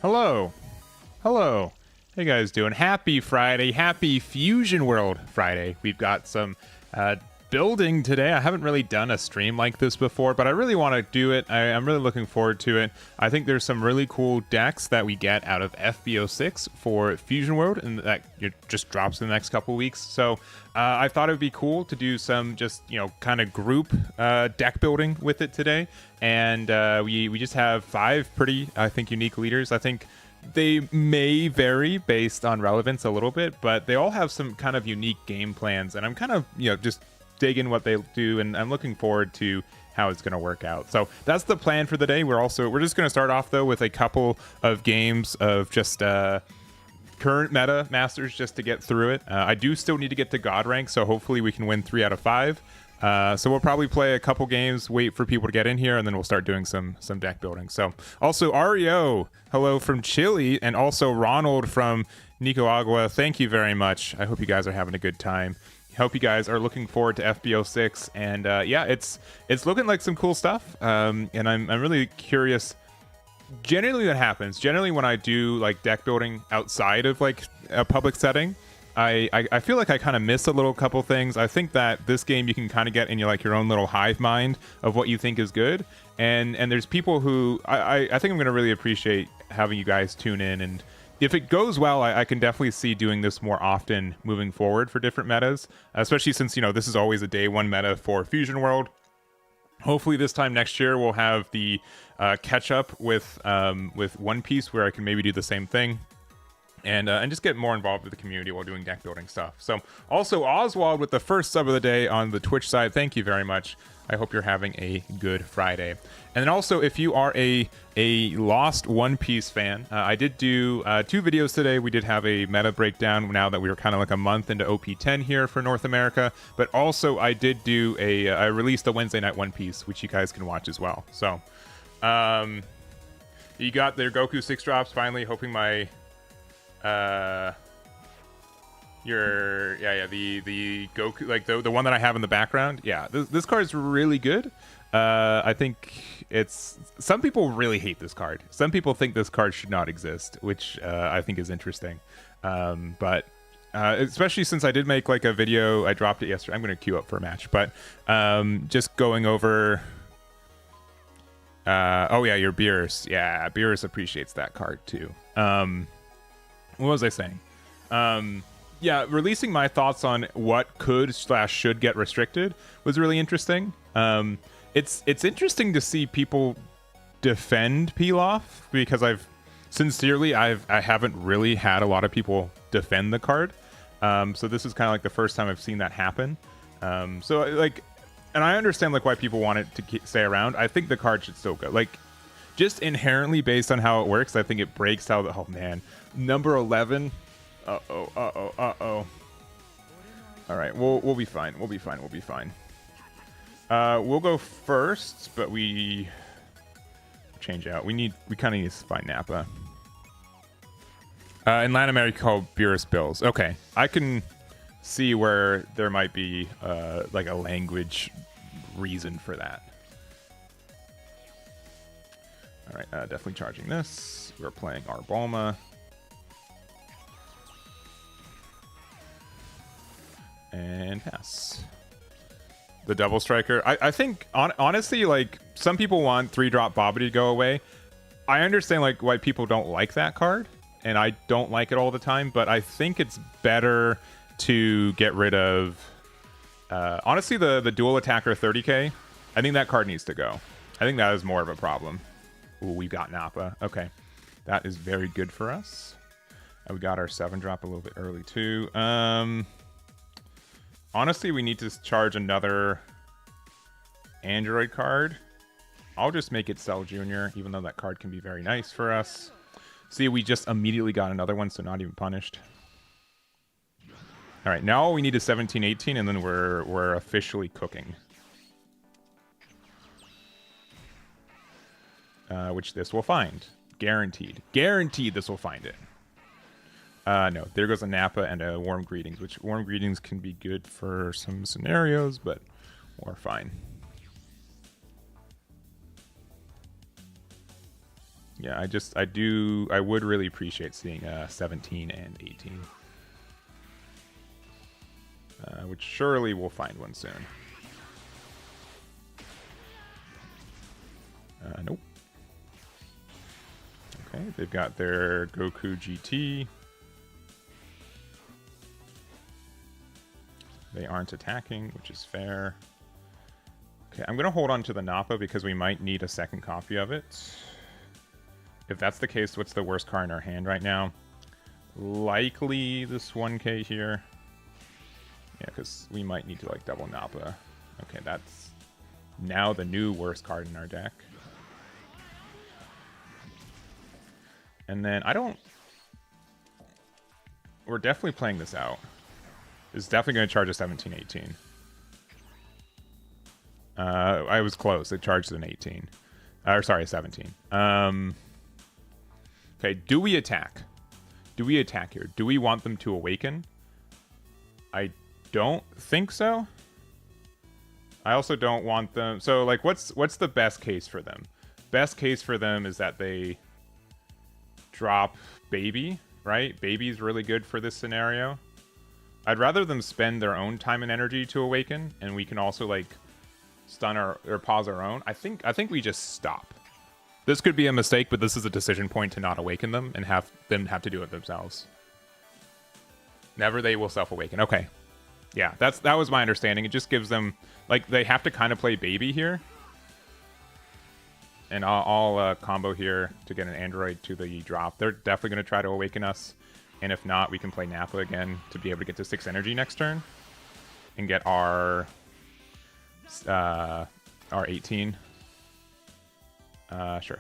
Hello. Hello. How you guys doing? Happy Friday. Happy Fusion World Friday. We've got some building today. I haven't really done a stream like this before, but I really want to do it. I'm really looking forward to it. I think there's some really cool decks that we get out of FB06 for Fusion World, and that just drops in the next couple weeks. So I thought it would be cool to do some just, kind of group deck building with it today. And we just have 5 pretty, I think, unique leaders. I think they may vary based on relevance a little bit, but they all have some kind of unique game plans. And I'm kind of, just digging what they do, and I'm looking forward to how it's going to work out. So that's the plan for the day. We're just going to start off though with a couple of games of just current meta masters just to get through it. I do still need to get to God rank, so hopefully we can win 3 out of 5. So we'll probably play a couple games, wait for people to get in here, and then we'll start doing some deck building. So also Ario, hello from Chile, and also Ronald from Nicaragua. Thank you very much. I hope you guys are having a good time. Hope you guys are looking forward to FB06, and yeah, it's looking like some cool stuff. And I'm really curious. Generally, what happens? Generally, when I do like deck building outside of like a public setting, I feel like I kind of miss a little couple things. I think that this game you can kind of get in your own little hive mind of what you think is good, and there's people who I think I'm going to really appreciate having you guys tune in, and if it goes well, I can definitely see doing this more often moving forward for different metas, especially since, this is always a day 1 meta for Fusion World. Hopefully this time next year we'll have the catch up with One Piece, where I can maybe do the same thing. And just get more involved with the community while doing deck building stuff. So also Oswald with the first sub of the day on the Twitch side. Thank you very much. I hope you're having a good Friday. And then also, if you are a Lost One Piece fan, I did do 2 videos today. We did have a meta breakdown now that we were kind of like a month into OP10 here for North America. But also I did do I released a Wednesday night One Piece, which you guys can watch as well. So you got their Goku 6 drops finally. Hoping my the Goku, like the one that I have in the background. Yeah, this card is really good. I think some people really hate this card. Some people think this card should not exist, which I think is interesting. But especially since I did make like a video, I dropped it yesterday. I'm going to queue up for a match, but just going over. Oh yeah, your Beerus. Yeah, Beerus appreciates that card too. What was I saying? yeah, releasing my thoughts on what could / should get restricted was really interesting. It's interesting to see people defend Pilaf, because I haven't really had a lot of people defend the card. So this is kind of like the first time I've seen that happen. So like, and I understand like why people want it to stay around. I think the card should still go. Like, just inherently based on how it works, I think it breaks how the, oh man, number 11. Uh-oh. All right, we'll be fine. We'll be fine. We'll go first, but we change out. We kind of need to find Nappa. In Latin America, called Burris Bills. Okay, I can see where there might be like a language reason for that. All right, definitely charging this. We're playing Arbulma. And pass. The double striker. I think, honestly, like, some people want 3-drop Bobbity to go away. I understand, like, why people don't like that card, and I don't like it all the time, but I think it's better to get rid of... honestly, the dual attacker 30k, I think that card needs to go. I think that is more of a problem. Ooh, we got Nappa. Okay. That is very good for us. We got our 7-drop a little bit early, too. Honestly, we need to charge another Aandroidd card. I'll just make it Cell Jr., even though that card can be very nice for us. See, we just immediately got another one, so not even punished. All right, now all we need is 17, 18, and then we're officially cooking. Which this will find. Guaranteed. Guaranteed this will find it. No, there goes a Nappa and a Warm Greetings, which Warm Greetings can be good for some scenarios, but we're fine. Yeah, I would really appreciate seeing 17 and 18. Which surely we'll find one soon. Nope. Okay, they've got their Goku GT. They aren't attacking, which is fair. Okay, I'm going to hold on to the Nappa because we might need a second copy of it. If that's the case, what's the worst card in our hand right now? Likely this 1k here. Yeah, because we might need to like double Nappa. Okay, that's now the new worst card in our deck. And then we're definitely playing this out. It's definitely going to charge a 17, 18. I was close. It charged an 18. Or sorry, 17. Okay, do we attack? Do we attack here? Do we want them to awaken? I don't think so. I also don't want them... So, like, what's the best case for them? Best case for them is that they drop Baby, right? Baby's really good for this scenario. I'd rather them spend their own time and energy to awaken, and we can also, like, stun or pause our own. I think we just stop. This could be a mistake, but this is a decision point to not awaken them and have them have to do it themselves. Never they will self-awaken. Okay. Yeah, that was my understanding. It just gives them, like, they have to kind of play Baby here. And I'll combo here to get an Aandroidd to the drop. They're definitely going to try to awaken us. And if not, we can play Nappa again to be able to get to 6 energy next turn. And get our 18. Sure.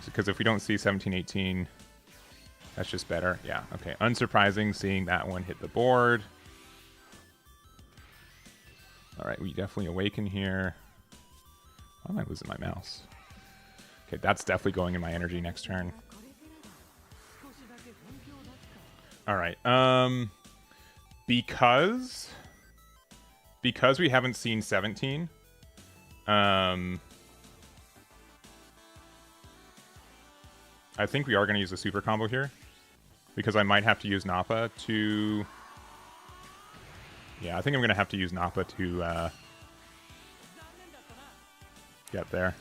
Because if we don't see 17, 18, that's just better. Yeah, okay. Unsurprising seeing that one hit the board. All right, we definitely awaken here. Why am I losing my mouse? Okay, that's definitely going in my energy next turn. All right. Because we haven't seen 17, I think we are going to use a super combo here. Because I might have to use Nappa to... Yeah, I think I'm going to have to use Nappa to get there.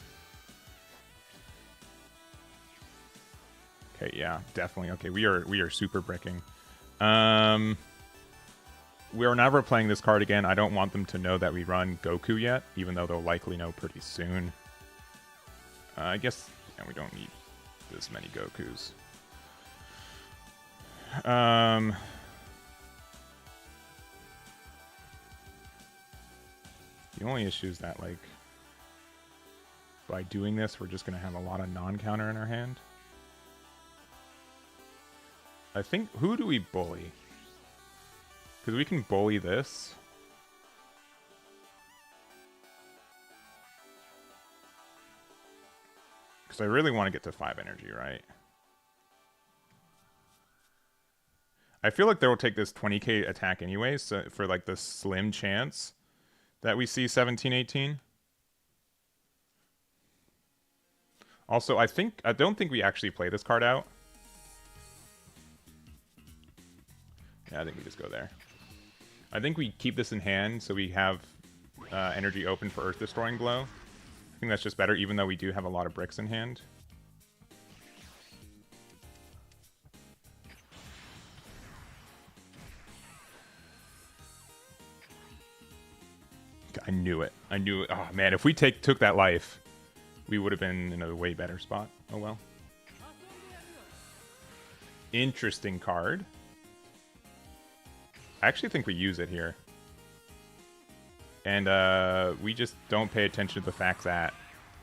Okay, yeah, definitely. Okay, we are super bricking. We're never playing this card again. I don't want them to know that we run Goku yet, even though they'll likely know pretty soon. I guess we don't need this many Gokus. The only issue is that, like, by doing this, we're just going to have a lot of non-counter in our hand. I think, who do we bully? Because we can bully this. Because I really want to get to 5 energy, right? I feel like they will take this 20k attack anyways, so for like the slim chance that we see 17-18. Also, I don't think we actually play this card out. Yeah, I think we just go there. I think we keep this in hand so we have energy open for Earth Destroying Blow. I think that's just better, even though we do have a lot of bricks in hand. I knew it. I knew it. Oh, man, if we took that life, we would have been in a way better spot. Oh, well. Interesting card. I actually think we use it here. And we just don't pay attention to the fact that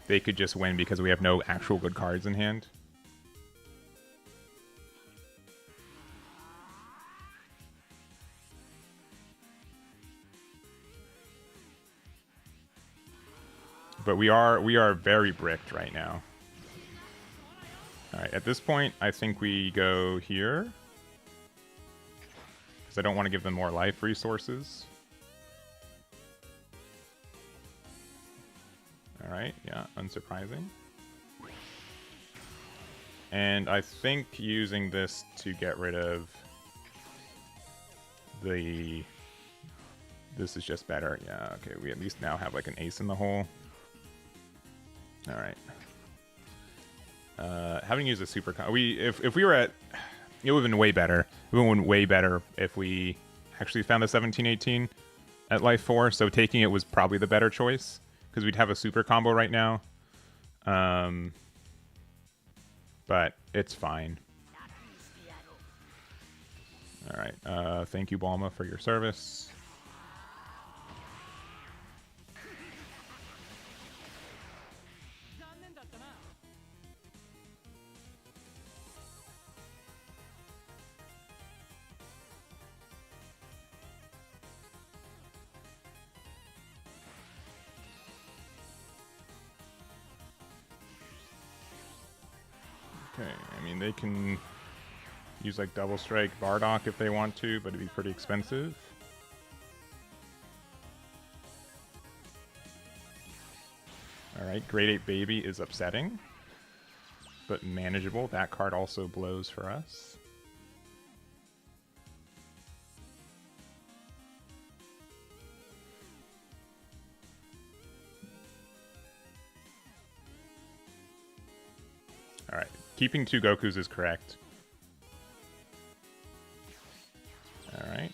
they could just win because we have no actual good cards in hand. But we are very bricked right now. All right, at this point, I think we go here. Because I don't want to give them more life resources. All right, yeah, unsurprising. And I think using this to get rid of the... This is just better. Yeah, okay, we at least now have like an ace in the hole. All right. Having used a super... If we were at... It would have been way better. It would have been way better if we actually found the 17-18 at life 4. So taking it was probably the better choice. Because we'd have a super combo right now. But it's fine. Alright. Thank you, Balma, for your service. Okay, I mean, they can use like Double Strike Bardock if they want to, but it'd be pretty expensive. Alright, Grade 8 Baby is upsetting, but manageable. That card also blows for us. Alright, keeping 2 Gokus is correct. Alright.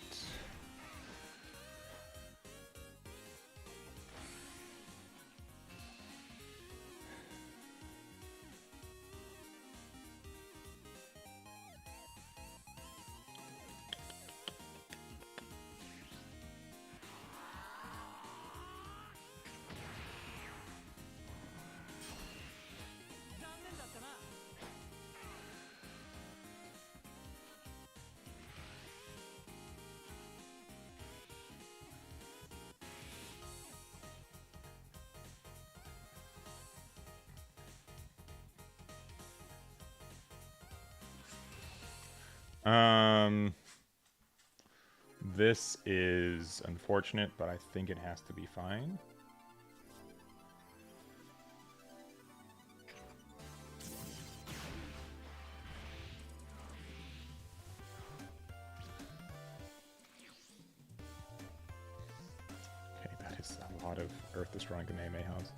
This is unfortunate, but I think it has to be fine. Okay, that is a lot of Earth Destroying Kamehamehas.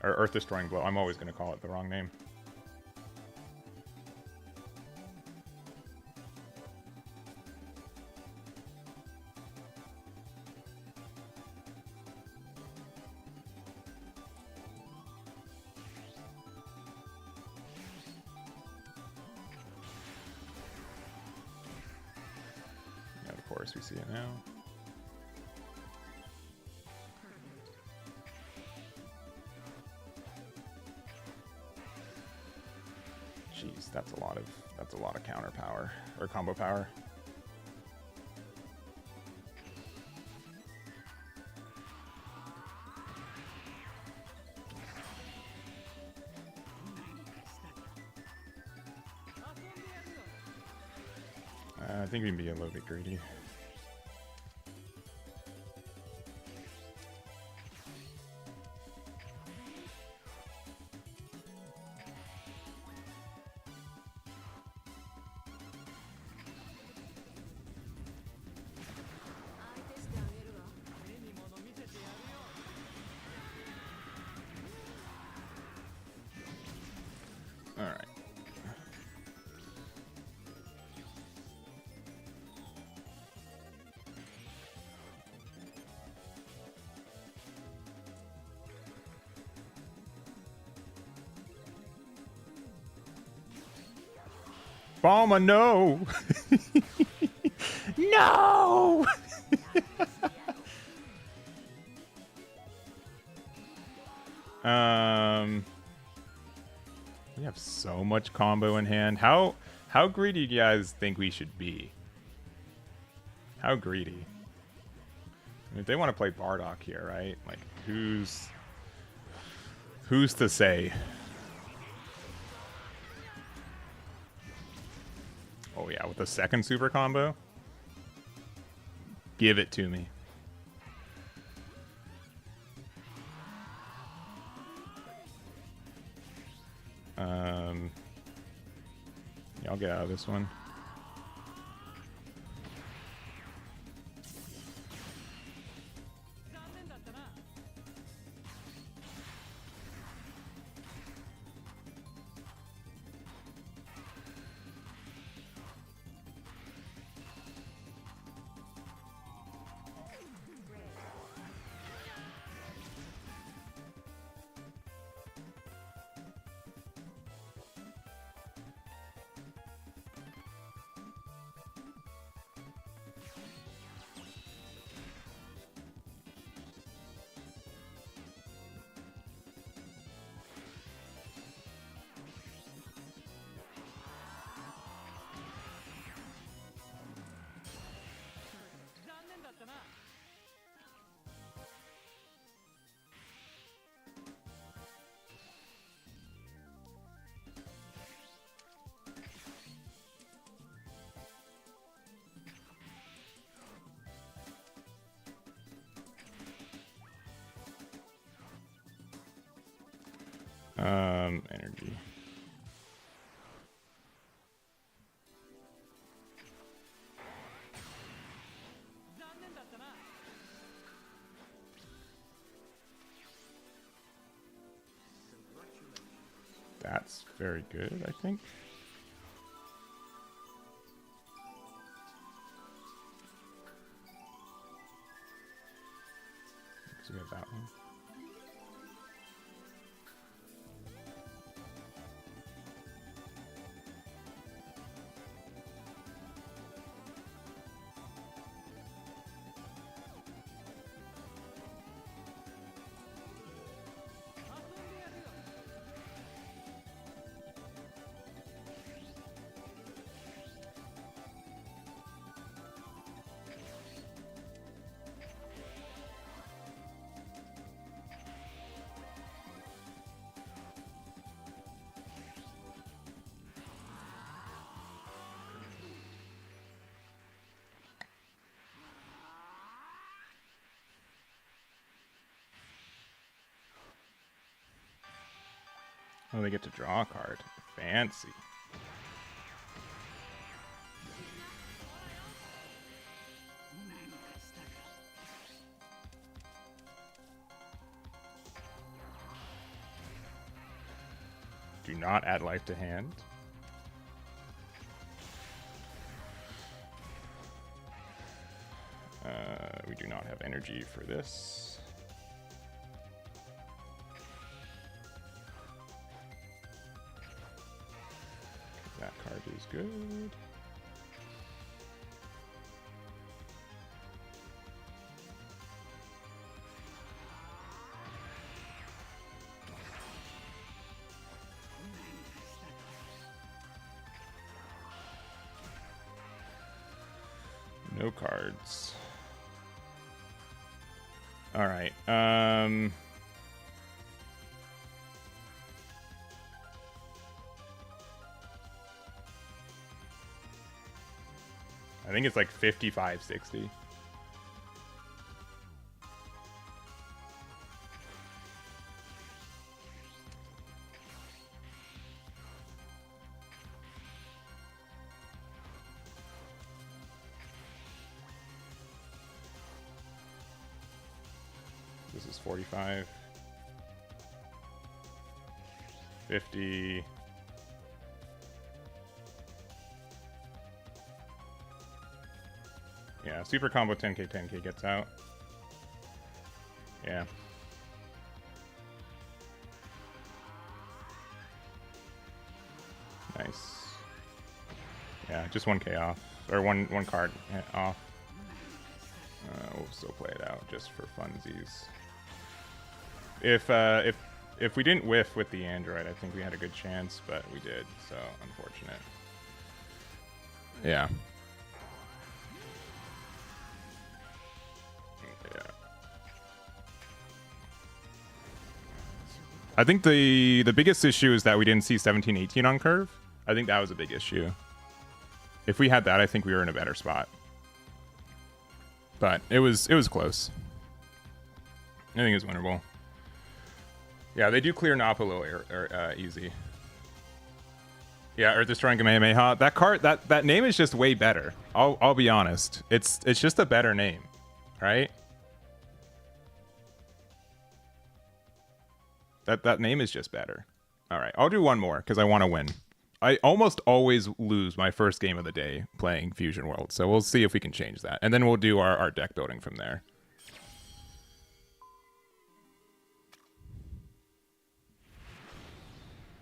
Or Earth Destroying Blow. I'm always going to call it the wrong name. course we see it now. Jeez, that's a lot of counter power or combo power. I think we can be a little bit greedy. All right. Bulma, no! No! We have so much combo in hand. How greedy do you guys think we should be? How greedy? I mean, if they want to play Bardock here, right? Like, who's to say? Oh yeah, with the second super combo? Give it to me. Yeah, I'll get out of this one. Energy. That's very good, I think. So we have that one. Oh, they get to draw a card. Fancy. Do not add life to hand. We do not have energy for this. That card is good. No cards. All right. I think it's like 55, 60. This is 45. 50. Yeah, super combo 10k, 10k gets out. Yeah. Nice. Yeah, just 1k off. Or one card off. We'll still play it out just for funsies. If we didn't whiff with the Aandroidd, I think we had a good chance, but we did, so unfortunate. Yeah. Yeah. I think the biggest issue is that we didn't see 17-18 on curve. I think that was a big issue. If we had that, I think we were in a better spot. But it was close. I think it was winnable. Yeah, they do clear Nop a little easy. Yeah, Earth Destroying Kamehameha. That card, that name is just way better. I'll be honest. It's just a better name, right? That name is just better. All right, I'll do one more because I want to win. I almost always lose my first game of the day playing Fusion World, so we'll see if we can change that, and then we'll do our deck building from there.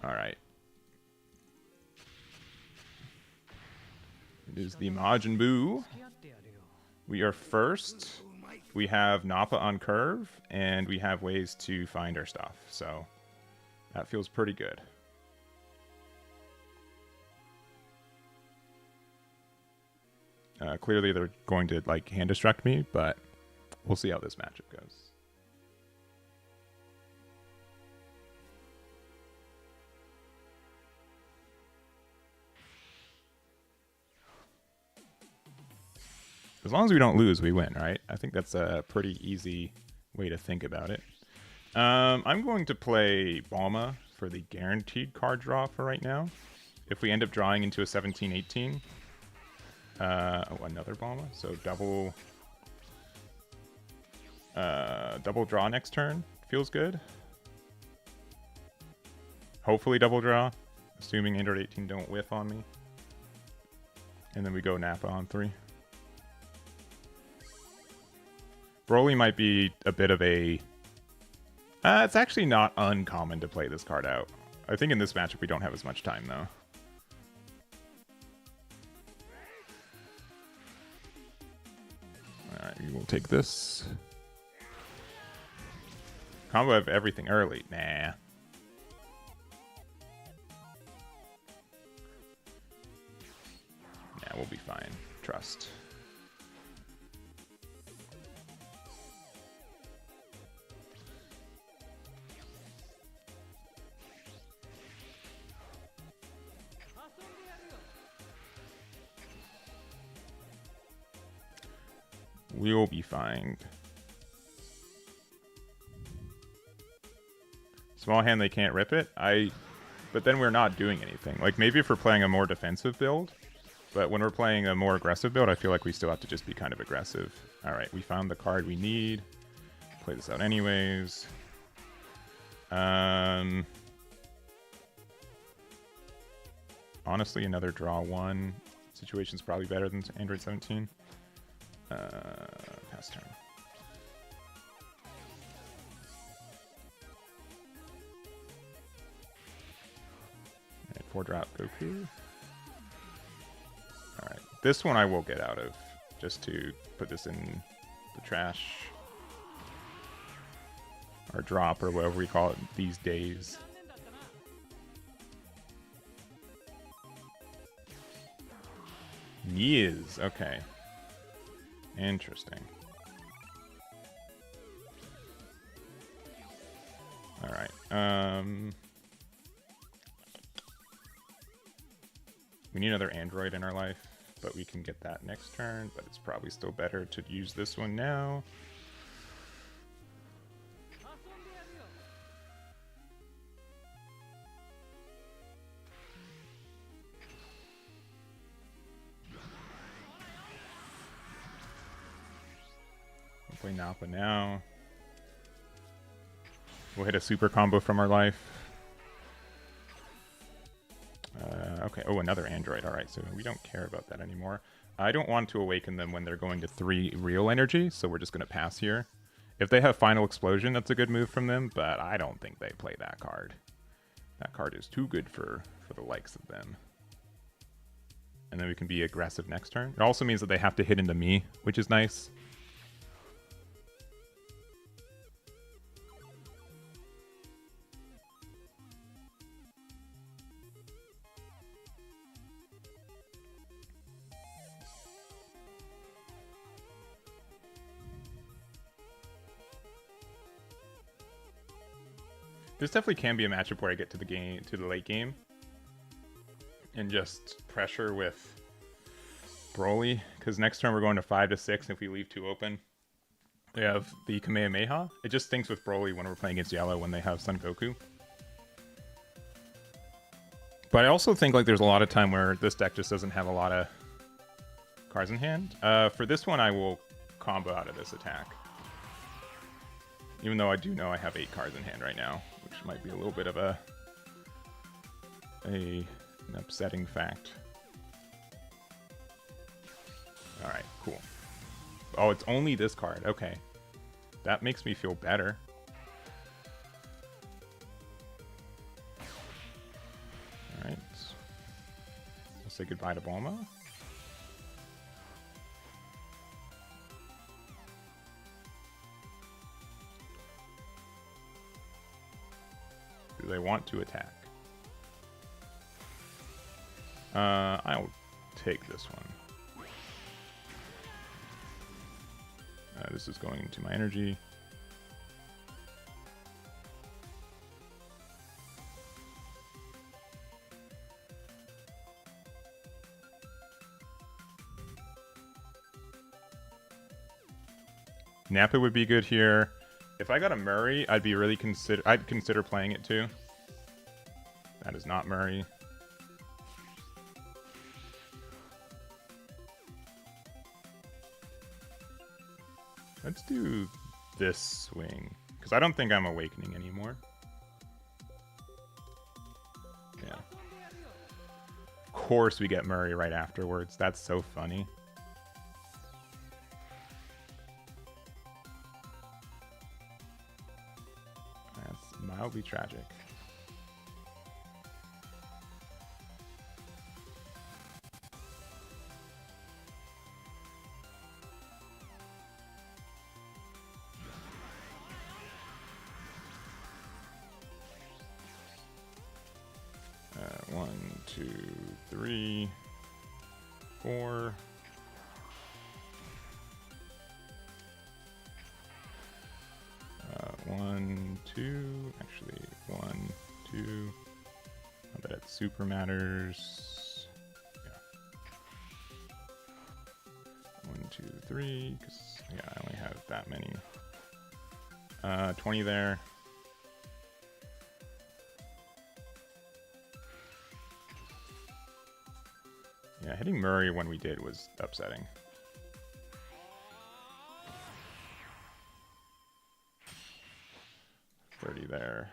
All right. It is the Majin Buu. We are first. We have Nappa on curve, and we have ways to find our stuff, so that feels pretty good. Clearly they're going to like hand destruct me, but we'll see how this matchup goes. As long as we don't lose, we win, right? I think that's a pretty easy way to think about it. I'm going to play Balma for the guaranteed card draw for right now. If we end up drawing into a 17-18, another Balma, so double draw next turn feels good. Hopefully double draw, assuming Aandroidd 18 don't whiff on me. And then we go Nappa on 3. Broly might be a bit of a... it's actually not uncommon to play this card out. I think in this matchup we don't have as much time, though. Alright, we will take this. Combo of everything early. Nah. Nah, we'll be fine. Trust. We'll be fine. Small hand, they can't rip it. But then we're not doing anything. Like maybe if we're playing a more defensive build, but when we're playing a more aggressive build, I feel like we still have to just be kind of aggressive. All right, we found the card we need. Play this out anyways. Honestly, another draw 1 situation's probably better than Aandroidd 17. Pass turn. Alright, 4-drop Goku. Alright, this one I will get out of, just to put this in the trash. Or drop, or whatever we call it these days. Yes, okay. Interesting. Alright. We need another Aandroidd in our life, but we can get that next turn, but it's probably still better to use this one now. We'll play Nappa now. We'll hit a super combo from our life. Okay, oh, another Aandroidd. Alright, so we don't care about that anymore. I don't want to awaken them when they're going to 3 real energy, so we're just going to pass here. If they have Final Explosion, that's a good move from them, but I don't think they play that card. That card is too good for the likes of them. And then we can be aggressive next turn. It also means that they have to hit into me, which is nice. This definitely can be a matchup where I get to the late game and just pressure with Broly, because next turn we're going to 5 to 6, and if we leave 2 open, they have the Kamehameha. It just stinks with Broly when we're playing against Yellow when they have Son Goku. But I also think like there's a lot of time where this deck just doesn't have a lot of cards in hand. For this one, I will combo out of this attack. Even though I do know I have 8 cards in hand right now, which might be a little bit of an upsetting fact. Alright, cool. Oh, it's only this card. Okay. That makes me feel better. Alright. We'll say goodbye to Bulma. Do they want to attack? I'll take this one. This is going into my energy. Nappa would be good here. If I got a Murray, I'd consider playing it too. That is not Murray. Let's do this swing, because I don't think I'm awakening anymore. Yeah. Of course we get Murray right afterwards. That's so funny. That's mildly tragic. One, two, three, four. One, two. Actually, one, two. Not that it super matters. Yeah. 1, 2, 3. Because yeah, I only have that many. 20 there. Yeah, hitting Murray when we did was upsetting. $30 there.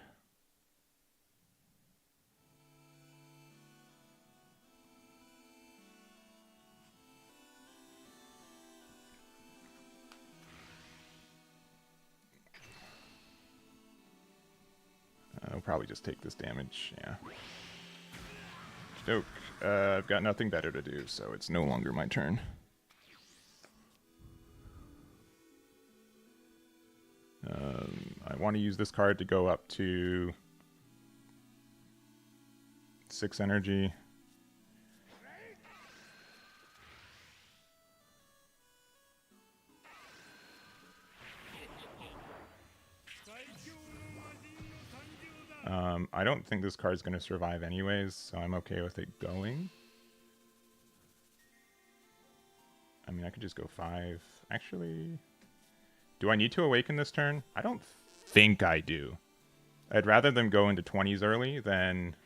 I'll probably just take this damage, yeah. Joke. I've got nothing better to do, so it's no longer my turn. I want to use this card to go up to 6 energy. I don't think this card's going to survive anyways, so I'm okay with it going. I mean, I could just go 5. Actually, do I need to awaken this turn? I don't think I do. I'd rather them go into 20s early than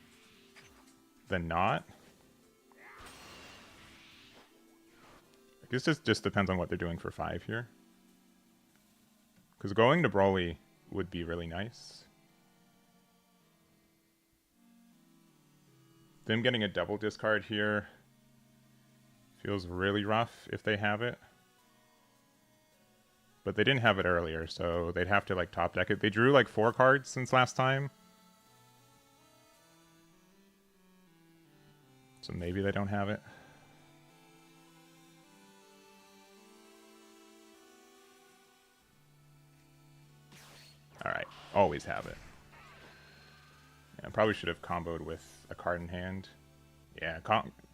not. I guess this just depends on what they're doing for 5 here. Because going to Broly would be really nice. Them getting a double discard here feels really rough if they have it. But they didn't have it earlier, so they'd have to like top deck it. They drew like 4 cards since last time. So maybe they don't have it. Alright, always have it. Yeah, I probably should have comboed with a card in hand. Yeah,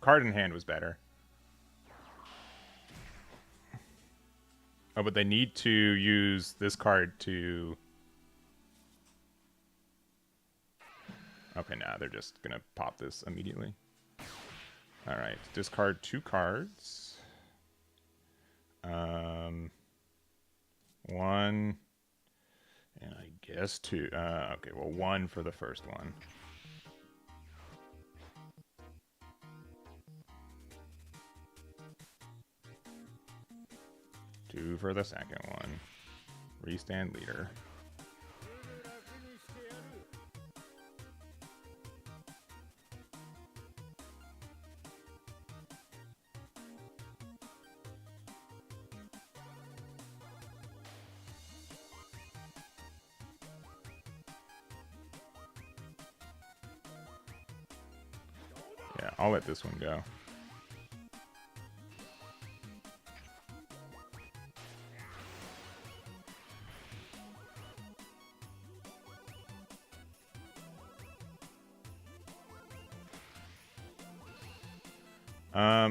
card in hand was better. Oh, but they need to use this card to... Okay, nah, they're just gonna pop this immediately. Alright, discard 2 cards. 1... And I guess 2. Okay, well, 1 for the first one. 2 for the second one. Restand leader. Yeah, I'll let this one go.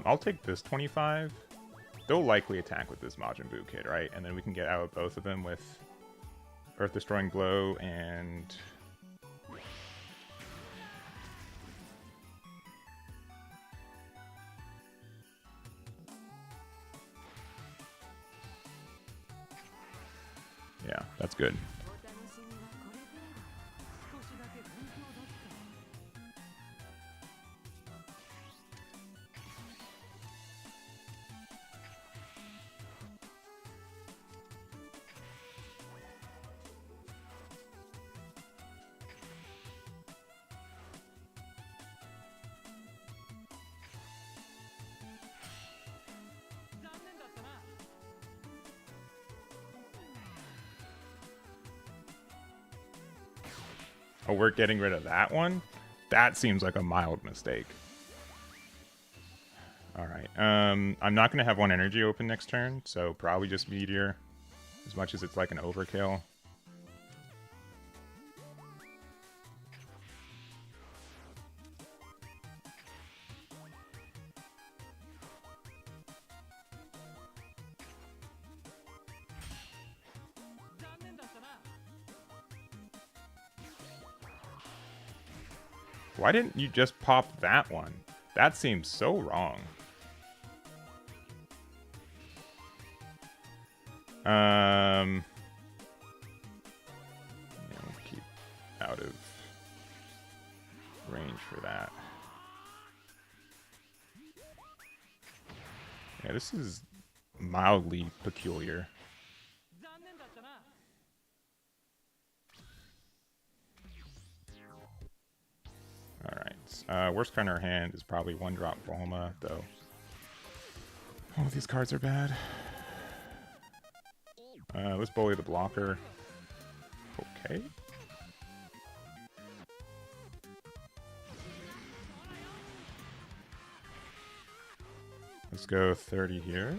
I'll take this 25. They'll likely attack with this Majin Buu kid, right? And then we can get out of both of them with Earth Destroying Blow and... Yeah, that's good. Oh, we're getting rid of that one? That seems like a mild mistake. Alright, I'm not going to have 1 energy open next turn, so probably just Meteor, as much as it's like an overkill. Why didn't you just pop that one? That seems so wrong. Yeah, we'll keep out of range for that. Yeah, this is mildly peculiar. Alright, worst card in our hand is probably 1-drop Bulma, though. Oh, these cards are bad. Let's bully the blocker. Okay. Let's go 30 here.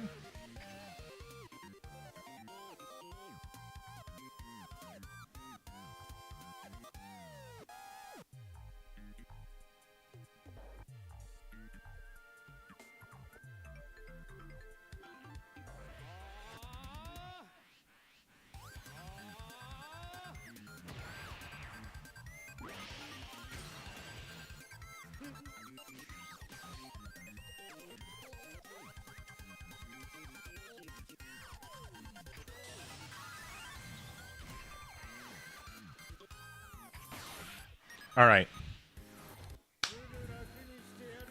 All right.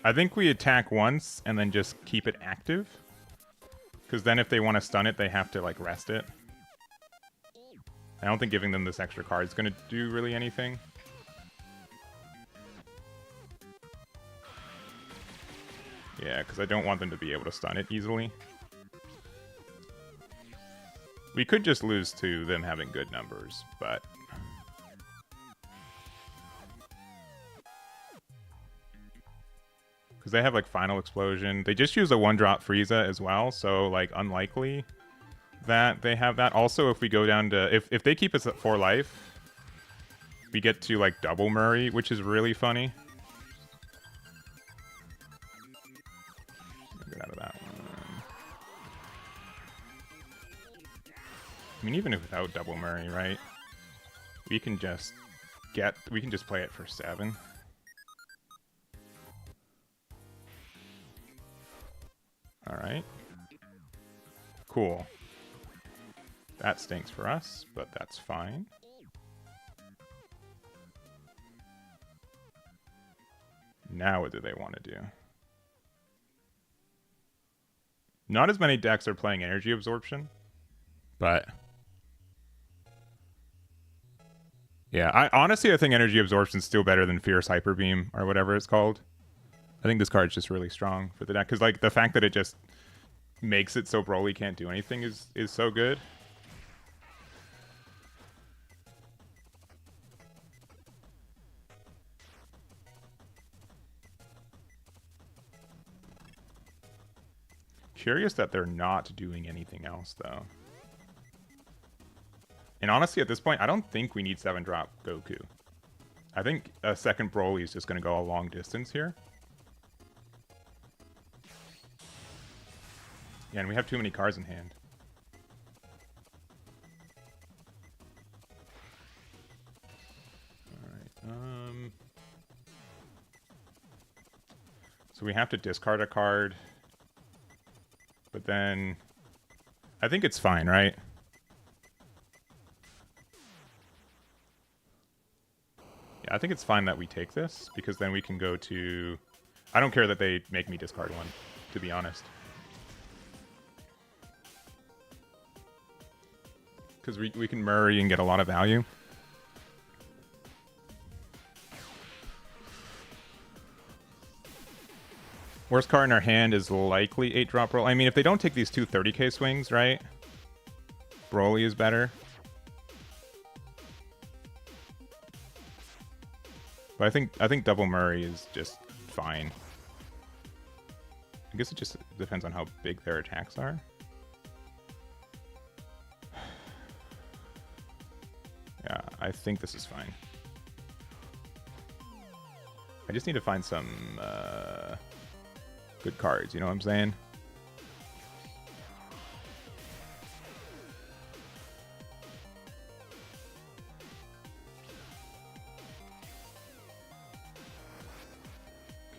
I think we attack once and then just keep it active. Because then if they want to stun it, they have to, like, rest it. I don't think giving them this extra card is going to do really anything. Yeah, because I don't want them to be able to stun it easily. We could just lose to them having good numbers, but... Because they have, like, Final Explosion. They just use a 1-drop Frieza as well, so, like, unlikely that they have that. Also, if we go down to... If they keep us at 4 life, we get to, like, double Murray, which is really funny. Get out of that one. I mean, even without double Murray, right? We can just play it for 7. Alright. Cool. That stinks for us, but that's fine. Now what do they want to do? Not as many decks are playing energy absorption, but... Yeah, I think energy absorption is still better than Fierce Hyper Beam or whatever it's called. I think this card's just really strong for the deck because, like, the fact that it just makes it so Broly can't do anything is so good. Curious that they're not doing anything else though. And honestly, at this point, I don't think we need 7-drop Goku. I think a second Broly is just going to go a long distance here. Yeah, and we have too many cards in hand. Alright, so we have to discard a card. But then... I think it's fine, right? Yeah, I think it's fine that we take this, because then we can go to... I don't care that they make me discard one, to be honest. Because we can Murray and get a lot of value. Worst card in our hand is likely 8-drop Broly. I mean, if they don't take these two 30k swings, right? Broly is better. But I think double Murray is just fine. I guess it just depends on how big their attacks are. Yeah, I think this is fine. I just need to find some good cards, you know what I'm saying?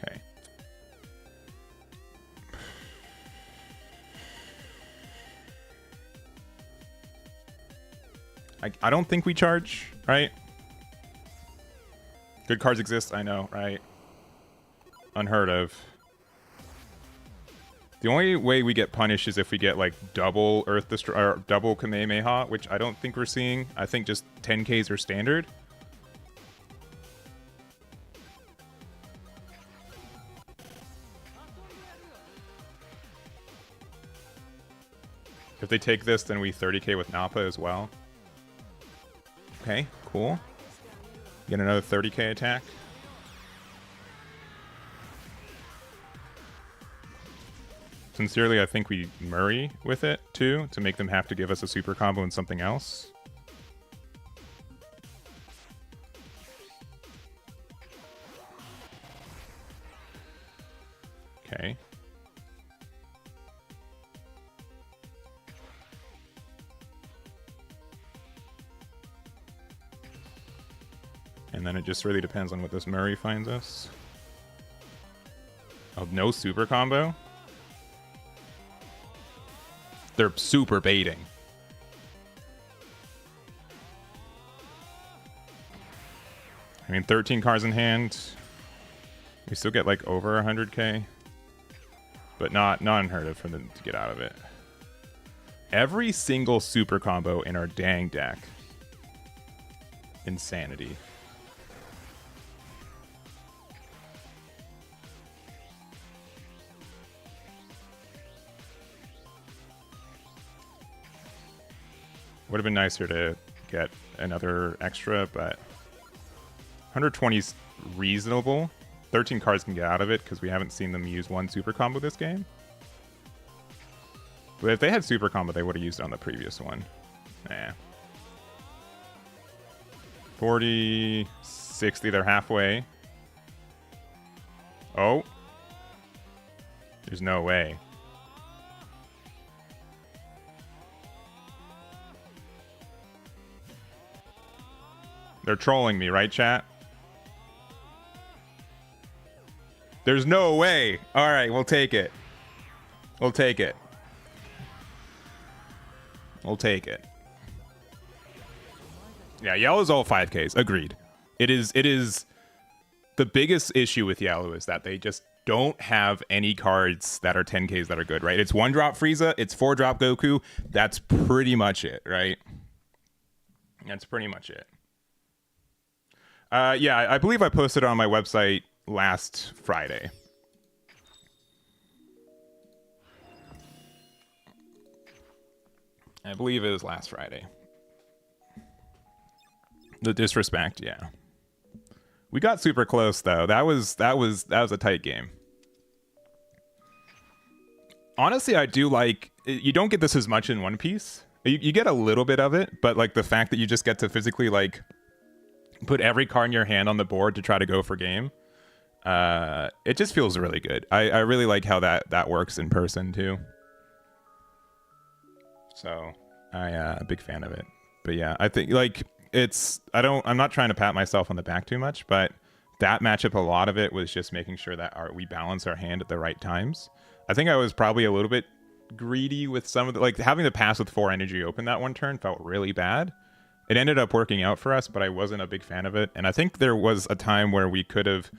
Okay. I don't think we charge, right? Good cards exist, I know, right? Unheard of. The only way we get punished is if we get, like, double Earth Destroy or double Kamehameha, which I don't think we're seeing. I think just 10Ks are standard. If they take this, then we 30k with Nappa as well. Okay, cool. Get another 30k attack. Sincerely, I think we Murray with it, too, to make them have to give us a super combo and something else. Okay. And then it just really depends on what this Murray finds us. Oh, no super combo? They're super baiting. I mean, 13 cards in hand. We still get like over 100k, but not unheard of for them to get out of it. Every single super combo in our dang deck. Insanity. Would have been nicer to get another extra, but 120 is reasonable. 13 cards can get out of it because we haven't seen them use one super combo this game. But if they had super combo, they would have used it on the previous one. Nah. 40, 60, they're halfway. Oh. There's no way. They're trolling me, right, chat? There's no way. All right, we'll take it. We'll take it. We'll take it. Yeah, yellow's all 5Ks. Agreed. It is the biggest issue with yellow is that they just don't have any cards that are 10Ks that are good, right? It's 1-drop Frieza, it's 4-drop Goku. That's pretty much it, right? That's pretty much it. Yeah, I believe I posted it on my website last Friday. I believe it was last Friday. The disrespect, yeah. We got super close though. That was a tight game. Honestly, I do like you don't get this as much in One Piece. You get a little bit of it, but like the fact that you just get to physically like put every card in your hand on the board to try to go for game. It just feels really good. I really like how that works in person too. So I'm a big fan of it. But yeah, I think like I'm not trying to pat myself on the back too much, but that matchup, a lot of it was just making sure that we balance our hand at the right times. I think I was probably a little bit greedy with some of the, like having to pass with 4 energy open that one turn felt really bad. It ended up working out for us, but I wasn't a big fan of it. And I think there was a time where we could have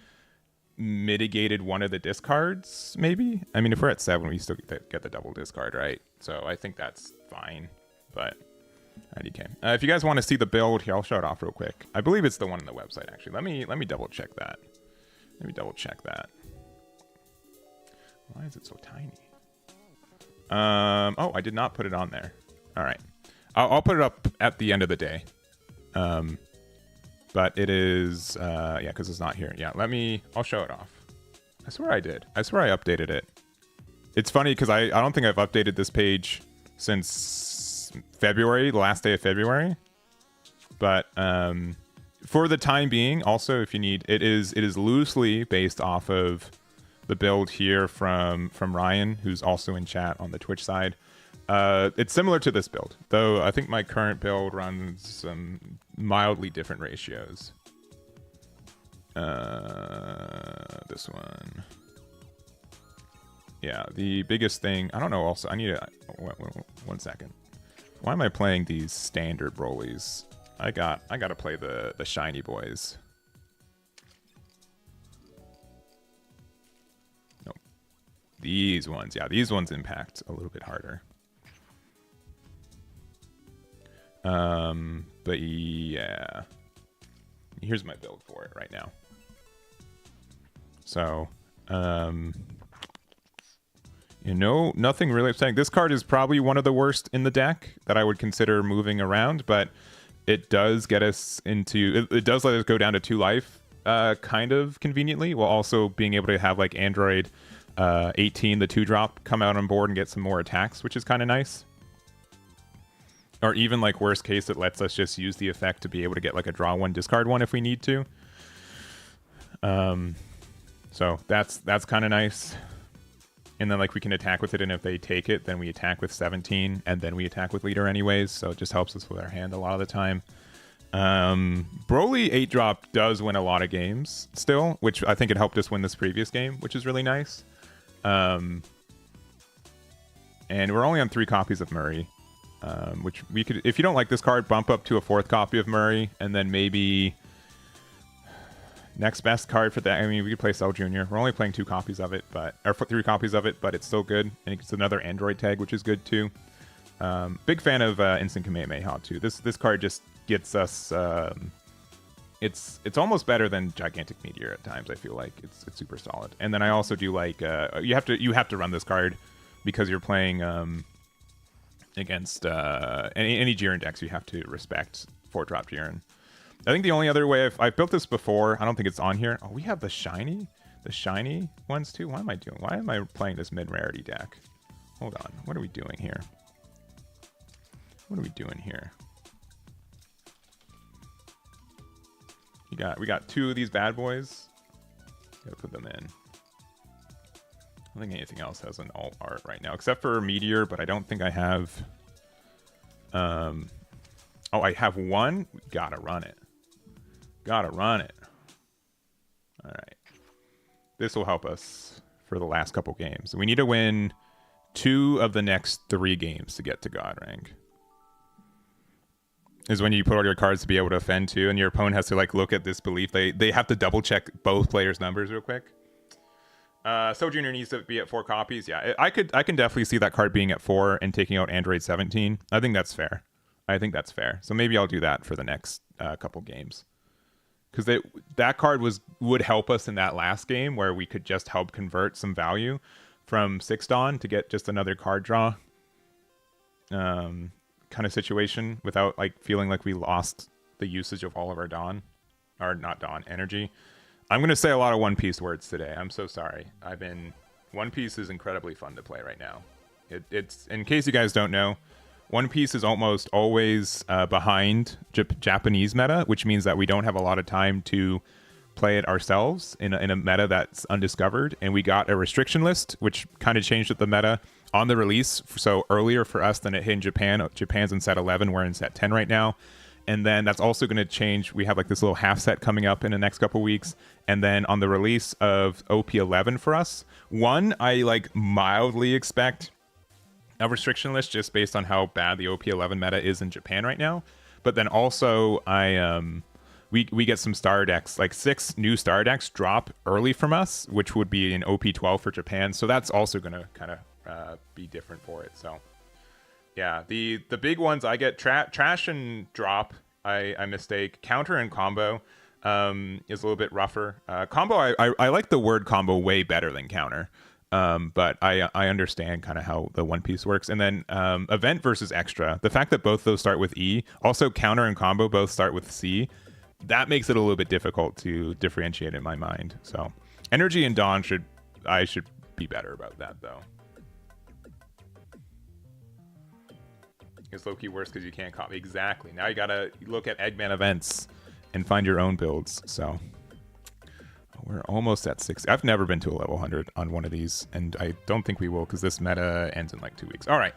mitigated one of the discards, maybe. I mean, if we're at 7, we still get the double discard, right? So I think that's fine, but IDK. If you guys want to see the build here, I'll show it off real quick. I believe it's the one on the website, actually. Let me double check that. Let me double check that. Why is it so tiny? Oh, I did not put it on there. All right. I'll put it up at the end of the day. But it is, yeah, because it's not here. Yeah, I'll show it off. I swear I did. I swear I updated it. It's funny because I don't think I've updated this page since February, the last day of February. But for the time being, also, if you need, it is loosely based off of the build here from Ryan, who's also in chat on the Twitch side. It's similar to this build, though I think my current build runs some mildly different ratios. This one. Yeah, the biggest thing, I don't know, also, I need to, 1 second. Why am I playing these standard Broly's? I gotta play the shiny boys. Nope. These ones, yeah, these ones impact a little bit harder. But yeah, here's my build for it right now. So, you know, nothing really upsetting. This card is probably one of the worst in the deck that I would consider moving around, but it does get us into, it does let us go down to 2 life, kind of conveniently, while also being able to have like Aandroidd 18, the 2-drop, come out on board and get some more attacks, which is kind of nice. Or even like worst case, it lets us just use the effect to be able to get like a draw 1, discard 1 if we need to. So that's kind of nice. And then like we can attack with it, and if they take it, then we attack with 17, and then we attack with leader anyways. So it just helps us with our hand a lot of the time. Broly 8-drop does win a lot of games still, which I think it helped us win this previous game, which is really nice. And we're only on 3 copies of Murray. Which we could, if you don't like this card, bump up to a 4th copy of Murray, and then maybe Next best card for that. I mean, we could play Cell Junior. We're only playing 2 copies of it, or 3 copies of it, but it's still good. And it's another Aandroidd tag, which is good too. Big fan of Instant Kamehameha too. This card just gets us. It's almost better than Gigantic Meteor at times. I feel like it's super solid. And then I also do like you have to run this card because you're playing against any Jiren decks. You have to respect 4-drop Jiren. I think the only other way I've built this before. I don't think it's on here. Oh, we have the shiny ones too. Why am I playing this mid rarity deck? Hold on. What are we doing here? We got 2 of these bad boys. Gotta put them in. I don't think anything else has an alt art right now, except for Meteor, but I don't think I have. Oh, I have one. Gotta run it. All right. This will help us for the last couple games. We need to win 2 of the next 3 games to get to God rank. Is when you put all your cards to be able to offend too, and your opponent has to like look at this belief. They have to double check both players' numbers real quick. So Junior needs to be at 4 copies. Yeah, I can definitely see that card being at 4 and taking out Aandroidd 17. I think that's fair. So maybe I'll do that for the next couple games, because that card would help us in that last game where we could just help convert some value from 6 Dawn to get just another card draw. Kind of situation without like feeling like we lost the usage of all of our energy. I'm gonna say a lot of One Piece words today. I'm so sorry. One Piece is incredibly fun to play right now. It's in case you guys don't know, One Piece is almost always behind Japanese meta, which means that we don't have a lot of time to play it ourselves in a meta that's undiscovered. And we got a restriction list, which kind of changed the meta on the release. So earlier for us than it hit in Japan. Japan's in set 11. We're in set 10 right now. And then that's also going to change. We have like this little half set coming up in the next couple weeks. And then on the release of OP11 for us, I like mildly expect a restriction list just based on how bad the OP11 meta is in Japan right now. But then also we get some star decks, like 6 new star decks drop early from us, which would be an OP12 for Japan. So that's also going to kind of be different for it. So yeah, the big ones I get trash and drop. I mistake. Counter and combo is a little bit rougher. Combo, I like the word combo way better than counter. But I understand kind of how the One Piece works. And then event versus extra. The fact that both those start with E, also counter and combo both start with C, that makes it a little bit difficult to differentiate in my mind. So energy and Dawn I should be better about that though. It's low-key worse because you can't copy. Exactly. Now you gotta look at Eggman events and find your own builds. So we're almost at 60. I've never been to a level 100 on one of these, and I don't think we will because this meta ends in like 2 weeks. All right.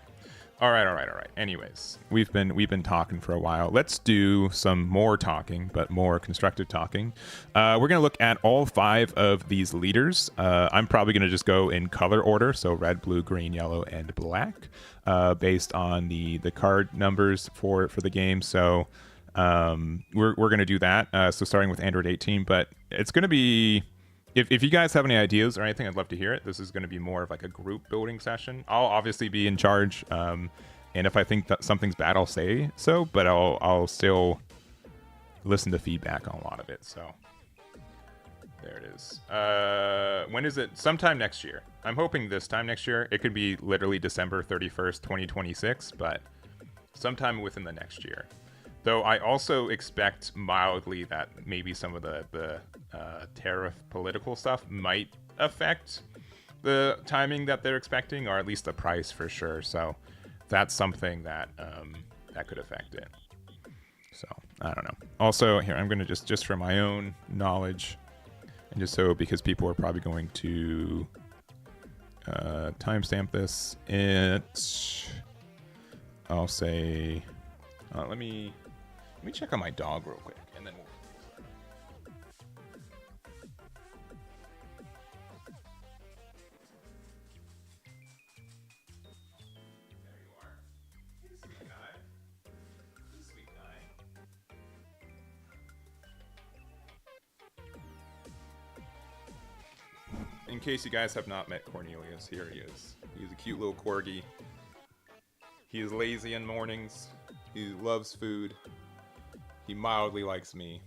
Anyways, we've been talking for a while. Let's do some more talking, but more constructive talking. We're gonna look at all 5 of these leaders. I'm probably gonna just go in color order, so red, blue, green, yellow, and black, based on the card numbers for the game. So we're gonna do that. So starting with Aandroidd 18, but it's gonna be. If you guys have any ideas or anything, I'd love to hear it. This is going to be more of like a group building session. I'll obviously be in charge, and if I think that something's bad, I'll say so. But I'll still listen to feedback on a lot of it. So there it is. When is it? Sometime next year. I'm hoping this time next year. It could be literally December 31st, 2026, but sometime within the next year. Though I also expect mildly that maybe some of the tariff political stuff might affect the timing that they're expecting, or at least the price for sure. So that's something that that could affect it. So I don't know. Also, here I'm gonna just for my own knowledge, and just so because people are probably going to timestamp this. I'll say, let me check on my dog real quick, and then we'll. There you are. Hey, sweet guy. Sweet guy. in case you guys have not met Cornelius, here he is. He's a cute little corgi. He is lazy in mornings. He loves food. He mildly likes me.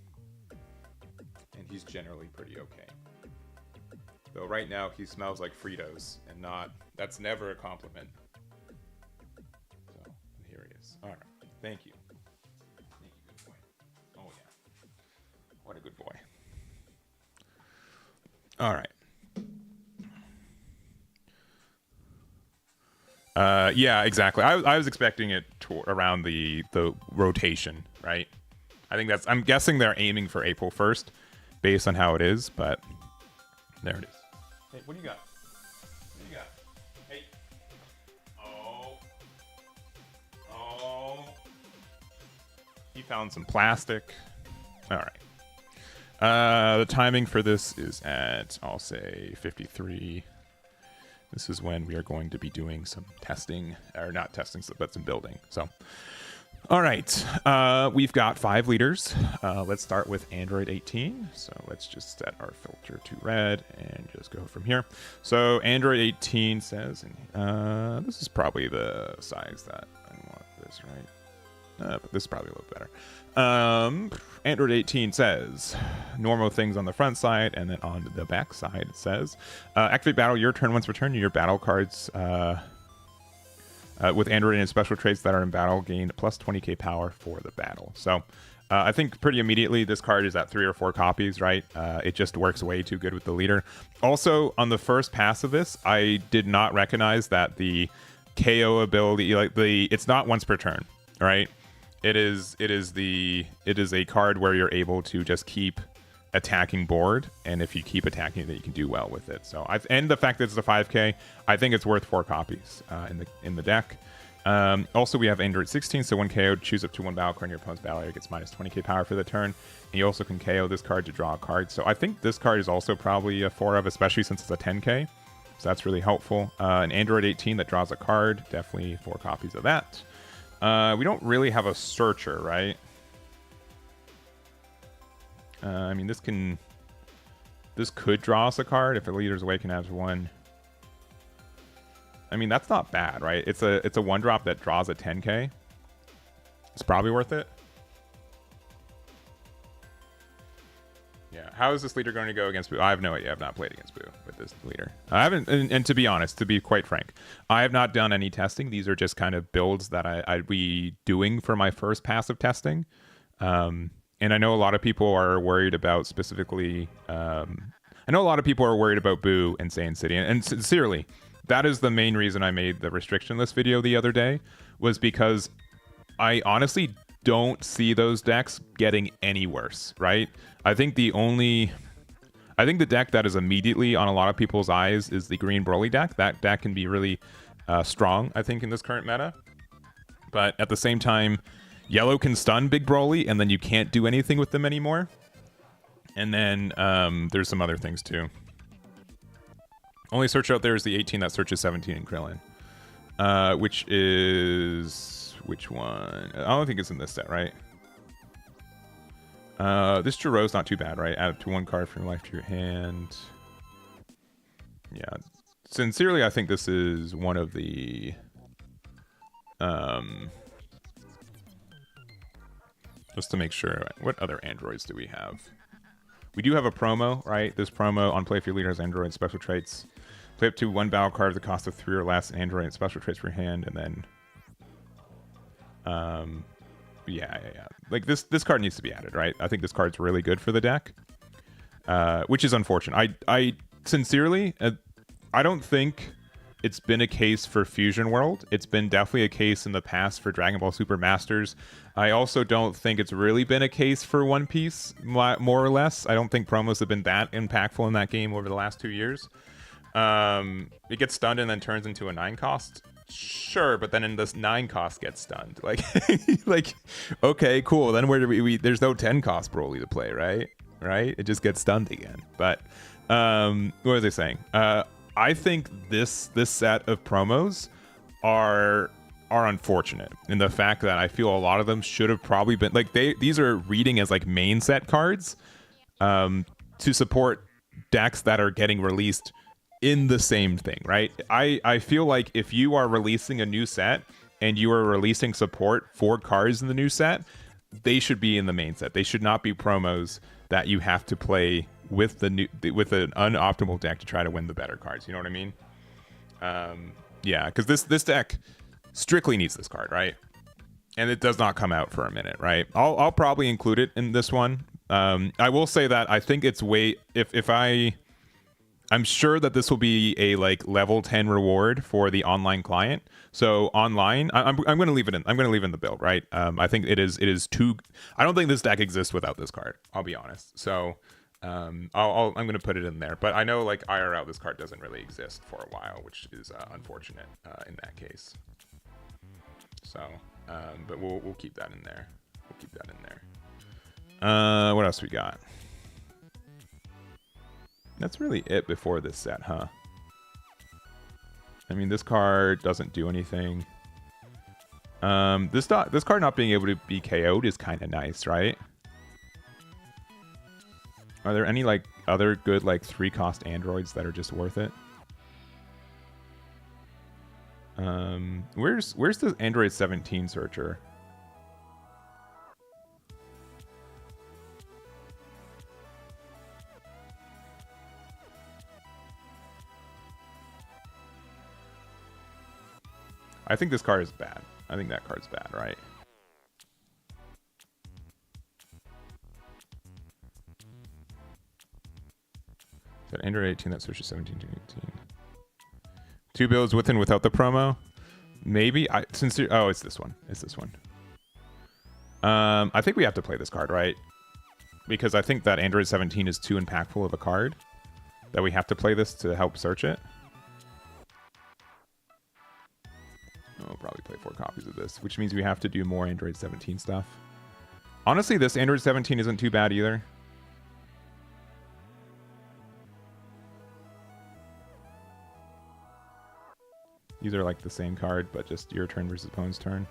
And he's generally pretty okay. Though right now he smells like Fritos, and that's never a compliment. So, here he is. Alright, thank you. Thank you, good boy. Oh yeah. What a good boy. Alright. Yeah, exactly. I was expecting it around the rotation, right? I'm guessing they're aiming for April 1st based on how it is, but there it is. Hey, what do you got? What do you got? Hey. Oh. He found some plastic. All right. The timing for this is at, I'll say, 53. This is when we are going to be doing some testing, or not testing, but some building. So, all right, we've got 5 liters. Let's start with Aandroidd 18. So let's just set our filter to red and just go from here. So Aandroidd 18 says, this is probably the size that I want this, right? But this is probably a little better. Aandroidd 18 says normal things on the front side, and then on the back side it says activate battle your turn. Once per turn, your battle cards with Aandroidd and special traits that are in battle gain plus 20k power for the battle. So I think pretty immediately this card is at 3 or 4 copies, right? It just works way too good with the leader. Also, on the first pass of this, I did not recognize that the KO ability, it's not once per turn, right? It is a card where you're able to just keep attacking board, and if you keep attacking, then you can do well with it. So and the fact that it's a 5k, I think it's worth 4 copies in the deck. Also, we have Aandroidd 16, so when KO, choose up to 1 battle card in your opponent's battle area, gets minus 20k power for the turn. And you also can KO this card to draw a card. So I think this card is also probably a 4 of, especially since it's a 10k. So that's really helpful. An Aandroidd 18 that draws a card, definitely 4 copies of that. We don't really have a searcher, right? I mean, this could draw us a card if a leader's awaken has 1. I mean, that's not bad, right? It's a 1-drop that draws a 10k. It's probably worth it. Yeah. How is this leader going to go against Boo? I have no idea. I've not played against Boo with this leader. I haven't, and to be honest, to be quite frank, I have not done any testing. These are just kind of builds that I'd be doing for my first passive testing. And I know a lot of people are worried about specifically. I know a lot of people are worried about Boo and Saiyan City, and sincerely, that is the main reason I made the restriction list video the other day, was because I honestly don't see those decks getting any worse, right? I think the deck that is immediately on a lot of people's eyes is the green Broly deck. That deck can be really strong, I think, in this current meta. But at the same time, yellow can stun Big Broly, and then you can't do anything with them anymore. And then there's some other things too. Only search out there is the 18 that searches 17 in Krillin. Which is... which one? I don't think it's in this set, right? This Jiro's not too bad, right? Add up to 1 card from your life to your hand. Yeah. Sincerely, I think this is one of the... just to make sure, what other androids do we have? We do have a promo, right? This promo on play for your leader has Aandroidd special traits. Play up to 1 battle card at the cost of 3 or less, Aandroidd and special traits for your hand, and then... yeah. Like this card needs to be added, right? I think this card's really good for the deck, which is unfortunate. I sincerely, I don't think it's been a case for Fusion World. It's been definitely a case in the past for Dragon Ball Super Masters. I also don't think it's really been a case for One Piece, more or less. I don't think promos have been that impactful in that game over the last 2 years. It gets stunned and then turns into a 9 cost. Sure, but then in this 9 cost gets stunned. Like, like, okay, cool. Then where do we there's no 10 cost Broly to play, right? Right? It just gets stunned again. But what was I saying? I think this set of promos are unfortunate in the fact that I feel a lot of them should have probably been like these are reading as like main set cards to support decks that are getting released in the same thing, right? I feel like if you are releasing a new set and you are releasing support for cards in the new set, they should be in the main set. They should not be promos that you have to play with the with an unoptimal deck to try to win the better cards. You know what I mean? Yeah, because this deck strictly needs this card, right? And it does not come out for a minute, right? I'll probably include it in this one. I will say that I think it's I'm sure that this will be a like level 10 reward for the online client. So online, I'm going to leave it in. I'm going to leave it in the build, right? I think it is too. I don't think this deck exists without this card. I'll be honest. So I'm going to put it in there. But I know like IRL, this card doesn't really exist for a while, which is unfortunate in that case. So, but we'll keep that in there. We'll keep that in there. What else we got? That's really it before this set, huh? I mean, this card doesn't do anything. This card not being able to be KO'd is kind of nice, right? Are there any like other good like 3-cost androids that are just worth it? Where's the Aandroidd 17 searcher? I think this card is bad. I think that card's bad, right? Is that Aandroidd 18 that searches 17 to 18? 2 builds with and without the promo? Maybe. Oh, it's this one. It's this one. I think we have to play this card, right? Because I think that Aandroidd 17 is too impactful of a card that we have to play this to help search it. I'll probably play 4 copies of this, which means we have to do more Aandroidd 17 stuff. Honestly, this Aandroidd 17 isn't too bad either. These are like the same card, but just your turn versus opponent's turn.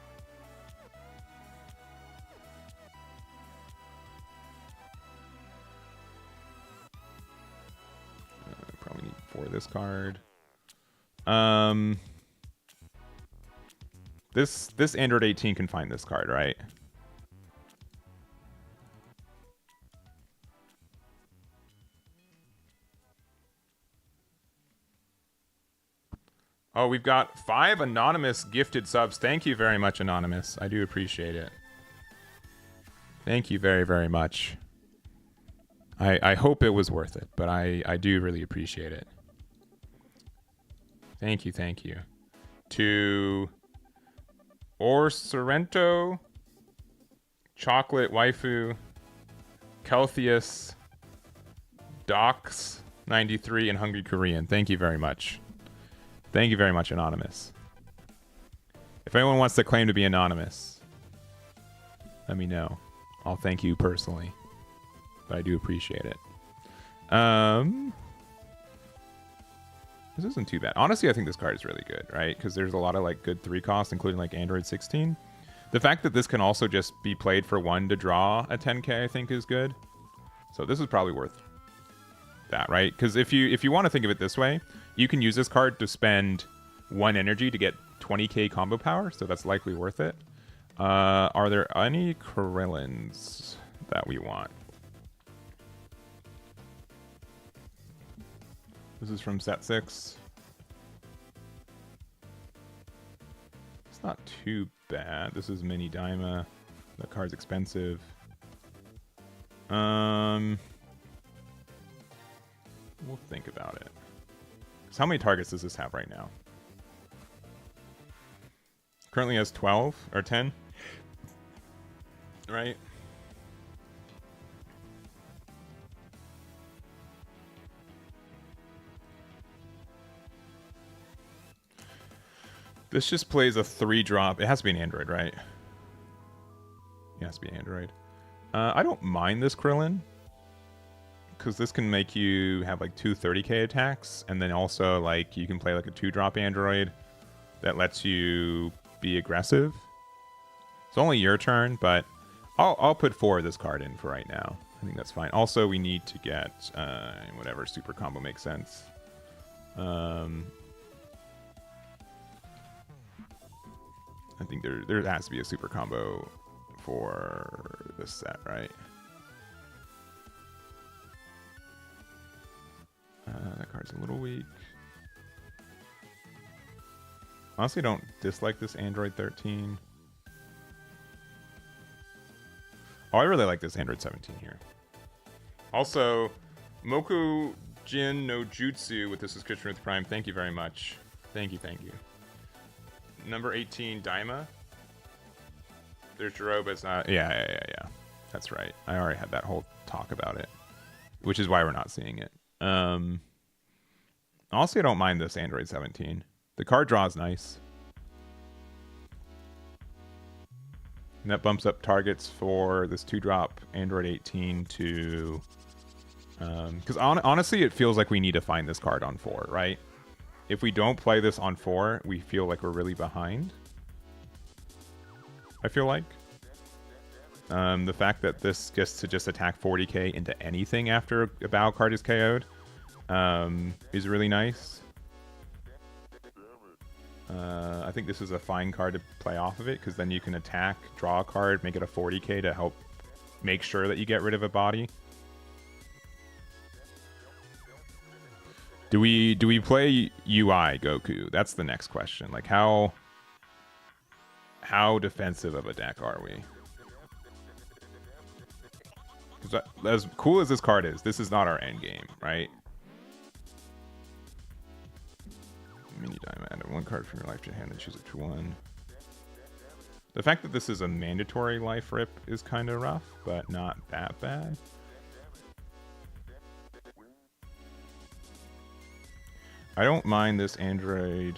Probably need 4 of this card. This Aandroidd 18 can find this card, right? Oh, we've got 5 anonymous gifted subs. Thank you very much, Anonymous. I do appreciate it. Thank you very, very much. I hope it was worth it, but I do really appreciate it. Thank you, thank you. To Sorrento, Chocolate Waifu, Keltheus, Docs 93, and Hungry Korean. Thank you very much. Thank you very much, Anonymous. If anyone wants to claim to be anonymous, let me know. I'll thank you personally. But I do appreciate it. This isn't too bad. Honestly, I think this card is really good, right? Because there's a lot of like good 3 costs, including like Aandroidd 16. The fact that this can also just be played for 1 to draw a 10k, I think is good. So this is probably worth that, right? Because if you want to think of it this way, you can use this card to spend 1 energy to get 20k combo power, so that's likely worth it. Are there any Krillins that we want? This is from set 6. It's not too bad. This is Mini Daima. The card's expensive. We'll think about it. So how many targets does this have right now? Currently has 12 or 10. Right? This just plays a 3-drop. It has to be an Aandroidd, right? It has to be an Aandroidd. I don't mind this Krillin, because this can make you have like 2 30k attacks, and then also like you can play like a 2-drop Aandroidd that lets you be aggressive. It's only your turn, but I'll put 4 of this card in for right now. I think that's fine. Also, we need to get whatever super combo makes sense. I think there has to be a super combo for this set, right? That card's a little weak. Honestly, don't dislike this Aandroidd 13. Oh, I really like this Aandroidd 17 here. Also, Moku Jin no Jutsu with the subscription with Prime. Thank you very much. Thank you, thank you. Number 18, Daima. There's Jiro, but it's not. Yeah. That's right. I already had that whole talk about it, which is why we're not seeing it. Honestly, I don't mind this Aandroidd 17. The card draw is nice. And that bumps up targets for this 2-drop Aandroidd 18 to... Because honestly, it feels like we need to find this card on 4, right? If we don't play this on 4, we feel like we're really behind. I feel like. The fact that this gets to just attack 40k into anything after a battle card is KO'd is really nice. I think this is a fine card to play off of it, because then you can attack, draw a card, make it a 40k to help make sure that you get rid of a body. Do we play UI Goku? That's the next question. Like, how defensive of a deck are we? Because as cool as this card is, this is not our end game, right? Mini diamond, add 1 card from your life to hand and choose it to 1. The fact that this is a mandatory life rip is kind of rough, but not that bad. I don't mind this Aandroidd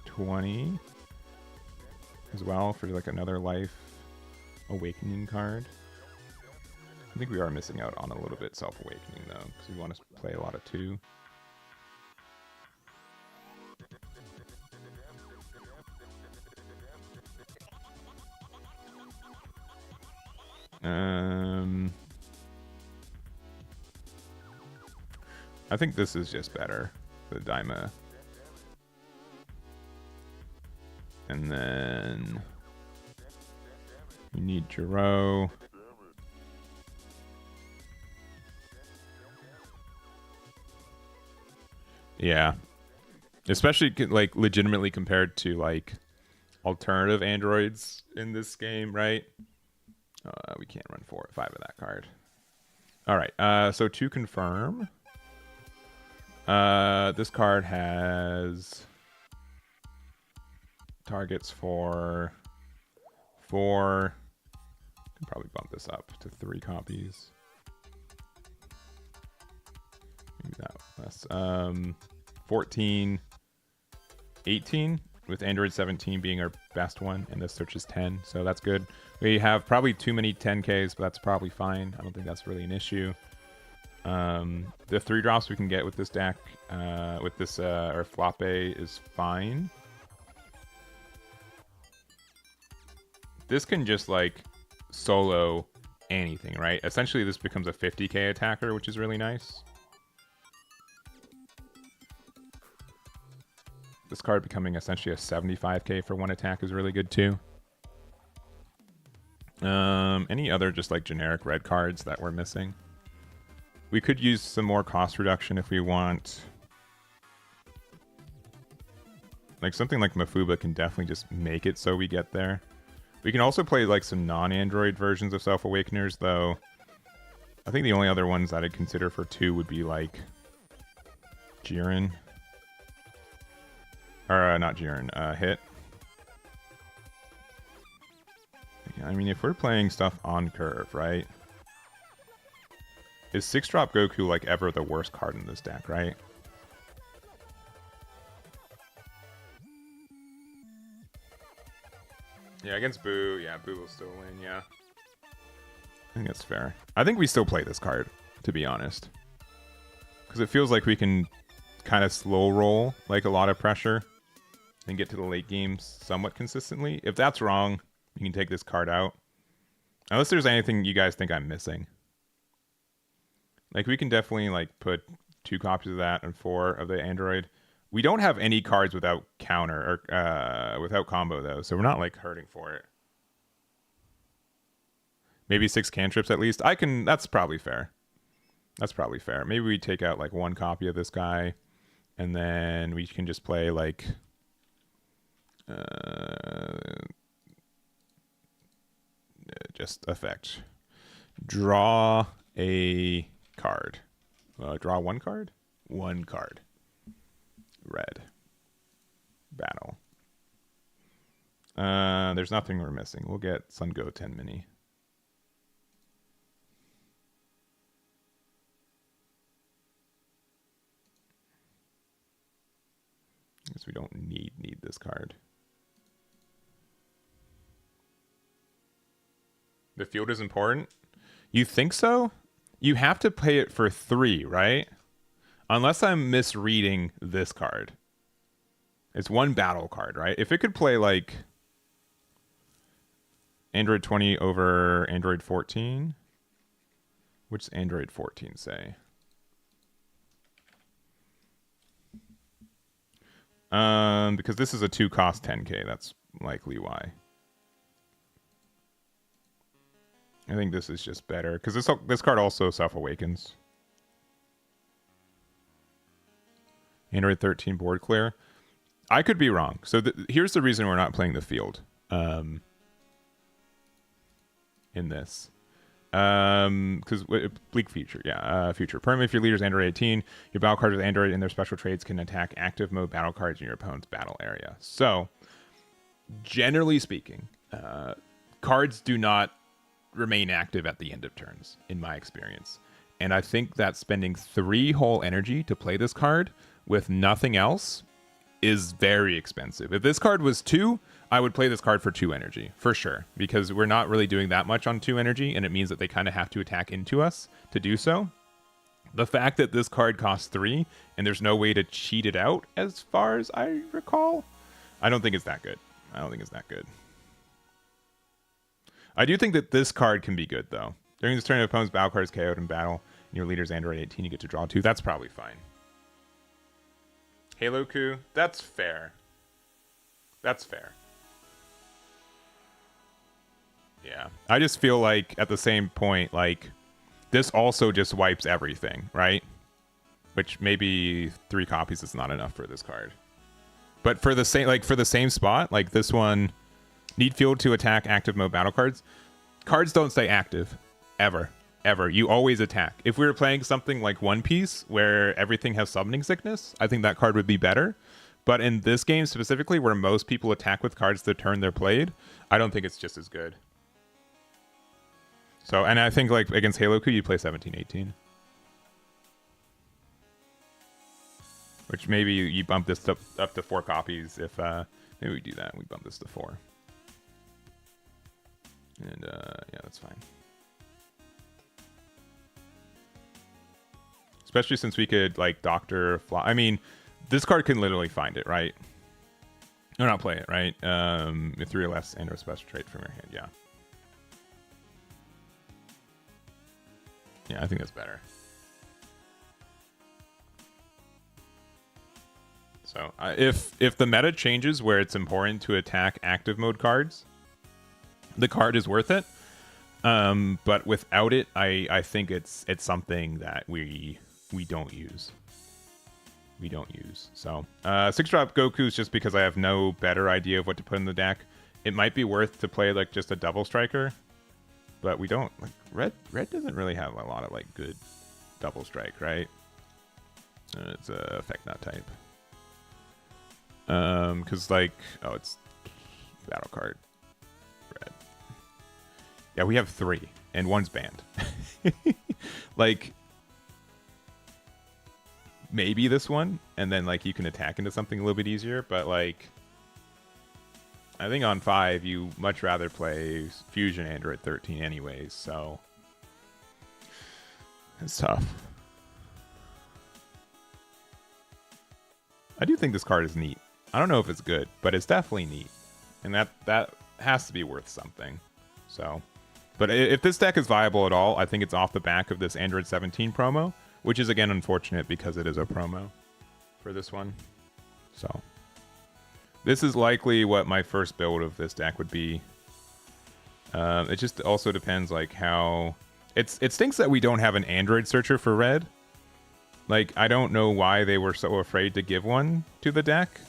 20 as well for like another life awakening card. I think we are missing out on a little bit self-awakening though, because we want to play a lot of 2. I think this is just better, the Daima. And then we need Jiro. Yeah. Especially like legitimately compared to like alternative androids in this game, right? We can't run 4 or 5 of that card. All right. So to confirm, this card has targets for 4. Can probably bump this up to 3 copies. Maybe that less. 14, 18. With Aandroidd 17 being our best one, and this search is 10, so that's good. We have probably too many 10Ks, but that's probably fine. I don't think that's really an issue. The 3 drops we can get with this deck, with this or Floppe is fine. This can just like solo anything, right? Essentially, this becomes a 50k attacker, which is really nice. This card becoming essentially a 75k for 1 attack is really good too. Any other just like generic red cards that we're missing? We could use some more cost reduction if we want. Like something like Mafuba can definitely just make it so we get there. We can also play like some non-Android versions of Self-Awakeners, though. I think the only other ones that I'd consider for 2 would be like Jiren. Or not Jiren, Hit. I mean, if we're playing stuff on curve, right? Is 6-drop Goku like ever the worst card in this deck, right? Yeah, against Boo. Yeah, Boo will still win, yeah. I think that's fair. I think we still play this card, to be honest. Because it feels like we can kind of slow roll like a lot of pressure and get to the late games somewhat consistently. If that's wrong, you can take this card out. Unless there's anything you guys think I'm missing. Like, we can definitely like put 2 copies of that and 4 of the Aandroidd. We don't have any cards without counter or without combo though, so we're not like hurting for it. Maybe 6 cantrips at least. That's probably fair. That's probably fair. Maybe we take out like 1 copy of this guy, and then we can just play like just effect. Draw a card. Draw 1 card? 1 card. Red. Battle. There's nothing we're missing. We'll get Sun Go 10 Mini. Guess we don't need this card. The field is important? You think so? You have to play it for 3, right? Unless I'm misreading this card. It's 1 battle card, right? If it could play like Aandroidd 20 over Aandroidd 14. What's Aandroidd 14 say? Because this is a 2 cost 10k. That's likely why. I think this is just better because this card also self-awakens. Aandroidd 13 board clear. I could be wrong. So here's the reason we're not playing the field in this. Because bleak feature, future. Permanent, if your leader's Aandroidd 18, your battle cards with Aandroidd and their special traits can attack active mode battle cards in your opponent's battle area. So, generally speaking, cards do not remain active at the end of turns, in my experience. And I think that spending 3 whole energy to play this card with nothing else is very expensive. If this card was 2, I would play this card for 2 energy, for sure. Because we're not really doing that much on 2 energy, and it means that they kind of have to attack into us to do so. The fact that this card costs 3, and there's no way to cheat it out, as far as I recall, I don't think it's that good. I don't think it's that good. I do think that this card can be good, though. During this turn, your opponent's battle card is KO'd in battle, and your leader's Aandroidd 18, you get to draw 2. That's probably fine. Halo Coup, that's fair. That's fair. Yeah. I just feel like, at the same point, like, this also just wipes everything, right? Which maybe 3 copies is not enough for this card. But for the same spot, like this one, need field to attack active mode battle cards. Cards don't stay active. Ever. Ever. You always attack. If we were playing something like One Piece, where everything has summoning sickness, I think that card would be better. But in this game specifically, where most people attack with cards the turn they're played, I don't think it's just as good. So, and I think like against Halo Coup, you play 17-18. Which maybe you bump this up to 4 copies if, maybe we do that. We bump this to 4. And, yeah, that's fine. Especially since we could, like, Doctor Fly. I mean, this card can literally find it, right? Or not play it, right? With 3 or less and or special trait from your hand, yeah. Yeah, I think that's better. So, if the meta changes where it's important to attack active mode cards, the card is worth it. But without it, I think it's something that we don't use. We don't use. So 6-drop Goku's just because I have no better idea of what to put in the deck. It might be worth to play like just a double striker, but we don't. Like red doesn't really have a lot of like good double strike, right? It's a effect not type. Because like it's battle card. Red. Yeah, we have 3 and 1's banned. Like maybe this one, and then like you can attack into something a little bit easier, but like I think on 5 you much rather play Fusion Aandroidd 13 anyways, so it's tough. I do think this card is neat. I don't know if it's good, but it's definitely neat, and that has to be worth something. So, but if this deck is viable at all, I think it's off the back of this Aandroidd 17 promo, which is again unfortunate because it is a promo for this one. So this is likely what my first build of this deck would be. It just also depends like how it stinks that we don't have an Aandroidd searcher for red. Like, I don't know why they were so afraid to give one to the deck.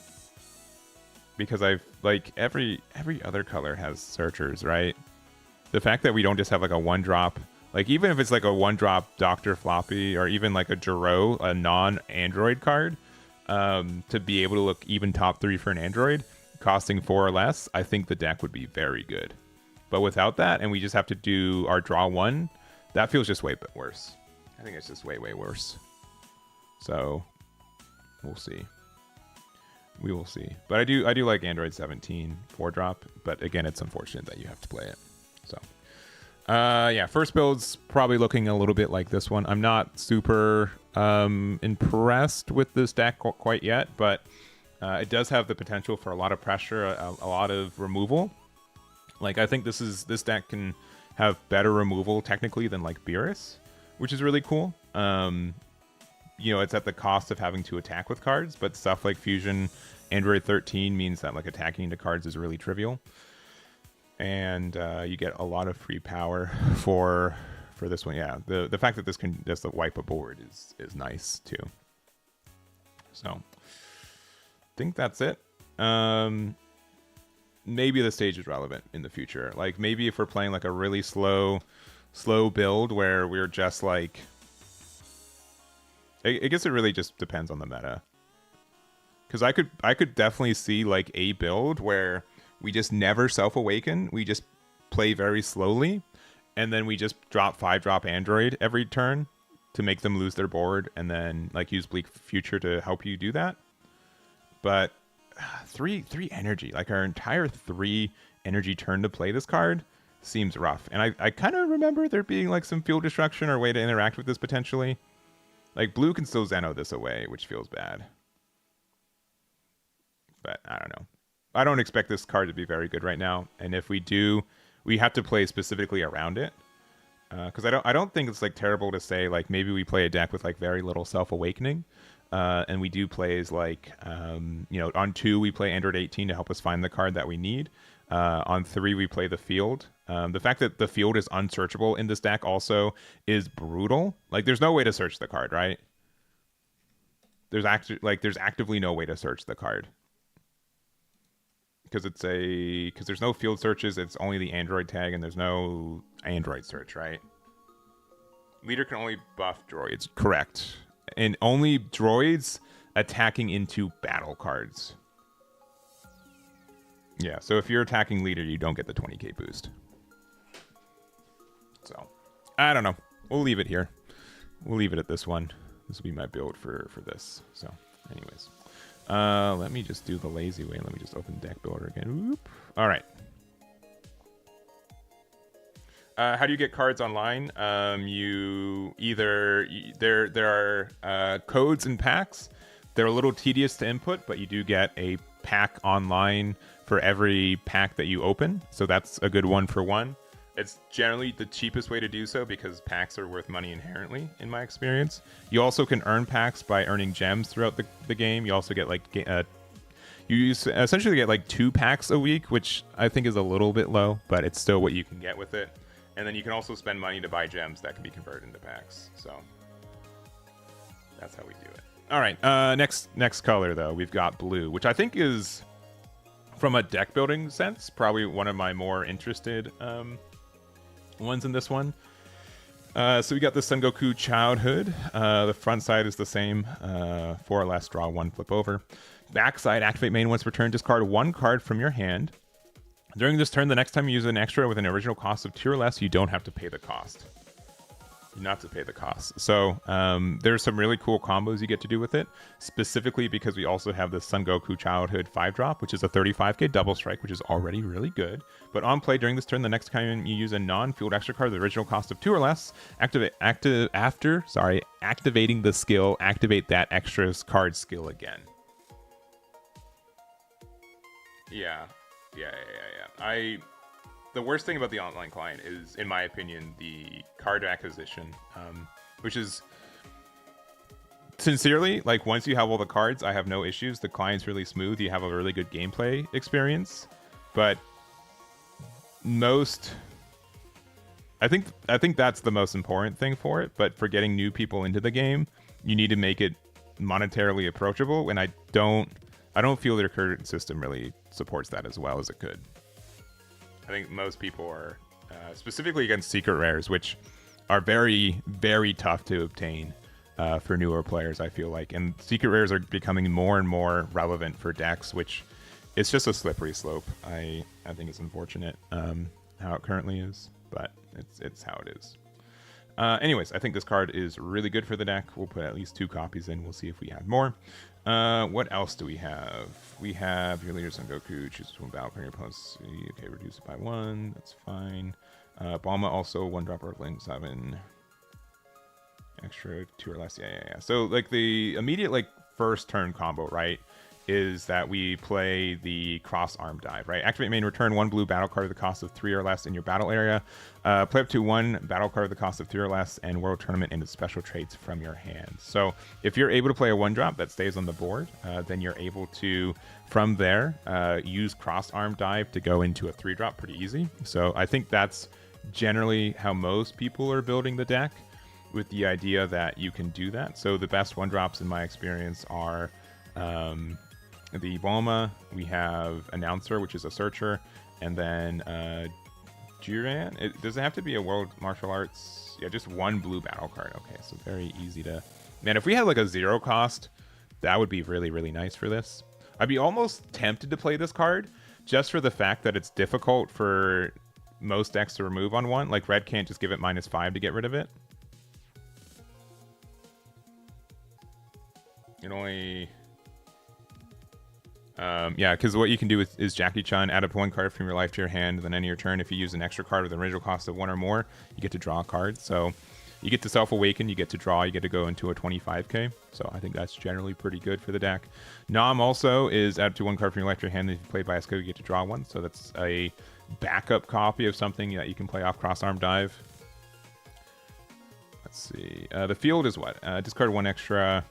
Because like every other color has searchers, right? The fact that we don't just have like a 1-drop, like even if it's like a 1-drop Dr. Floppy or even like a Jiro, a non-Aandroidd card, to be able to look even top 3 for an Aandroidd, costing 4 or less, I think the deck would be very good. But without that, and we just have to do our draw 1, that feels just way worse. I think it's just way worse. So we'll see. We will see. But I do like Aandroidd 17 4-drop, but again, it's unfortunate that you have to play it. So yeah, first build's probably looking a little bit like this one. I'm not super impressed with this deck quite yet, but it does have the potential for a lot of pressure, a lot of removal. Like, I think this deck can have better removal technically than like Beerus, which is really cool. You know, it's at the cost of having to attack with cards, but stuff like Fusion Aandroidd 13 means that like attacking into cards is really trivial. And you get a lot of free power for this one. Yeah, the fact that this can just wipe a board is nice too. So I think that's it. Maybe the stage is relevant in the future. Like, maybe if we're playing like a really slow build where we're just like, I guess it really just depends on the meta. Because I could definitely see like a build where we just never self-awaken. We just play very slowly, and then we just drop 5-drop Aandroidd every turn to make them lose their board, and then like use Bleak Future to help you do that. But 3 energy, like our entire 3 energy turn to play this card seems rough. And I kind of remember there being like some field destruction or way to interact with this potentially. Like, blue can still Zeno this away, which feels bad. But I don't know. I don't expect this card to be very good right now. And if we do, we have to play specifically around it. Because I don't think it's like terrible to say like maybe we play a deck with like very little self-awakening. And we do plays like, you know, on 2 we play Aandroidd 18 to help us find the card that we need. On 3 we play the field. The fact that the field is unsearchable in this deck also is brutal. Like, there's no way to search the card, right? There's actively no way to search the card. Because there's no field searches, it's only the Aandroidd tag, and there's no Aandroidd search, right? Leader can only buff droids, correct. And only droids attacking into battle cards. Yeah, so if you're attacking leader, you don't get the 20k boost. So, I don't know. We'll leave it here. We'll leave it at this one. This will be my build for this. So, anyways. Let me just do the lazy way. Let me just open deck builder again. Oop. All right. How do you get cards online? You either there are codes and packs. They're a little tedious to input, but you do get a pack online for every pack that you open. So that's a good 1-for-1. It's generally the cheapest way to do so because packs are worth money inherently, in my experience. You also can earn packs by earning gems throughout the game. You also get like essentially get like 2 packs a week, which I think is a little bit low, but it's still what you can get with it. And then you can also spend money to buy gems that can be converted into packs. So that's how we do it. All right, next color though, we've got blue, which I think is, from a deck building sense, probably one of my more interested ones in this one. So we got the Son Goku Childhood. The front side is the same, 4 or less, draw 1, flip over. Back side, activate main once per turn, discard 1 card from your hand. During this turn, the next time you use an extra with an original cost of 2 or less, you don't have to pay the cost. Not to pay the cost. So there's some really cool combos you get to do with it, specifically because we also have the Son Goku Childhood 5-drop, which is a 35k double strike, which is already really good. But on play during this turn, the next time you use a non-field extra card with the original cost of 2 or less, activating the skill, activate that extra card skill again. Yeah. The worst thing about the online client is, in my opinion, the card acquisition, which is sincerely, like once you have all the cards, I have no issues. The client's really smooth. You have a really good gameplay experience. But I think that's the most important thing for it. But for getting new people into the game, you need to make it monetarily approachable. And I don't feel their current system really supports that as well as it could. I think most people are specifically against secret rares, which are very, very tough to obtain for newer players, I feel like. And secret rares are becoming more and more relevant for decks, which it's just a slippery slope. I think it's unfortunate how it currently is, but it's how it is. Anyways, I think this card is really good for the deck. We'll put at least 2 copies in. We'll see if we add more. What else do we have? We have your leader Son Goku. Chooses one battle from your opponent's. Okay, reduce it by 1. That's fine. Bulma also 1-drop Earthling 7. Extra 2 or less. Yeah. So like the immediate like first turn combo, right, is that we play the cross arm dive, right? Activate main, return 1 blue battle card at the cost of 3 or less in your battle area. Play up to 1 battle card at the cost of 3 or less and World Tournament into special traits from your hand. So if you're able to play a 1-drop that stays on the board, then you're able to, from there, use cross arm dive to go into a 3-drop pretty easy. So I think that's generally how most people are building the deck, with the idea that you can do that. So the best 1-drops in my experience are the Bulma, we have Announcer, which is a searcher, and then Jiran. Does it have to be a World Martial Arts? Yeah, just 1 blue battle card. Okay, so very easy to... Man, if we had like a 0 cost, that would be really, really nice for this. I'd be almost tempted to play this card, just for the fact that it's difficult for most decks to remove on 1. Like, red can't just give it -5 to get rid of it. It only... yeah, because what you can do is Jackie Chun, add up 1 card from your life to your hand, then end of your turn. If you use an extra card with an original cost of 1 or more, you get to draw a card. So you get to self-awaken, you get to draw, you get to go into a 25k. So I think that's generally pretty good for the deck. Nam also is add up to 1 card from your life to your hand. If you play by a skill, you get to draw 1. So that's a backup copy of something that you can play off cross-arm dive. Let's see. The field is what? Discard 1 extra.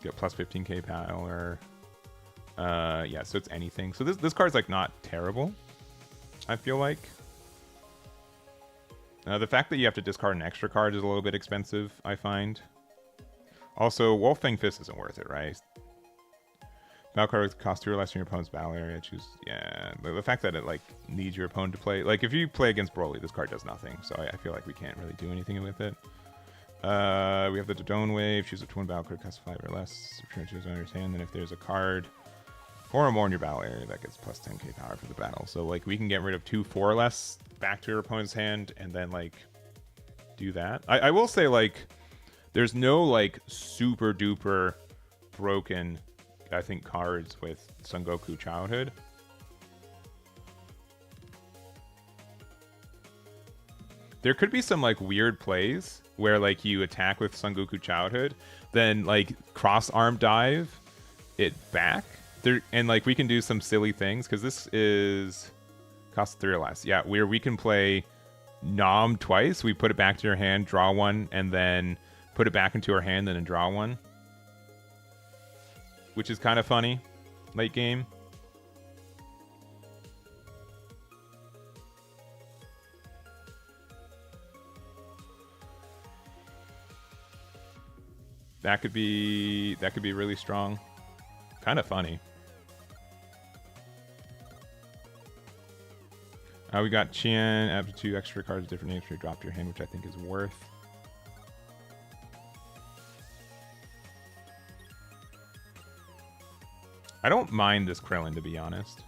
Get plus 15k power. Yeah, so it's anything. So this card's like not terrible, I feel like. The fact that you have to discard an extra card is a little bit expensive, I find. Also, Wolfang Fist isn't worth it, right? Battle card with cost 2 or less in your opponent's battle area. Choose, yeah. The fact that it like needs your opponent to play, like if you play against Broly, this card does nothing. So I feel like we can't really do anything with it. We have the Dodone Wave. Choose a twin battle card, cost 5 or less. Return to his owner's hand. Then if there's a card 4 or more in your battle area, that gets plus 10k power for the battle. So like we can get rid of 2 4 or less back to your opponent's hand and then like do that. I will say like there's no like super duper broken, I think, cards with Son Goku Childhood. There could be some like weird plays where like you attack with Son Goku Childhood, then like cross arm dive it back there, and like we can do some silly things because this is cost 3 or less. Yeah, where we can play Nom twice. We put it back to your hand, draw 1, and then put it back into our hand and then draw 1, which is kind of funny late game. That could be really strong. Kind of funny. We got Qian, add 2 extra cards, different names for drop to your hand, which I think is worth. I don't mind this Krillin, to be honest.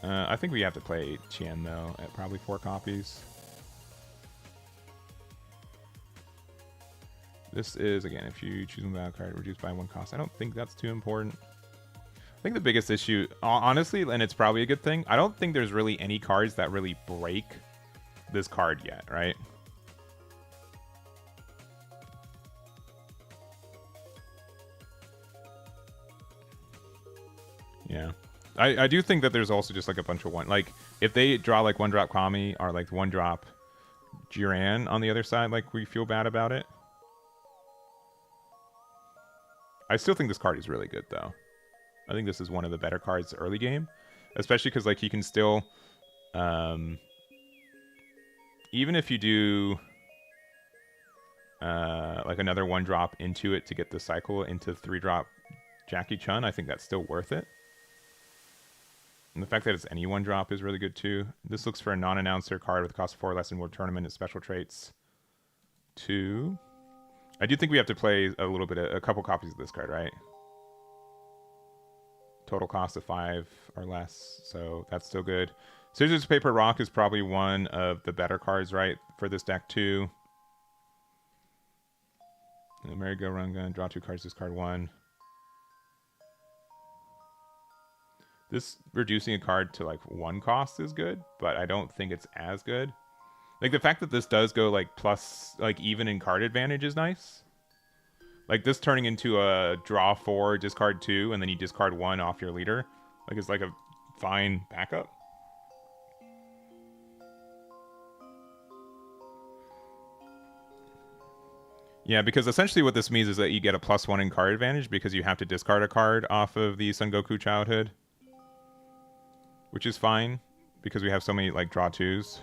I think we have to play Qian, though, at probably 4 copies. This is, again, if you choose a battle card, reduced by 1 cost. I don't think that's too important. I think the biggest issue, honestly, and it's probably a good thing, I don't think there's really any cards that really break this card yet, right? Yeah. I do think that there's also just like a bunch of like if they draw like 1-drop Kami or like 1-drop Jiran on the other side, like we feel bad about it. I still think this card is really good, though. I think this is one of the better cards early game, especially because like you can still, even if you do like another 1-drop into it to get the cycle into 3-drop Jackie Chun, I think that's still worth it. And the fact that it's any 1-drop is really good too. This looks for a non-announcer card with a cost of 4 less in World Tournament and special traits 2. I do think we have to play a little bit, a couple copies of this card, right? Total cost of 5 or less, so that's still good. Scissors, Paper, Rock is probably one of the better cards, right, for this deck too. Merry-Go-Round Gun, draw 2 cards, discard 1. This reducing a card to like 1 cost is good, but I don't think it's as good. Like the fact that this does go like plus, like even in card advantage is nice. Like this turning into a draw 4, discard 2, and then you discard 1 off your leader. Like it's like a fine backup. Yeah, because essentially what this means is that you get a +1 in card advantage because you have to discard a card off of the Son Goku Childhood. Which is fine, because we have so many like draw 2s.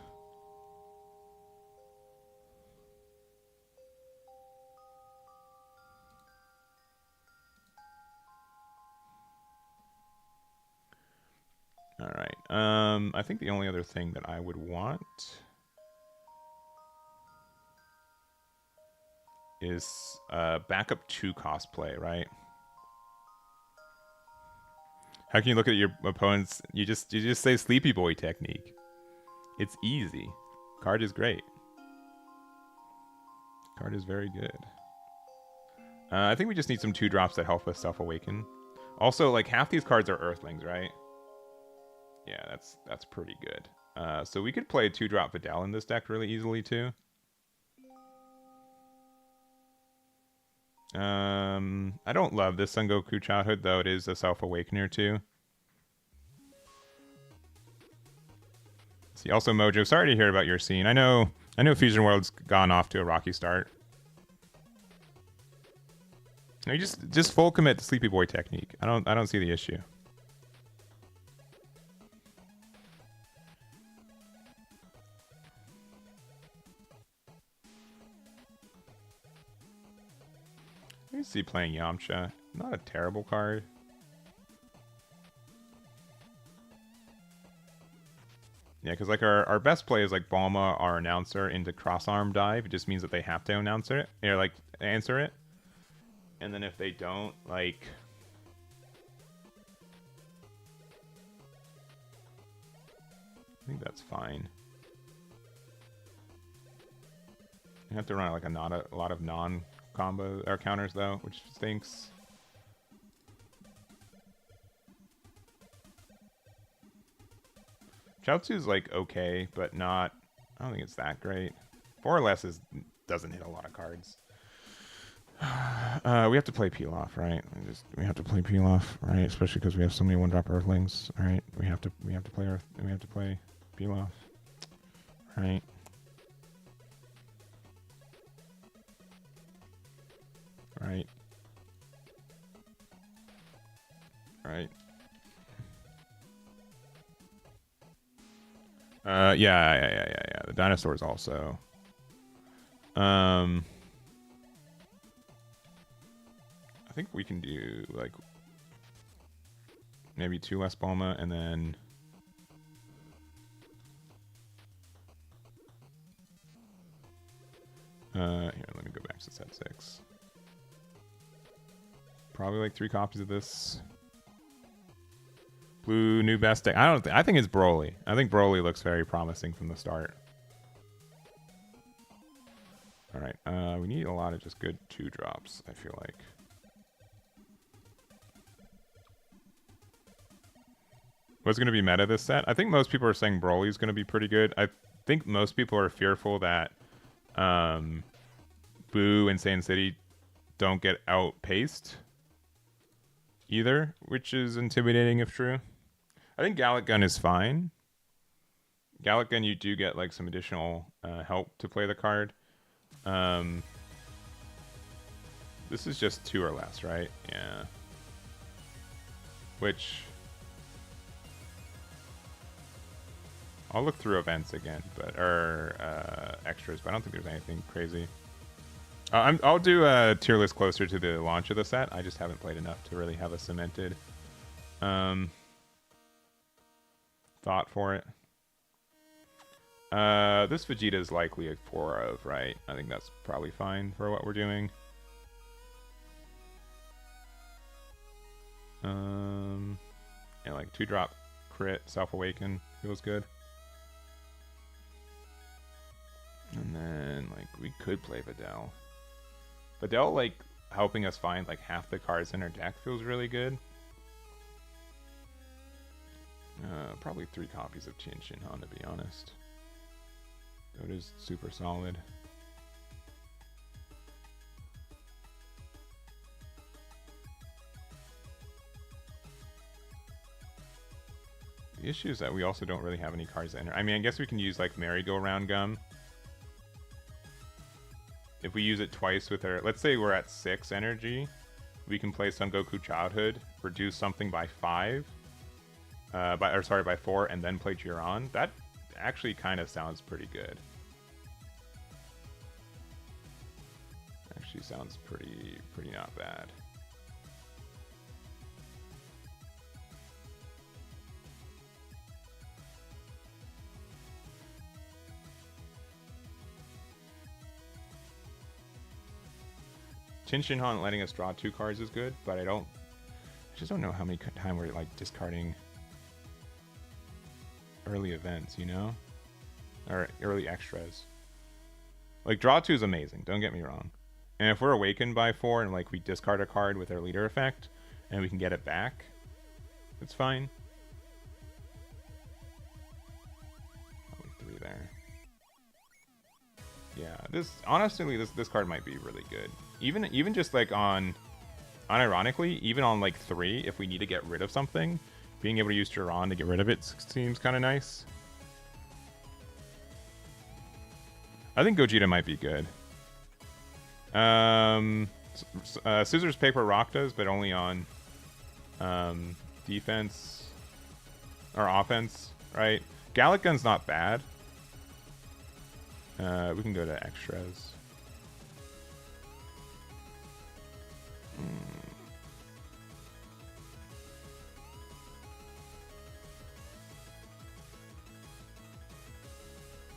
All right. I think the only other thing that I would want is backup 2 cost play, right? How can you look at your opponents? You just say Sleepy Boy technique. It's easy. Card is great. Card is very good. I think we just need some 2-drops that help us self-awaken. Also, like half these cards are Earthlings, right? Yeah, that's pretty good. So we could play a 2-drop Videl in this deck really easily too. I don't love this Son Goku Childhood, though it is a self-awakener too. See, also Mojo, sorry to hear about your scene. I know Fusion World's gone off to a rocky start. No, you just full commit to Sleepy Boy technique. I don't see the issue. I can see playing Yamcha. Not a terrible card. Yeah, because like our best play is like Balma, our announcer, into cross-arm dive. It just means that they have to announce it, or like answer it. And then if they don't, like... I think that's fine. You have to run like a lot of non-combo or counters though, which stinks. Chaozu's like okay, but not. I don't think it's that great. 4 or less doesn't hit a lot of cards. We have to play Pilaf, right? We have to play Pilaf, right? Especially because we have so many 1-drop Earthlings, right? We have to play Pilaf, right? Right. Right. Yeah. The dinosaurs also. I think we can do like maybe 2 less Bulma and then here, let me go back to set 6. Probably like 3 copies of this. Blue new best deck. I think it's Broly. I think Broly looks very promising from the start. All right. We need a lot of just good 2-drops, I feel like. What's going to be meta this set? I think most people are saying Broly's going to be pretty good. I think most people are fearful that Boo and Saiyan City don't get outpaced either, which is intimidating if true. I think Gallic Gun is fine. Gallic Gun, you do get like some additional help to play the card. This is just 2 or less, right? Yeah. Which I'll look through events again, or extras, but I don't think there's anything crazy. I'll do a tier list closer to the launch of the set. I just haven't played enough to really have a cemented thought for it. This Vegeta is likely a 4 of, right? I think that's probably fine for what we're doing. Yeah, like 2-drop crit, self-awaken feels good. And then, like, we could play Videl. Videl, like, helping us find, like, half the cards in our deck feels really good. Probably 3 copies of Chin Shin Han, to be honest. So it is super solid. The issue is that we also don't really have any cards that enter. I mean, I guess we can use, like, Merry-Go-Round Gum. If we use it twice with our... Let's say we're at 6 energy. We can play Son Goku Childhood, reduce something by 5. By 4, and then play Jiran. That actually kind of sounds pretty good. Actually sounds pretty not bad. Chin Shin Han letting us draw 2 cards is good, but I just don't know how many time we're like discarding early events, you know? Or early extras. Like, draw 2 is amazing, don't get me wrong. And if we're awakened by 4 and like we discard a card with our leader effect and we can get it back, it's fine. Probably 3 there. Yeah, honestly this card might be really good. Even just like unironically, even on like 3, if we need to get rid of something, being able to use Jiran to get rid of it seems kind of nice. I think Gogeta might be good. Scissors, Paper, Rock does, but only on defense or offense, right? Gallic Gun's not bad. We can go to extras.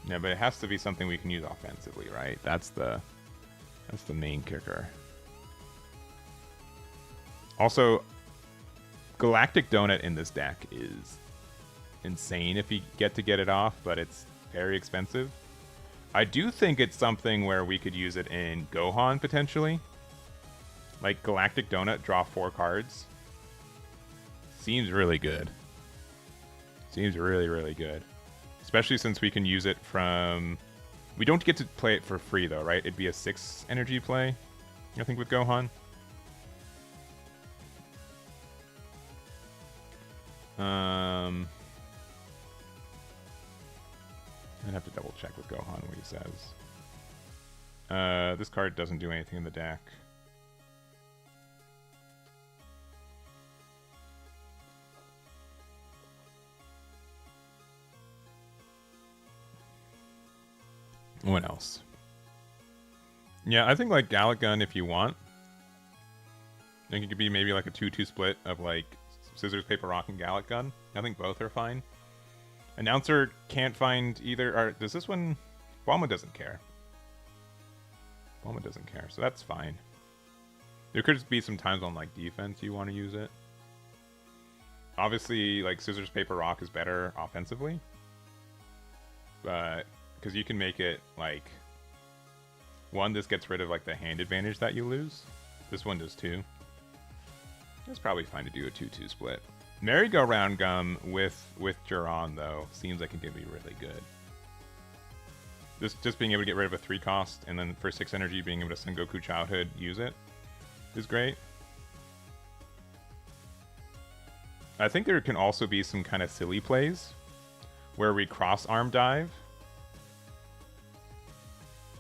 Yeah, but it has to be something we can use offensively, right? That's the main kicker. Also, Galactic Donut in this deck is insane if you get it off, but it's very expensive. I do think it's something where we could use it in Gohan, potentially. Like, Galactic Donut, draw 4 cards. Seems really good. Seems really, really good. Especially since we can use it from... We don't get to play it for free, though, right? It'd be a 6 energy play, I think, with Gohan. I'd have to double check with Gohan what he says. This card doesn't do anything in the deck. What else? Yeah, I think like Gallic Gun if you want. I think it could be maybe like a 2-2 split of like Scissors, Paper, Rock, and Gallic Gun. I think both are fine. Announcer can't find either. Or does this one? Bulma doesn't care. Bulma doesn't care, so that's fine. There could just be some times on like defense you want to use it. Obviously, like Scissors, Paper, Rock is better offensively, but because you can make it like one, this gets rid of like the hand advantage that you lose. This one does too. It's probably fine to do a 2-2 split. Merry-Go-Round Gum with Jiran, though, seems like it could be really good. Just being able to get rid of a 3 cost, and then for 6 energy, being able to Son Goku Childhood use it is great. I think there can also be some kind of silly plays where we cross arm dive.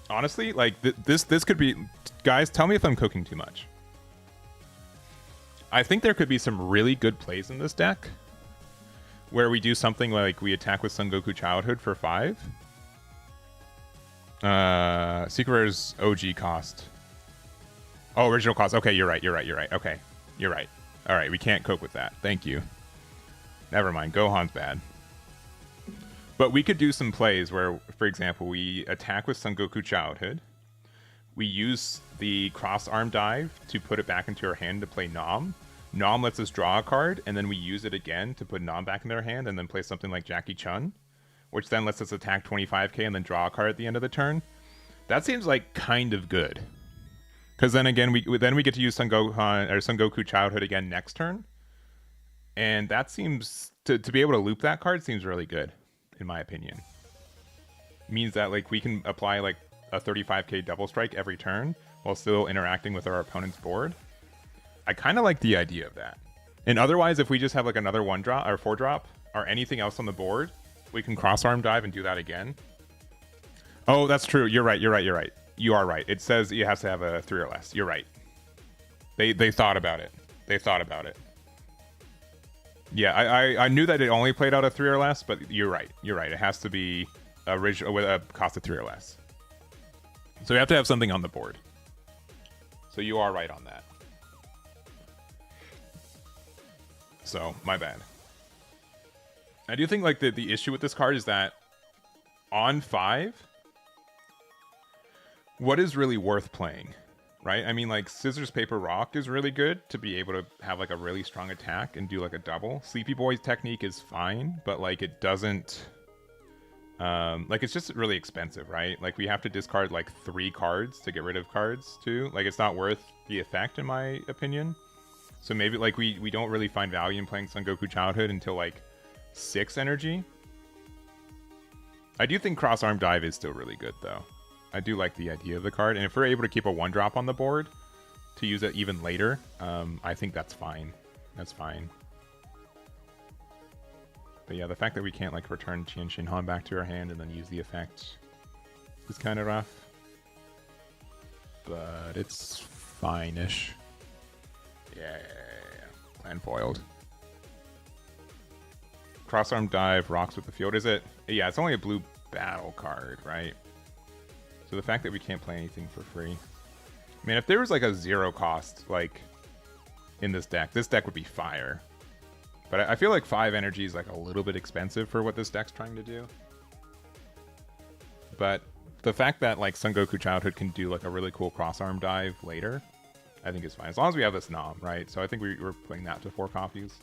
Honestly, like this could be, guys, tell me if I'm cooking too much. I think there could be some really good plays in this deck where we do something like we attack with Son Goku Childhood for 5. Secret Rare's OG cost. Oh, original cost. Okay, you're right. Okay, you're right. All right, we can't cope with that. Thank you. Never mind. Gohan's bad. But we could do some plays where, for example, we attack with Son Goku Childhood. We use the cross arm dive to put it back into our hand to play Nom. Nom lets us draw a card, and then we use it again to put Nom back in their hand, and then play something like Jackie Chun, which then lets us attack 25k and then draw a card at the end of the turn. That seems like kind of good. Because then again, we get to use Son Goku Childhood again next turn. And that seems, to be able to loop that card seems really good, in my opinion. Means that like we can apply like a 35k double strike every turn while still interacting with our opponent's board. I kind of like the idea of that. And otherwise, if we just have like another 1-drop or 4-drop or anything else on the board, we can cross arm dive and do that again. Oh, that's true. You're right. You are right. It says you have to have a 3 or less. You're right. They thought about it. Yeah, I knew that it only played out a 3 or less, but you're right. It has to be original with a cost of 3 or less. So we have to have something on the board. So you are right on that. So, my bad. I do think like the issue with this card is that on 5, what is really worth playing, right? I mean, like Scissors, Paper, Rock is really good to be able to have like a really strong attack and do like a double. Sleepy Boy's technique is fine, but like it doesn't, like it's just really expensive, right? Like we have to discard like 3 cards to get rid of cards too. Like it's not worth the effect in my opinion. So maybe like we don't really find value in playing Son Goku Childhood until like 6 energy. I do think Cross Arm Dive is still really good though. I do like the idea of the card, and if we're able to keep a 1-drop on the board to use it even later, I think that's fine. That's fine. But yeah, the fact that we can't like return Qian Shinhan back to our hand and then use the effect is kind of rough. But it's fine-ish. Yeah. Plan foiled. Crossarm Dive rocks with the field. Is it? Yeah, it's only a blue battle card, right? So the fact that we can't play anything for free. I mean, if there was like a 0 cost, like, in this deck would be fire. But I feel like 5 energy is like a little bit expensive for what this deck's trying to do. But the fact that like Son Goku Childhood can do like a really cool crossarm dive later, I think is fine. As long as we have this Nom, right? So I think we're putting that to 4 copies.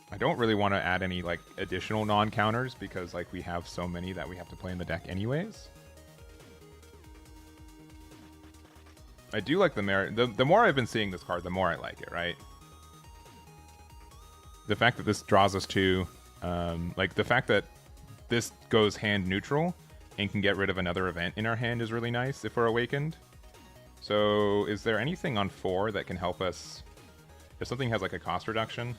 I don't really want to add any like additional non-counters because like we have so many that we have to play in the deck anyways. I do like the merit. The more I've been seeing this card, the more I like it, right? The fact that this draws us to, like the fact that this goes hand neutral and can get rid of another event in our hand is really nice if we're awakened. So is there anything on 4 that can help us if something has like a cost reduction?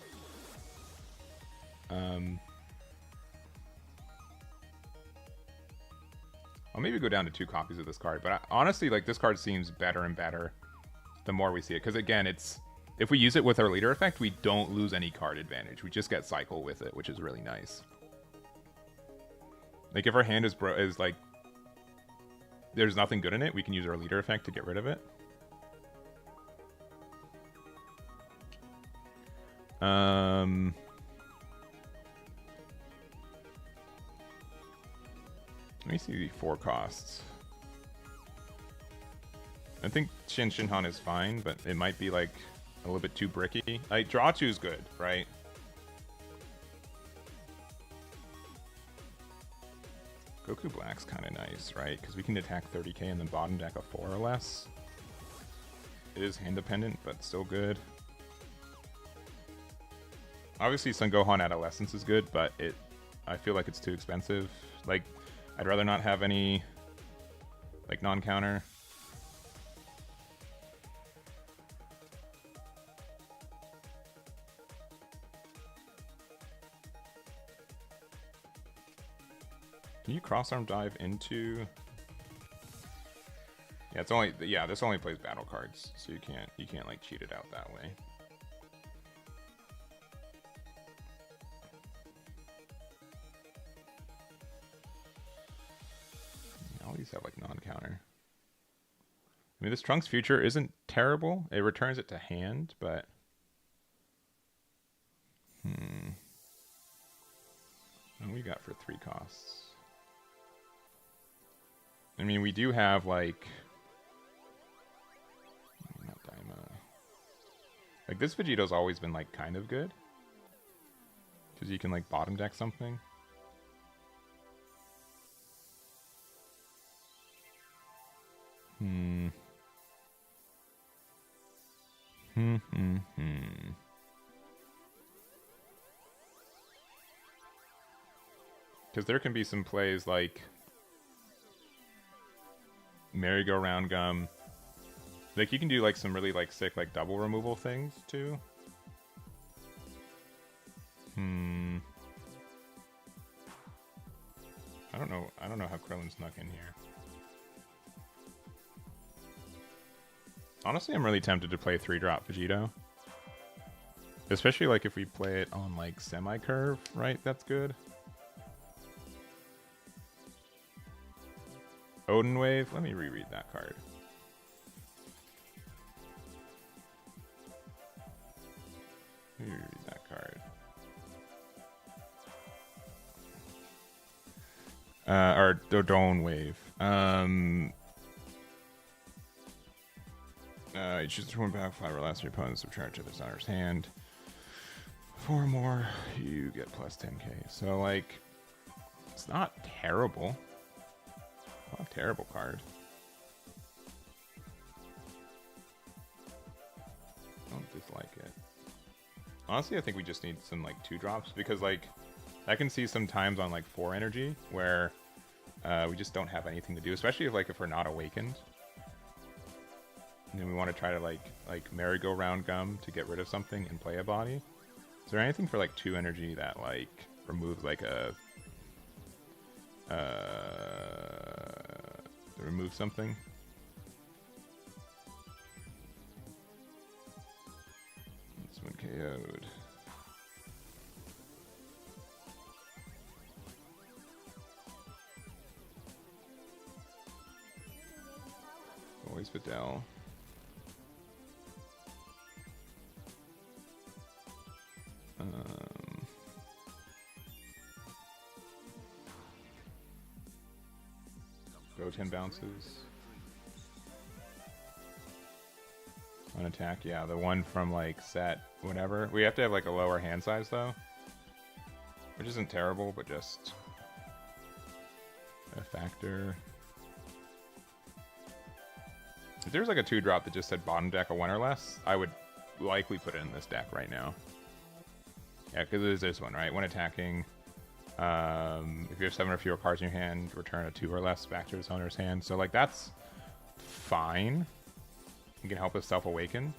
I'll maybe go down to 2 copies of this card, but honestly, like this card seems better and better the more we see it. Because again, it's if we use it with our leader effect, we don't lose any card advantage. We just get cycle with it, which is really nice. Like if our hand is like there's nothing good in it, we can use our leader effect to get rid of it. Let me see the 4 costs. I think Qian Shinhan is fine, but it might be like a little bit too bricky. Like draw 2 is good, right? Goku Black's kind of nice, right? Because we can attack 30k and then bottom deck a 4 or less. It is hand dependent, but still good. Obviously, Son Gohan Adolescence is good, but I feel like it's too expensive. Like, I'd rather not have any, like, non-counter. Can you cross-arm dive into... Yeah, it's only... Yeah, this only plays battle cards, so you can't like cheat it out that way. All these have like non-counter. I mean, this Trunks Future isn't terrible. It returns it to hand, but... What do we got for 3 costs? I mean, we do have, like... Not Daima. Like, this Vegeto's always been, like, kind of good. Because you can, like, bottom deck something. Because there can be some plays like merry-go-round gum. Like you can do like some really like sick like double removal things too. I don't know how Krillin snuck in here. Honestly, I'm really tempted to play 3-drop Vegito. Especially like if we play it on like semi-curve, right? That's good. Odin Wave. Let me reread that card. Let me reread that card. Or Odin Wave. You choose one back, 5 or less. Your opponent's subtract to this owner's hand. 4 more, you get plus 10k. So like, it's not terrible. Not a terrible card. I don't dislike it. Honestly, I think we just need some like 2-drops because like I can see some times on like 4 energy where we just don't have anything to do, especially if we're not awakened. And then we want to try to like merry-go-round gum to get rid of something and play a body. Is there anything for like 2 energy that like removes like a remove something? This one KO'd. Always Videl. Go 10 bounces. On attack, yeah, the one from like set whatever. We have to have like a lower hand size though, which isn't terrible, but just a factor. If there's like a 2-drop that just said bottom deck a 1 or less, I would likely put it in this deck right now. Yeah, because it is this one, right? When attacking, if you have 7 or fewer cards in your hand, return a 2 or less back to its owner's hand. So like that's fine. You can help us self-awaken.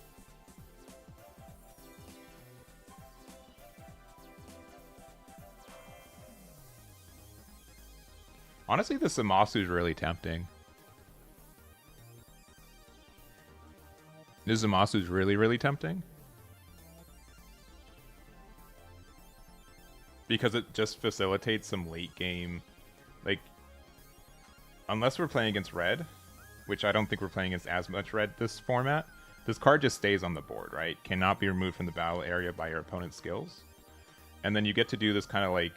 Honestly, the Zamasu is really tempting. This Zamasu is really, really tempting. Because it just facilitates some late game, like, unless we're playing against red, which I don't think we're playing against as much red this format, this card just stays on the board, right? Cannot be removed from the battle area by your opponent's skills. And then you get to do this kind of like,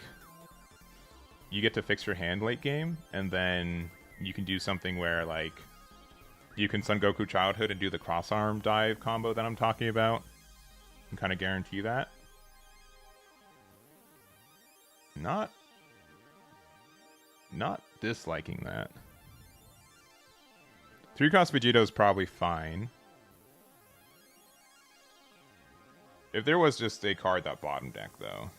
you get to fix your hand late game, and then you can do something where like, you can Son Goku Childhood and do the cross-arm dive combo that I'm talking about, and kind of guarantee that. Not disliking that. 3-cost Vegito is probably fine. If there was just a card that bottom deck, though.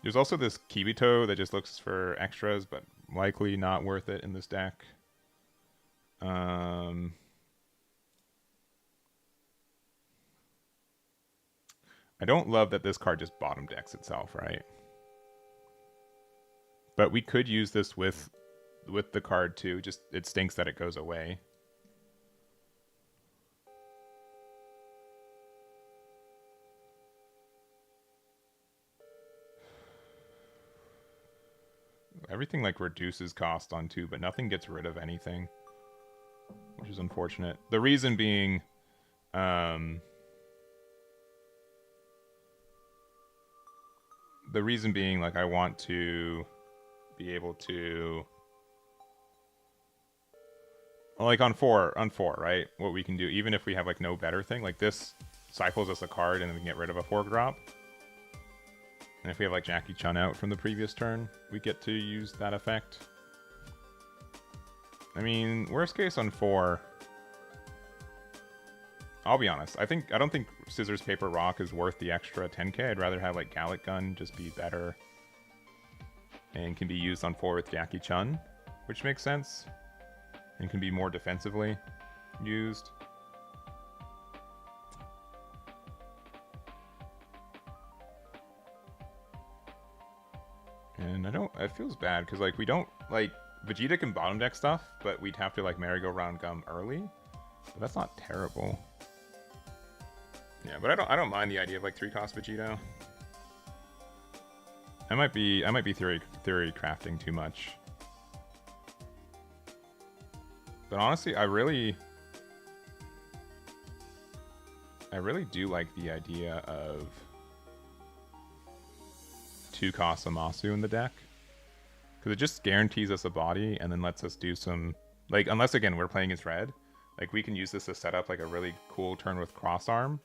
There's also this Kibito that just looks for extras, but likely not worth it in this deck. I don't love that this card just bottom decks itself, right? But we could use this with the card too. Just it stinks that it goes away. Everything like reduces cost on 2, but nothing gets rid of anything, which is unfortunate. The reason being, like I want to be able to, like on 4, right? What we can do, even if we have like no better thing, like this cycles us a card and then we can get rid of a 4 drop. And if we have like Jackie Chun out from the previous turn, we get to use that effect. I mean, worst case on 4, I'll be honest. I don't think Scissors Paper Rock is worth the extra 10k. I'd rather have like Gallic Gun just be better and can be used on 4 with Jackie Chun, which makes sense and can be more defensively used. And it feels bad because like we don't like Vegeta can bottom deck stuff, but we'd have to like merry-go-round gum early. But that's not terrible. Yeah, but I don't mind the idea of like 3-cost Vegeta. I might be theory crafting too much. But honestly, I really do like the idea of 2-cost Amasu in the deck. Because it just guarantees us a body and then lets us do some... Like, unless, again, we're playing as red. Like, we can use this to set up, like, a really cool turn with Cross Arm.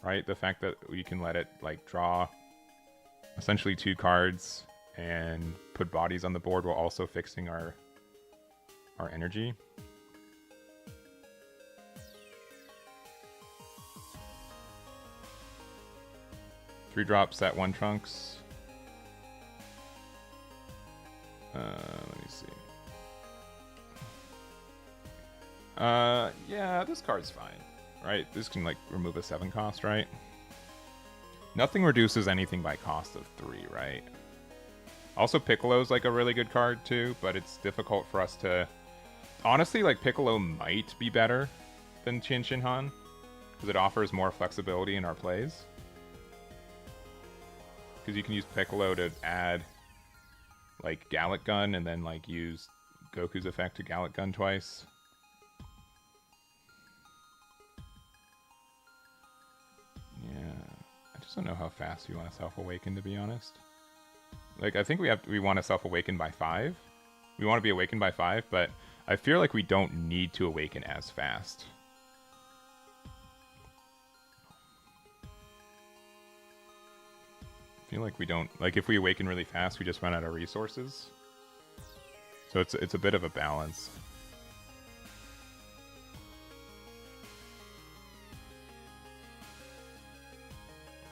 Right? The fact that we can let it, like, draw essentially 2 cards and put bodies on the board while also fixing our energy. Three drop set 1 Trunks. Let me see. Yeah, this card's fine, right? This can like remove a 7-cost, right? Nothing reduces anything by cost of 3, right? Also, Piccolo's like a really good card too, but it's difficult for us to... Honestly, like Piccolo might be better than Shin Shin Han because it offers more flexibility in our plays. Because you can use Piccolo to add like Gallic Gun and then like use Goku's effect to Gallic Gun twice. Yeah, I just don't know how fast we want to self-awaken, to be honest. Like, I think we want to self-awaken by 5. We want to be awakened by 5, but I feel like we don't need to awaken as fast. I feel like we don't... Like, if we awaken really fast, we just run out of resources. So it's a bit of a balance.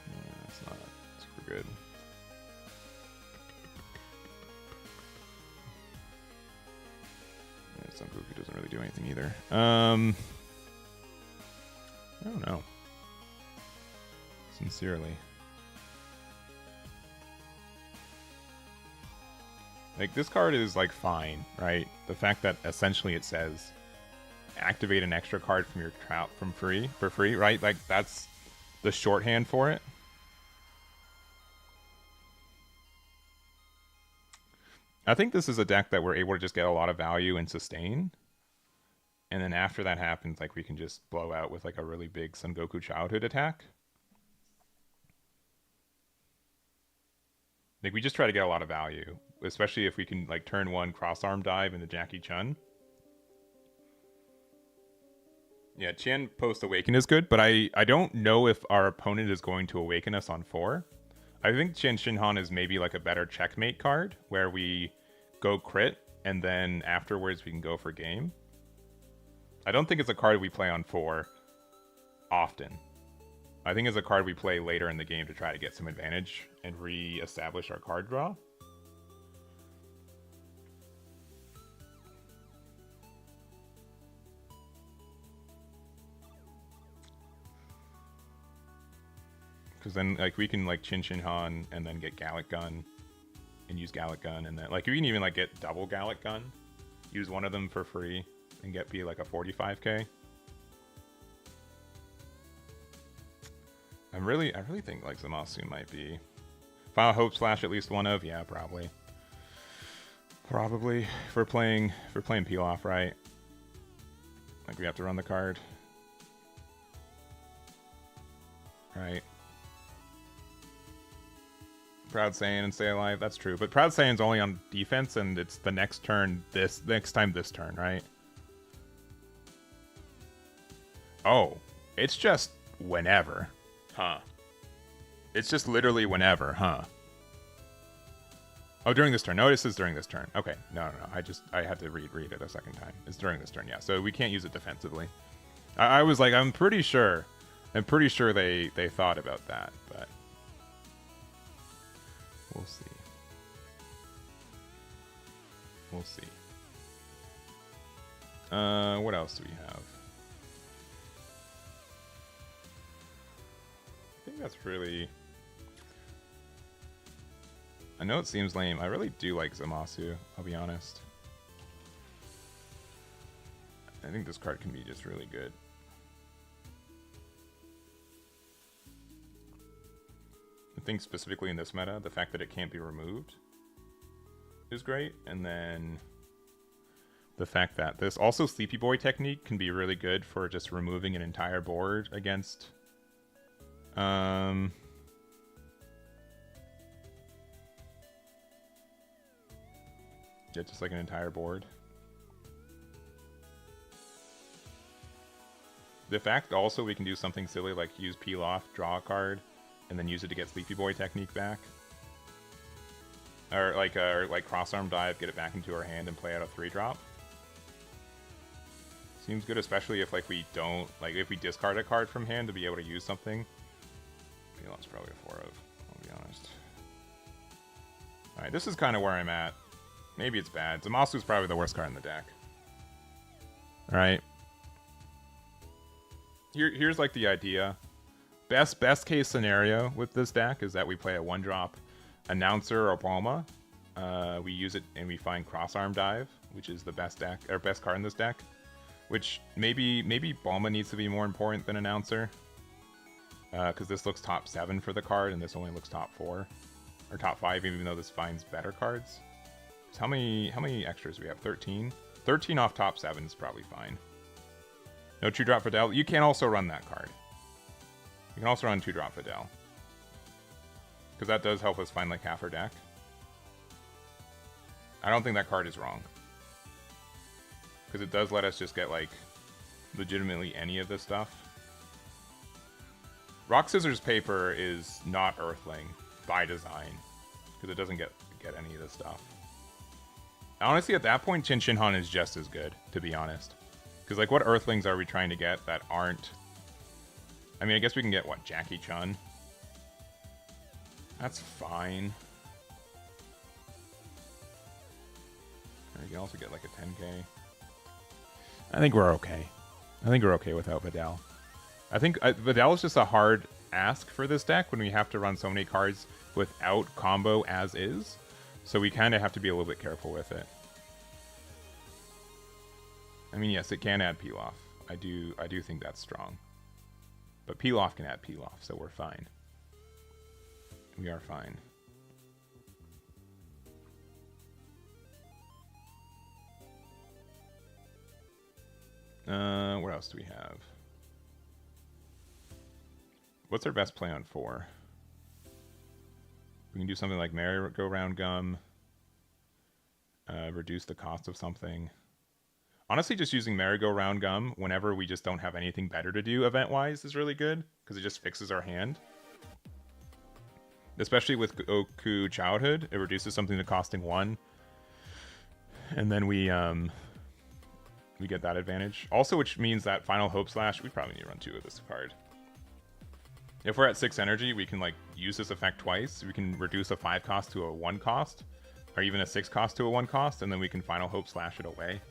Yeah, it's not super good. Yeah, Son Goku doesn't really do anything either. I don't know. Sincerely. Like, this card is, like, fine, right? The fact that essentially it says activate an extra card from your trap for free, right? Like, that's the shorthand for it. I think this is a deck that we're able to just get a lot of value and sustain. And then after that happens, like, we can just blow out with, like, a really big Son Goku childhood attack. Like, we just try to get a lot of value. Especially if we can, like, turn 1 cross-arm dive into Jackie Chun. Yeah, Qian post-awaken is good, but I don't know if our opponent is going to awaken us on 4. I think Shin Shin Han is maybe, like, a better checkmate card, where we go crit, and then afterwards we can go for game. I don't think it's a card we play on 4 often. I think it's a card we play later in the game to try to get some advantage and re-establish our card draw. Because then, like, we can, like, Shin Shin Han and then get Gallic Gun and use Gallic Gun, and then like you can even like get double Gallic Gun, use one of them for free, and be like a 45k. I really think like Zamasu might be Final Hope Slash at least one of, yeah, probably. Probably if we're playing Pilaf, right? Like we have to run the card. Right. Proud Saiyan and Stay Alive, that's true. But Proud Saiyan's only on defense and it's the next turn next turn, right? Oh, it's just whenever. Huh. It's just literally whenever, huh? Oh, during this turn. No, it says during this turn. Okay. No. I had to read it a second time. It's during this turn, yeah. So we can't use it defensively. I was like, I'm pretty sure they thought about that, but we'll see. We'll see. What else do we have? I think that's really... I know it seems lame. I really do like Zamasu, I'll be honest. I think this card can be just really good. I think specifically in this meta, the fact that it can't be removed is great. And then the fact that this also Sleepy Boy technique can be really good for just removing an entire board against... Yeah, just like an entire board. The fact also we can do something silly like use Peel Off, draw a card, and then use it to get Sleepy Boy technique back. Or like cross-arm dive, get it back into our hand and play out a 3-drop. Seems good, especially if like we don't, like if we discard a card from hand to be able to use something. Peel Off's probably a 4 of, I'll be honest. Alright, this is kind of where I'm at. Maybe it's bad. Zamasu's probably the worst card in the deck. Alright. Here's like the idea. Best case scenario with this deck is that we play a 1-drop Announcer or Balma. We use it and we find Cross-Arm Dive, which is the best card in this deck. Which maybe Balma needs to be more important than Announcer. Because this looks top 7 for the card and this only looks top 4. Or top 5, even though this finds better cards. So how many extras do we have? 13? 13 off top 7 is probably fine. No 2-drop Fidel. You can also run that card. You can also run 2-drop Fidel. Because that does help us find like half our deck. I don't think that card is wrong. Because it does let us just get like legitimately any of this stuff. Rock, Scissors, Paper is not Earthling by design. Because it doesn't get any of this stuff. Honestly, at that point, Chin Han is just as good, to be honest. Because, like, what Earthlings are we trying to get that aren't... I mean, I guess we can get, what, Jackie Chun? That's fine. You can also get, like, a 10k. I think we're okay. I think we're okay without Vidal. I think Vidal is just a hard ask for this deck when we have to run so many cards without combo as is. So we kind of have to be a little bit careful with it. I mean, yes, it can add Peel Off. I do think that's strong. But Peel Off can add Peel Off, so we're fine. We are fine. What else do we have? What's our best play on 4? We can do something like Merry-Go-Round Gum. Reduce the cost of something. Honestly, just using Merry-Go-Round Gum whenever we just don't have anything better to do event-wise is really good. Because it just fixes our hand. Especially with Goku Childhood. It reduces something to costing 1. And then we get that advantage. Also, which means that Final Hope Slash, we probably need to run 2 of this card. If we're at 6 energy, we can like use this effect twice. We can reduce a 5 cost to a 1 cost, or even a 6 cost to a 1 cost, and then we can Final Hope Slash it away.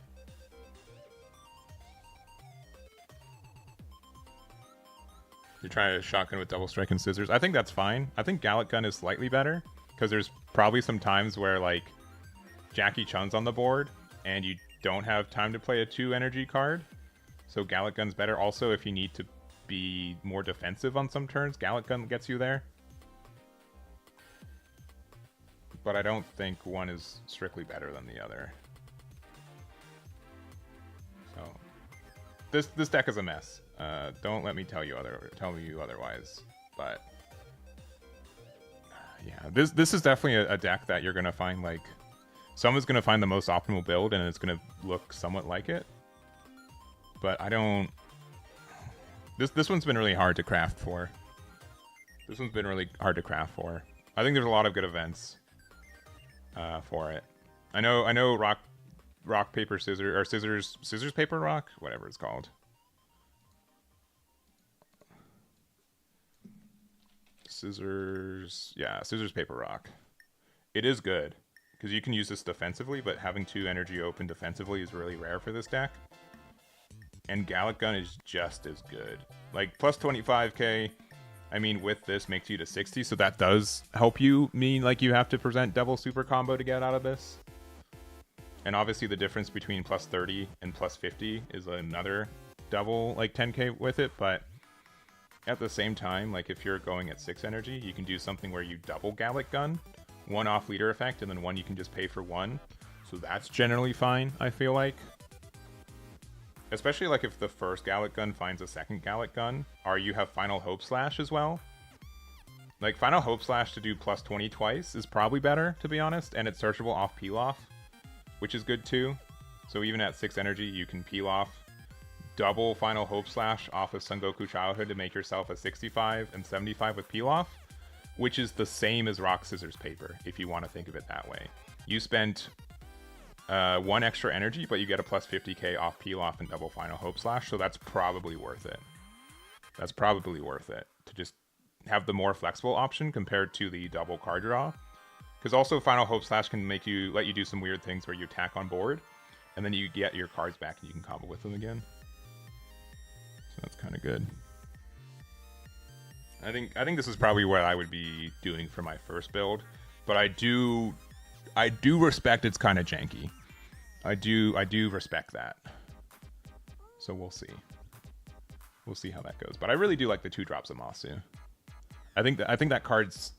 You're trying to shotgun with Double Strike and Scissors. I think that's fine. I think Gallic Gun is slightly better, because there's probably some times where like Jackie Chun's on the board and you don't have time to play a 2 energy card. So Gallic Gun's better. Also, if you need to be more defensive on some turns, Gallic Gun gets you there. But I don't think one is strictly better than the other. So this deck is a mess. Don't let me tell you otherwise. But yeah, this is definitely a deck that you're gonna find like someone's gonna find the most optimal build and it's gonna look somewhat like it. But I don't. This one's been really hard to craft for. This one's been really hard to craft for. I think there's a lot of good events for it. I know rock paper scissors or scissors paper rock, whatever it's called. Scissors paper rock. It is good because you can use this defensively, but having 2 energy open defensively is really rare for this deck. And Gallic Gun is just as good. Like plus 25k, I mean with this makes you to 60, so that does help you mean like you have to present double super combo to get out of this. And obviously the difference between plus 30 and plus 50 is another double like 10k with it, but at the same time, like if you're going at 6 energy, you can do something where you double Gallic Gun, 1 off leader effect, and then 1 you can just pay for 1. So that's generally fine, I feel like. Especially like if the first Gallic Gun finds a second Gallic Gun, or you have Final Hope Slash as well. Like Final Hope Slash to do plus 20 twice is probably better, to be honest, and it's searchable off peel off, which is good too. So even at 6 energy, you can peel off double Final Hope Slash off of Son Goku Childhood to make yourself a 65 and 75 with peel off, which is the same as rock, scissors, paper, if you want to think of it that way. You spent 1 extra energy, but you get a plus 50k off peel off and double Final Hope Slash, so that's probably worth it. That's probably worth it to just have the more flexible option compared to the double card draw. Because also Final Hope Slash can let you do some weird things where you attack on board, and then you get your cards back and you can combo with them again. So that's kind of good. I think this is probably what I would be doing for my first build, but I do respect it's kind of janky. I do respect that. So we'll see. We'll see how that goes. But I really do like the 2 drops of Masu. I think that card's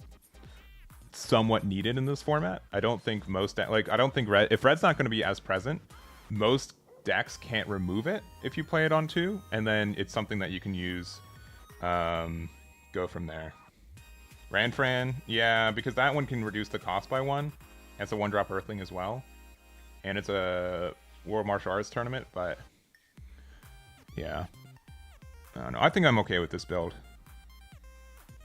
somewhat needed in this format. I don't think if Red's not going to be as present, most decks can't remove it if you play it on 2, and then it's something that you can use. Go from there. Ranfran, yeah, because that one can reduce the cost by 1. It's a 1-drop Earthling as well. And it's a World Martial Arts tournament, but yeah. I don't know. I think I'm okay with this build.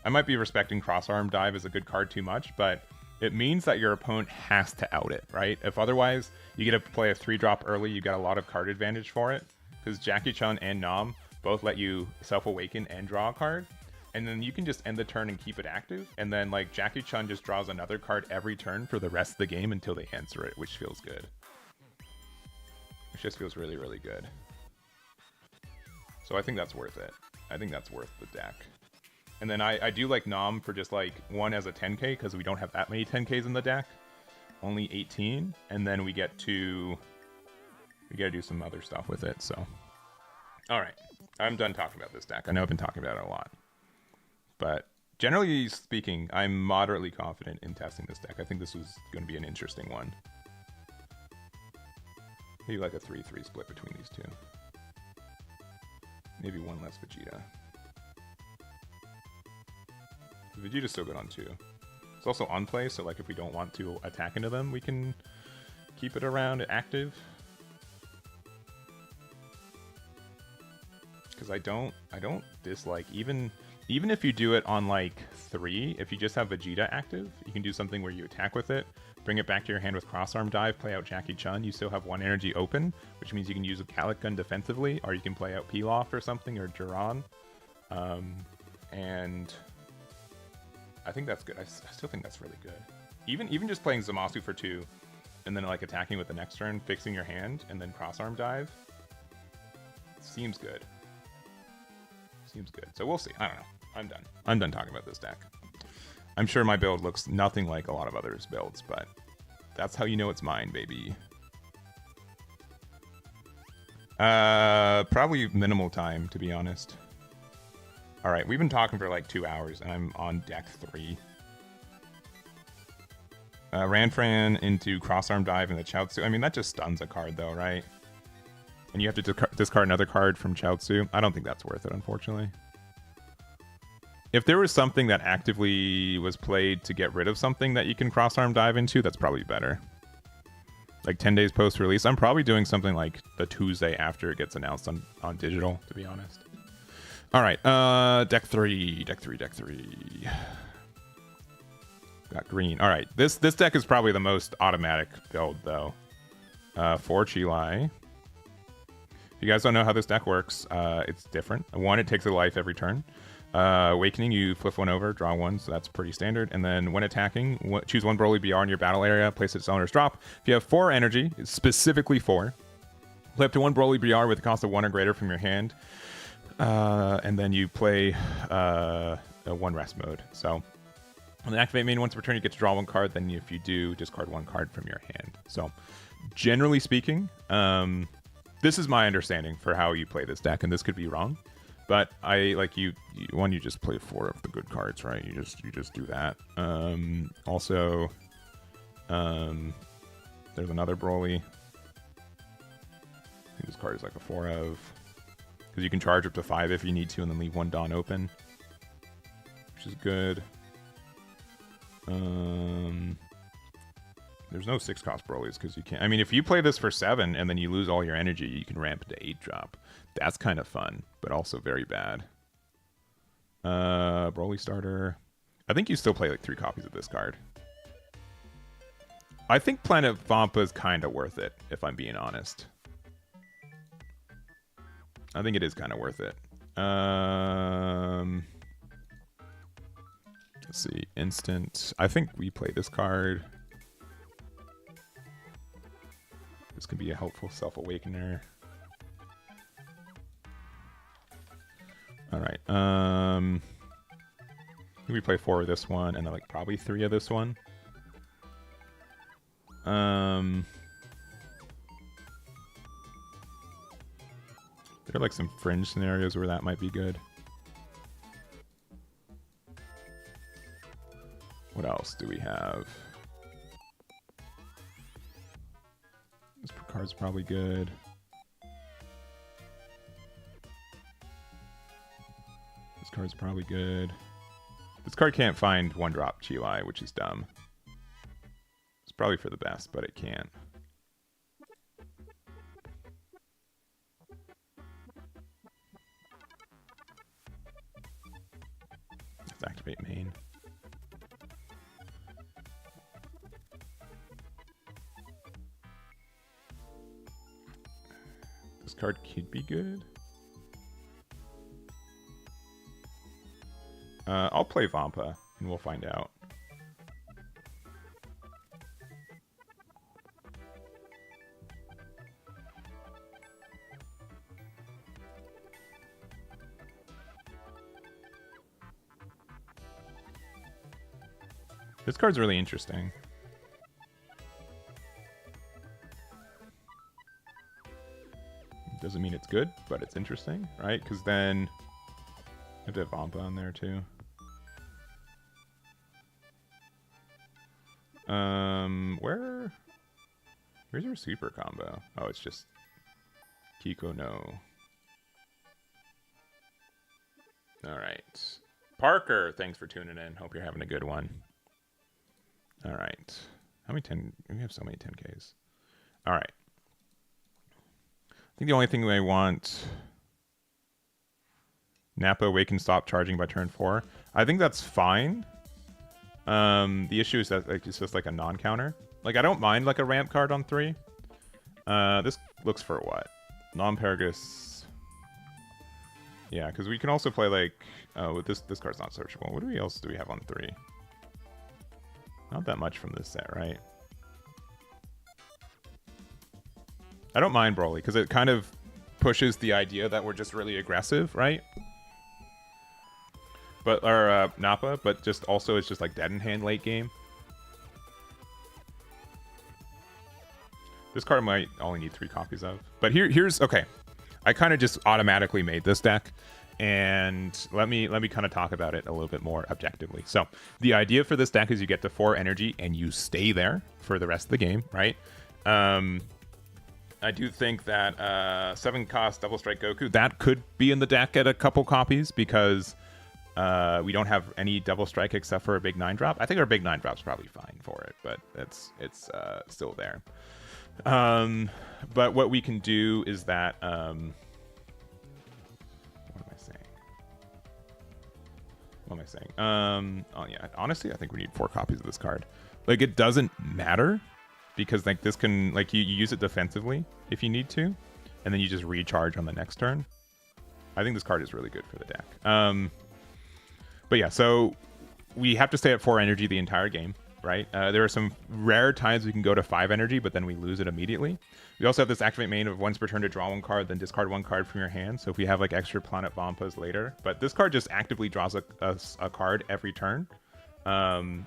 I might be respecting Crossarm Dive as a good card too much, but it means that your opponent has to out it, right? If otherwise, you get to play a 3-drop early, you get a lot of card advantage for it. Because Jackie Chun and Nam both let you self-awaken and draw a card. And then you can just end the turn and keep it active. And then like Jackie Chun just draws another card every turn for the rest of the game until they answer it, which feels good. Which just feels really, really good. So I think that's worth it. I think that's worth the deck. And then I do like Nam for just like 1 as a 10k because we don't have that many 10ks in the deck. Only 18. And then we get to do some other stuff with it. So, all right. I'm done talking about this deck. I know I've been talking about it a lot. But generally speaking, I'm moderately confident in testing this deck. I think this was going to be an interesting one. Maybe like a 3-3 split between these two. Maybe 1 less Vegeta. Vegeta's still good on 2. It's also on play, so like if we don't want to attack into them, we can keep it around active. Because I don't dislike even if you do it on like 3, if you just have Vegeta active, you can do something where you attack with it, bring it back to your hand with Crossarm Dive, play out Jackie Chun, you still have 1 energy open, which means you can use a Gallic Gun defensively, or you can play out Pilaf or something, or Duran. And I think that's good. I still think that's really good. Even just playing Zamasu for 2, and then like attacking with the next turn, fixing your hand, and then Crossarm Dive, seems good. Seems good. So we'll see. I don't know. I'm done. I'm done talking about this deck. I'm sure my build looks nothing like a lot of others' builds, but that's how you know it's mine, baby. Probably minimal time, to be honest. All right, we've been talking for like 2 hours, and I'm on deck 3. Ranfran into Crossarm Dive and the Chaozu. I mean, that just stuns a card, though, right? And you have to discard another card from Chaozu. I don't think that's worth it, unfortunately. If there was something that actively was played to get rid of something that you can Crossarm Dive into, that's probably better. Like 10 days post-release. I'm probably doing something like the Tuesday after it gets announced on digital, to be honest. All right, deck 3. Got green. All right, this deck is probably the most automatic build, though. 4 Chilai. If you guys don't know how this deck works, it's different. 1, it takes a life every turn. Awakening, you flip 1 over, draw 1, so that's pretty standard. And then when attacking, choose 1 Broly BR in your battle area, place its owner's drop. If you have 4 energy, it's specifically 4, play up to 1 Broly BR with a cost of 1 or greater from your hand. And then you play a 1 rest mode. So on the activate main, once per turn, you get to draw 1 card. Then if you do, discard 1 card from your hand. So generally speaking, this is my understanding for how you play this deck, and this could be wrong. But I like you just play 4 of the good cards, right? You just do that. Also, there's another Broly. I think this card is like a 4 of, because you can charge up to 5 if you need to, and then leave 1 Dawn open, which is good. There's no 6-cost Broly's because you can't. I mean, if you play this for 7 and then you lose all your energy, you can ramp to 8-drop. That's kind of fun, but also very bad. Broly starter. I think you still play like 3 copies of this card. I think Planet Vampa is kind of worth it, if I'm being honest. I think it is kind of worth it. Let's see. Instant. I think we play this card. This could be a helpful Self-Awakener. Alright. We play 4 of this one, and then like probably 3 of this one. There are like some fringe scenarios where that might be good. What else do we have? This card's probably good. This card's probably good. This card can't find 1-drop Chilai, which is dumb. It's probably for the best, but it can't. Let's activate main. This card could be good. I'll play Vampa, and we'll find out. This card's really interesting. Doesn't mean it's good, but it's interesting, right? Because then I have to have Vampa on there too. Where's your super combo? Oh, it's just Kiko no. All right, Parker, thanks for tuning in. Hope you're having a good one. All right, how many 10? We have so many 10Ks. All right. I think the only thing I want... Nappa Awaken stop charging by turn 4. I think that's fine. The issue is that like, it's just like a non-counter. Like, I don't mind like a ramp card on 3. This looks for what? Non-Paragus... Yeah, because we can also play like... Oh, this card's not searchable. What else do we have on 3? Not that much from this set, right? I don't mind Broly, because it kind of pushes the idea that we're just really aggressive, right? but or Nappa, but just also it's just like dead in hand late game. This card might only need 3 copies of, but here's okay. I kind of just automatically made this deck, and let me kind of talk about it a little bit more objectively. So the idea for this deck is you get to 4 energy and you stay there for the rest of the game, right? I do think that 7 cost Double Strike Goku, that could be in the deck at a couple copies because we don't have any Double Strike except for a big 9-drop. I think our big 9-drop's probably fine for it, but it's still there. But what we can do is that what am I saying? Oh yeah, honestly, I think we need 4 copies of this card. Like, it doesn't matter because like this can, like, you use it defensively if you need to, and then you just recharge on the next turn. I think this card is really good for the deck. But yeah, so we have to stay at 4 energy the entire game. Right? There are some rare times we can go to 5 energy, but then we lose it immediately. We also have this activate main of once per turn to draw 1 card, then discard 1 card from your hand. So if we have like extra Planet Vampas later, but this card just actively draws a card every turn,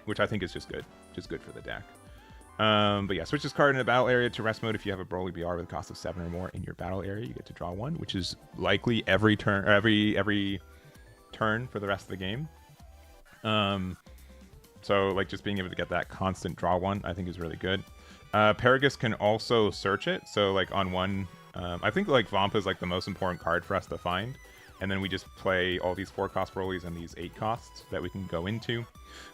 which I think is just good for the deck. But yeah, switch this card in the battle area to rest mode. If you have a Broly BR with a cost of 7 or more in your battle area, you get to draw 1, which is likely every turn, or every turn for the rest of the game. So like just being able to get that constant draw 1, I think is really good. Paragus can also search it. So like on one, I think like Vampa is like the most important card for us to find. And then we just play all these 4 cost Broly's and these 8 costs that we can go into.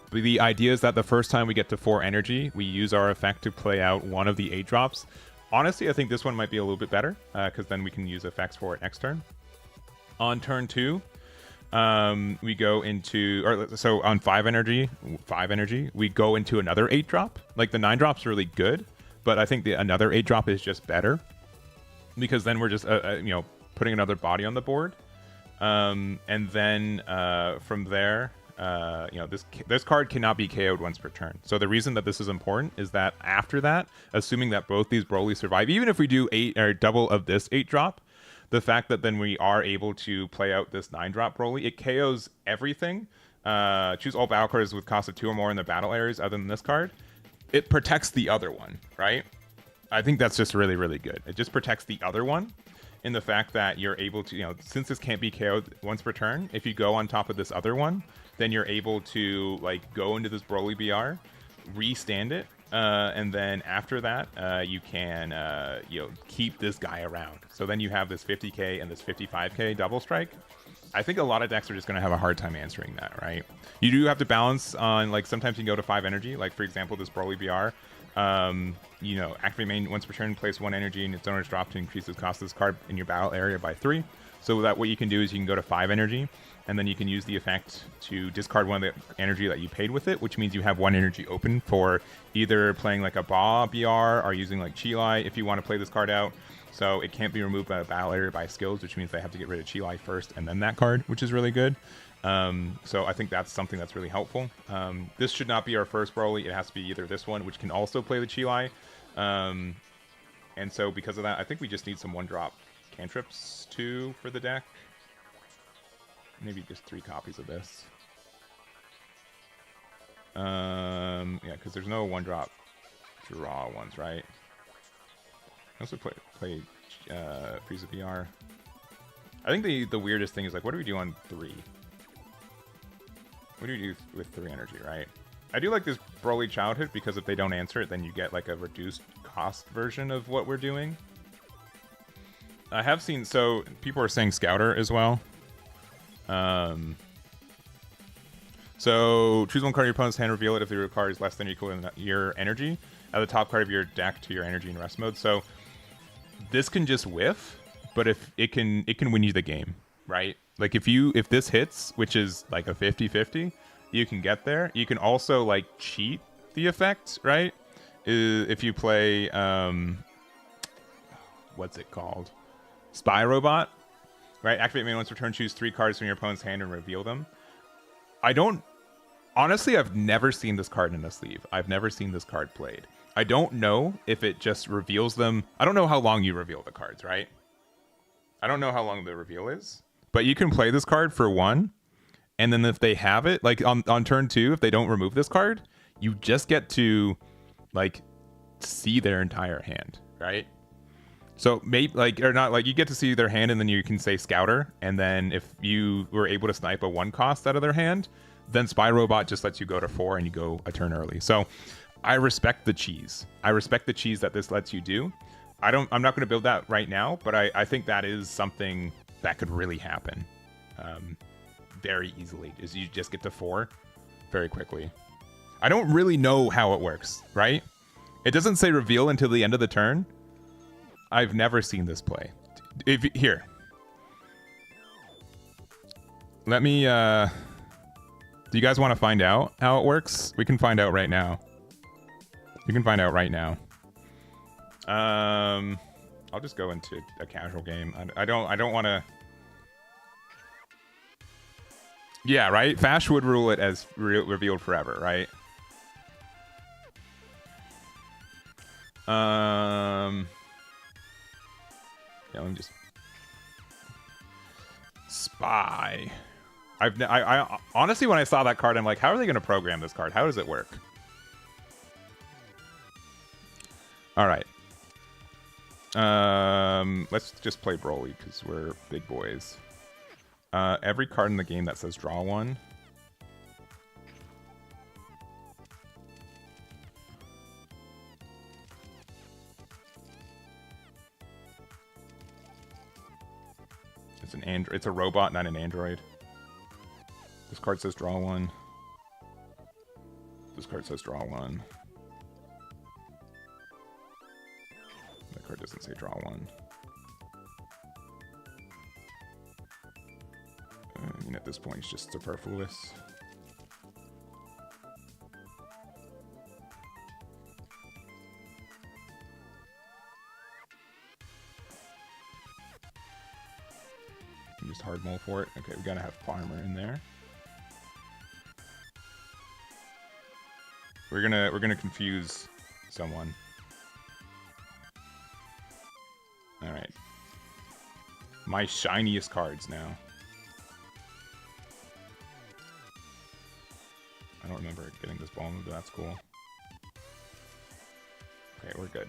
But the idea is that the first time we get to 4 energy, we use our effect to play out one of the 8 drops. Honestly, I think this one might be a little bit better because then we can use effects for it next turn. On turn 2, we go into, or so on 5 energy, we go into another 8 drop. Like the 9 drop's really good, but I think another 8 drop is just better because then we're just putting another body on the board, and then from there, this card cannot be KO'd once per turn. So the reason that this is important is that after that, assuming that both these Broly survive, even if we do 8 or double of this 8 drop. The fact that then we are able to play out this 9-drop Broly, it KOs everything. Choose all battle cards with cost of 2 or more in the battle areas other than this card. It protects the other one, right? I think that's just really, really good. It just protects the other one in the fact that you're able to, since this can't be KO'd once per turn, if you go on top of this other one, then you're able to like go into this Broly BR, restand it, and then after that, you can keep this guy around. So then you have this 50k and this 55k double strike. I think a lot of decks are just going to have a hard time answering that, right? You do have to balance on, like, sometimes you can go to 5 energy. Like, for example, this Broly BR. Activate main once per turn, place 1 energy in its owner's drop to increase the cost of this card in your battle area by 3. So that what you can do is you can go to 5 energy, and then you can use the effect to discard 1 of the energy that you paid with it, which means you have 1 energy open for either playing like a Ba BR or using like Chilai if you want to play this card out. So it can't be removed by the battle area by skills, which means they have to get rid of Chilai first and then that card, which is really good. So I think that's something that's really helpful. This should not be our first Broly. It has to be either this one, which can also play the Chilai. And so because of that, I think we just need some 1-drop cantrips too for the deck. Maybe just 3 copies of this. Yeah, because there's no 1-drop draw ones, right? I also play Frieza BR. I think the weirdest thing is, like, what do we do on 3? What do you do with 3 energy, right? I do like this Broly Childhood because if they don't answer it, then you get like a reduced cost version of what we're doing. I have seen, so people are saying Scouter as well. So choose 1 card of your opponent's hand, reveal it if the card is less than or equal to your energy. Add the top card of your deck to your energy in rest mode. So this can just whiff, but if it can win you the game, right? Like if this hits, which is like a 50-50, you can get there. You can also like cheat the effect, right? If you play what's it called? Spy Robot, right? Activate main once per turn, choose 3 cards from your opponent's hand and reveal them. Honestly, I've never seen this card in a sleeve. I've never seen this card played. I don't know if it just reveals them. I don't know how long you reveal the cards, right? I don't know how long the reveal is, but you can play this card for 1, And then if they have it, like on turn 2, if they don't remove this card, you just get to like see their entire hand, right? So maybe like, or not, like you get to see their hand and then you can say Scouter, and then if you were able to snipe a 1 cost out of their hand, then Spy Robot just lets you go to 4 and you go a turn early. So I respect the cheese. I respect the cheese that this lets you do. I'm not going to build that right now, but I think that is something that could really happen very easily, is you just get to 4 very quickly. I don't really know how it works, right? It doesn't say reveal until the end of the turn. I've never seen this play. Here. Let me, do you guys want to find out how it works? We can find out right now. You can find out right now. I'll just go into a casual game. I don't want to. Yeah, right? Fash would rule it as revealed forever, right? Yeah, let me just Spy. I honestly, when I saw that card, I'm like, how are they going to program this card? How does it work? All right. Let's just play Broly because we're big boys. Every card in the game that says draw 1. It's a robot, not an android. This card says draw 1. This card says draw 1. That card doesn't say draw 1. I mean, at this point, it's just superfluous. Just hard mull for it. Okay, we gotta have farmer in there. We're gonna confuse someone. All right. My shiniest cards now. I don't remember getting this ball move, but that's cool. Okay, we're good.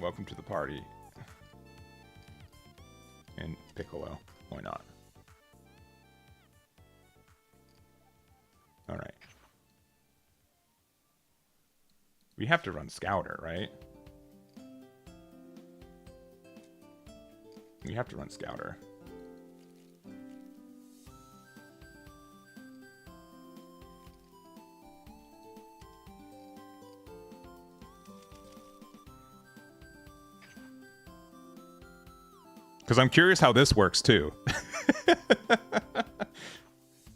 Welcome to the party. And Piccolo. Why not? Alright. We have to run Scouter, right? We have to run Scouter. Because I'm curious how this works too.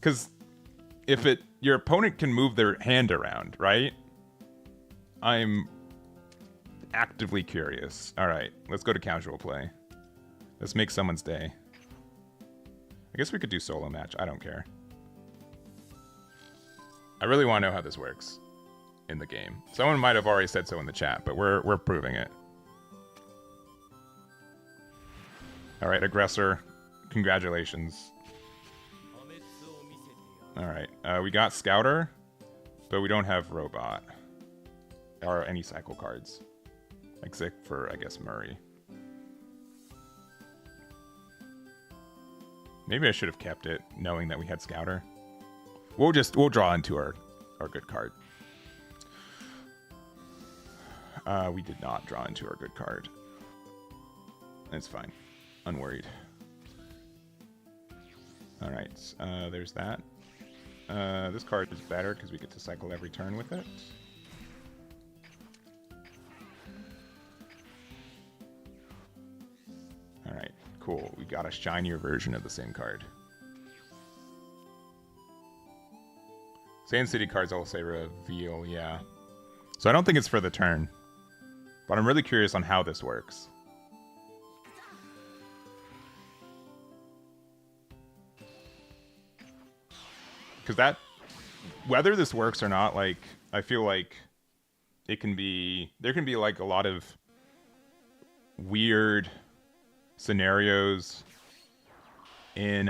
Because if your opponent can move their hand around, right? I'm actively curious. All right, let's go to casual play. Let's make someone's day. I guess we could do solo match. I don't care. I really want to know how this works in the game. Someone might have already said so in the chat, but we're proving it. All right, aggressor. Congratulations. All right, we got Scouter, but we don't have Robot or any cycle cards, except for, I guess, Murray. Maybe I should have kept it, knowing that we had Scouter. We'll draw into our good card. We did not draw into our good card. It's fine. Unworried. All right, there's that. This card is better because we get to cycle every turn with it. All right, cool. We got a shinier version of the same card. Sand City cards all say reveal, yeah. So I don't think it's for the turn, but I'm really curious on how this works. Because that, whether this works or not, like, I feel like it can be, there can be like a lot of weird scenarios in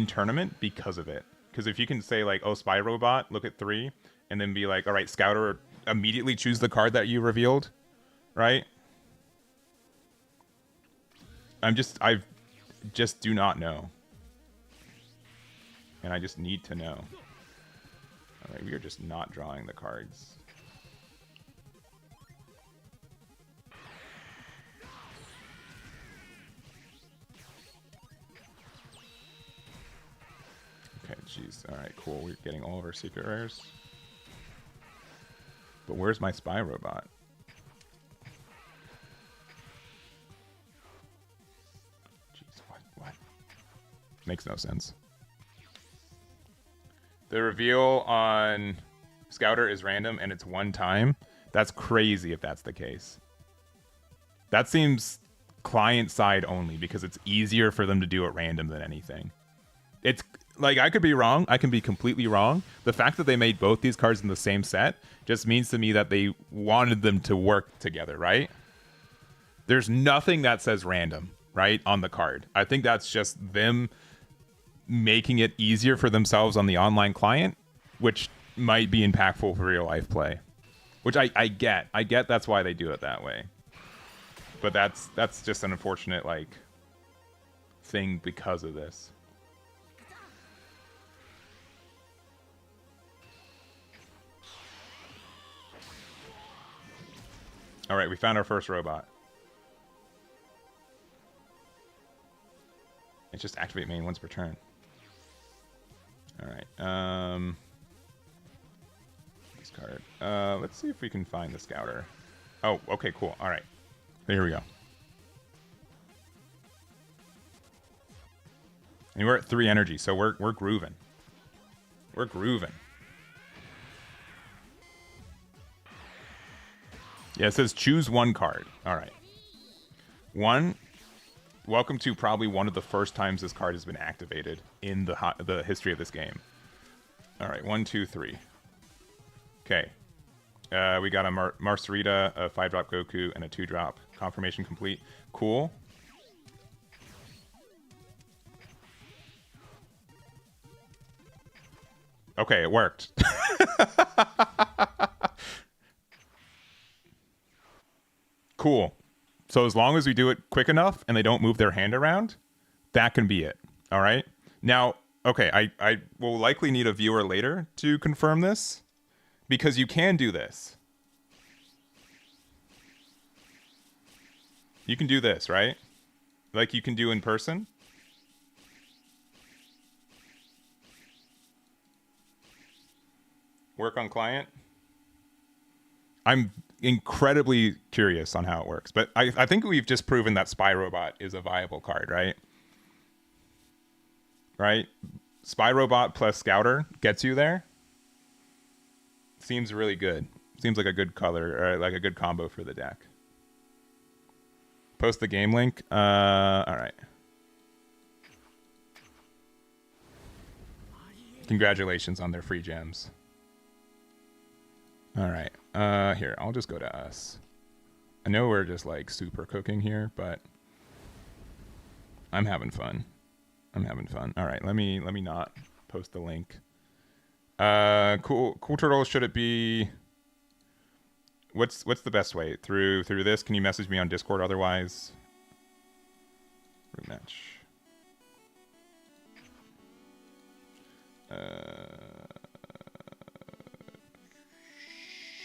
tournament because of it. Because if you can say like, oh, Spy Robot, look at 3, and then be like, all right, Scouter, immediately choose the card that you revealed, right? I just do not know. And I just need to know. All right, we are just not drawing the cards. Okay, jeez. All right, cool. We're getting all of our secret rares. But where's my Spy Robot? Jeez, what? Makes no sense. The reveal on Scouter is random and it's one time. That's crazy if that's the case. That seems client side only because it's easier for them to do at random than anything. It's like, I could be wrong. I can be completely wrong. The fact that they made both these cards in the same set just means to me that they wanted them to work together, right? There's nothing that says random, right, on the card. I think that's just them making it easier for themselves on the online client, which might be impactful for real life play. Which I get. I get that's why they do it that way. But that's just an unfortunate like thing because of this. All right, we found our first robot. It's just activate main once per turn. All right. This card. Let's see if we can find the Scouter. Oh, okay, cool. All right. Here we go. And we're at 3 energy, so we're grooving. We're grooving. Yeah, it says choose one card. All right. 1. Welcome to probably one of the first times this card has been activated in the history of this game. All right, 1, 2, 3. Okay. We got a Marcerita, a 5-drop Goku, and a 2-drop. Confirmation complete. Cool. Okay, it worked. Cool. So as long as we do it quick enough and they don't move their hand around, that can be it. All right. Now, okay, I will likely need a viewer later to confirm this because you can do this. You can do this, right? Like you can do in person. Work on client. I'm incredibly curious on how it works, but I think we've just proven that Spy Robot is a viable card, right? Right? Spy Robot plus Scouter gets you there. Seems really good. Seems like a good color, or like a good combo for the deck. Post the game link. All right. Congratulations on their free gems. All right. Here, I'll just go to us. I know we're just like super cooking here, but I'm having fun. I'm having fun. All right, let me not post the link. Cool Turtle, should it be what's the best way? Through this? Can you message me on Discord otherwise? Rematch.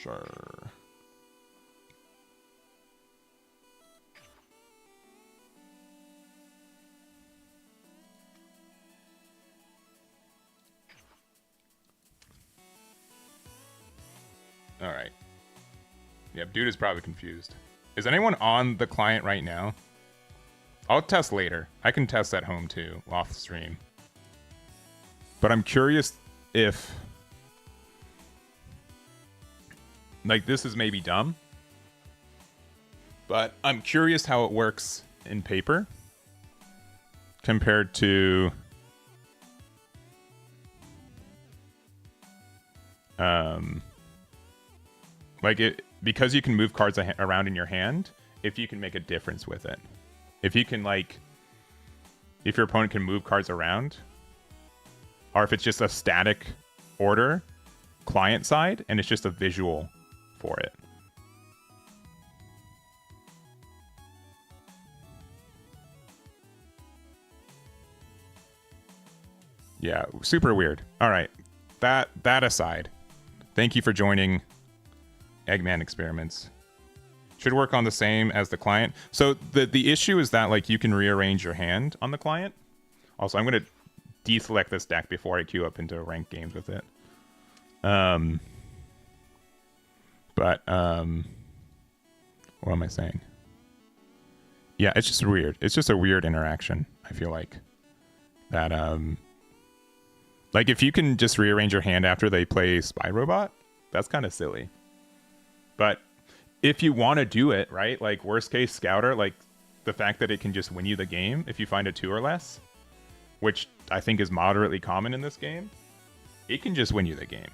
Sure. All right. Yeah, dude is probably confused. Is anyone on the client right now? I'll test later. I can test at home too, off stream. But I'm curious if like this is maybe dumb, but I'm curious how it works in paper compared to like it, because you can move cards around in your hand, if you can make a difference with it. If you can, like, if your opponent can move cards around, or if it's just a static order client side and it's just a visual for it. Yeah, super weird. All right, that aside, thank you for joining Eggman Experiments. Should work on the same as the client. So the issue is that, like, you can rearrange your hand on the client. Also, I'm going to deselect this deck before I queue up into ranked games with it. But what am I saying? Yeah, it's just weird. It's just a weird interaction, I feel like. That, like, if you can just rearrange your hand after they play Spy Robot, that's kind of silly. But if you want to do it, right? Like, worst case Scouter, like, the fact that it can just win you the game if you find a 2 or less, which I think is moderately common in this game, it can just win you the game.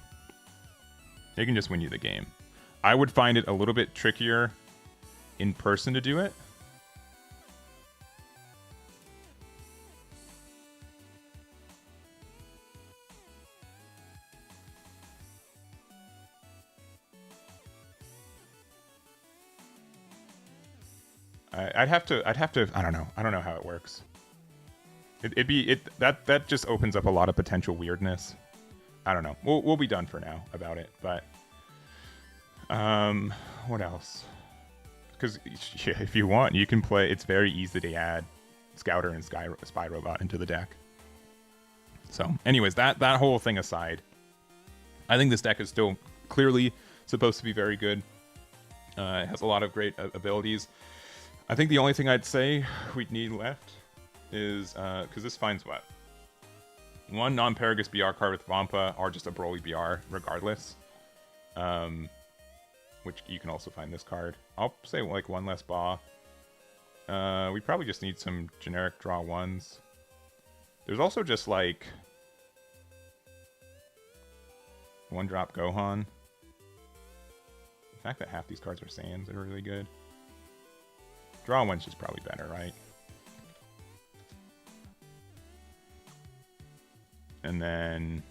It can just win you the game. I would find it a little bit trickier in person to do it. I'd have to, I don't know how it works. That just opens up a lot of potential weirdness. I don't know. We'll be done for now about it, but what else? Because if you want, you can play. It's very easy to add Scouter and Spy Robot into the deck. So, anyways, that whole thing aside, I think this deck is still clearly supposed to be very good. It has a lot of great abilities. I think the only thing I'd say we'd need left is, because this finds what? One non-Paragus BR card with Vampa, or just a Broly BR, regardless. Which you can also find this card. I'll say, like, one less Ba. We probably just need some generic draw ones. There's also just, like, one-drop Gohan. The fact that half these cards are Saiyans are really good. Draw one's just probably better, right? And then,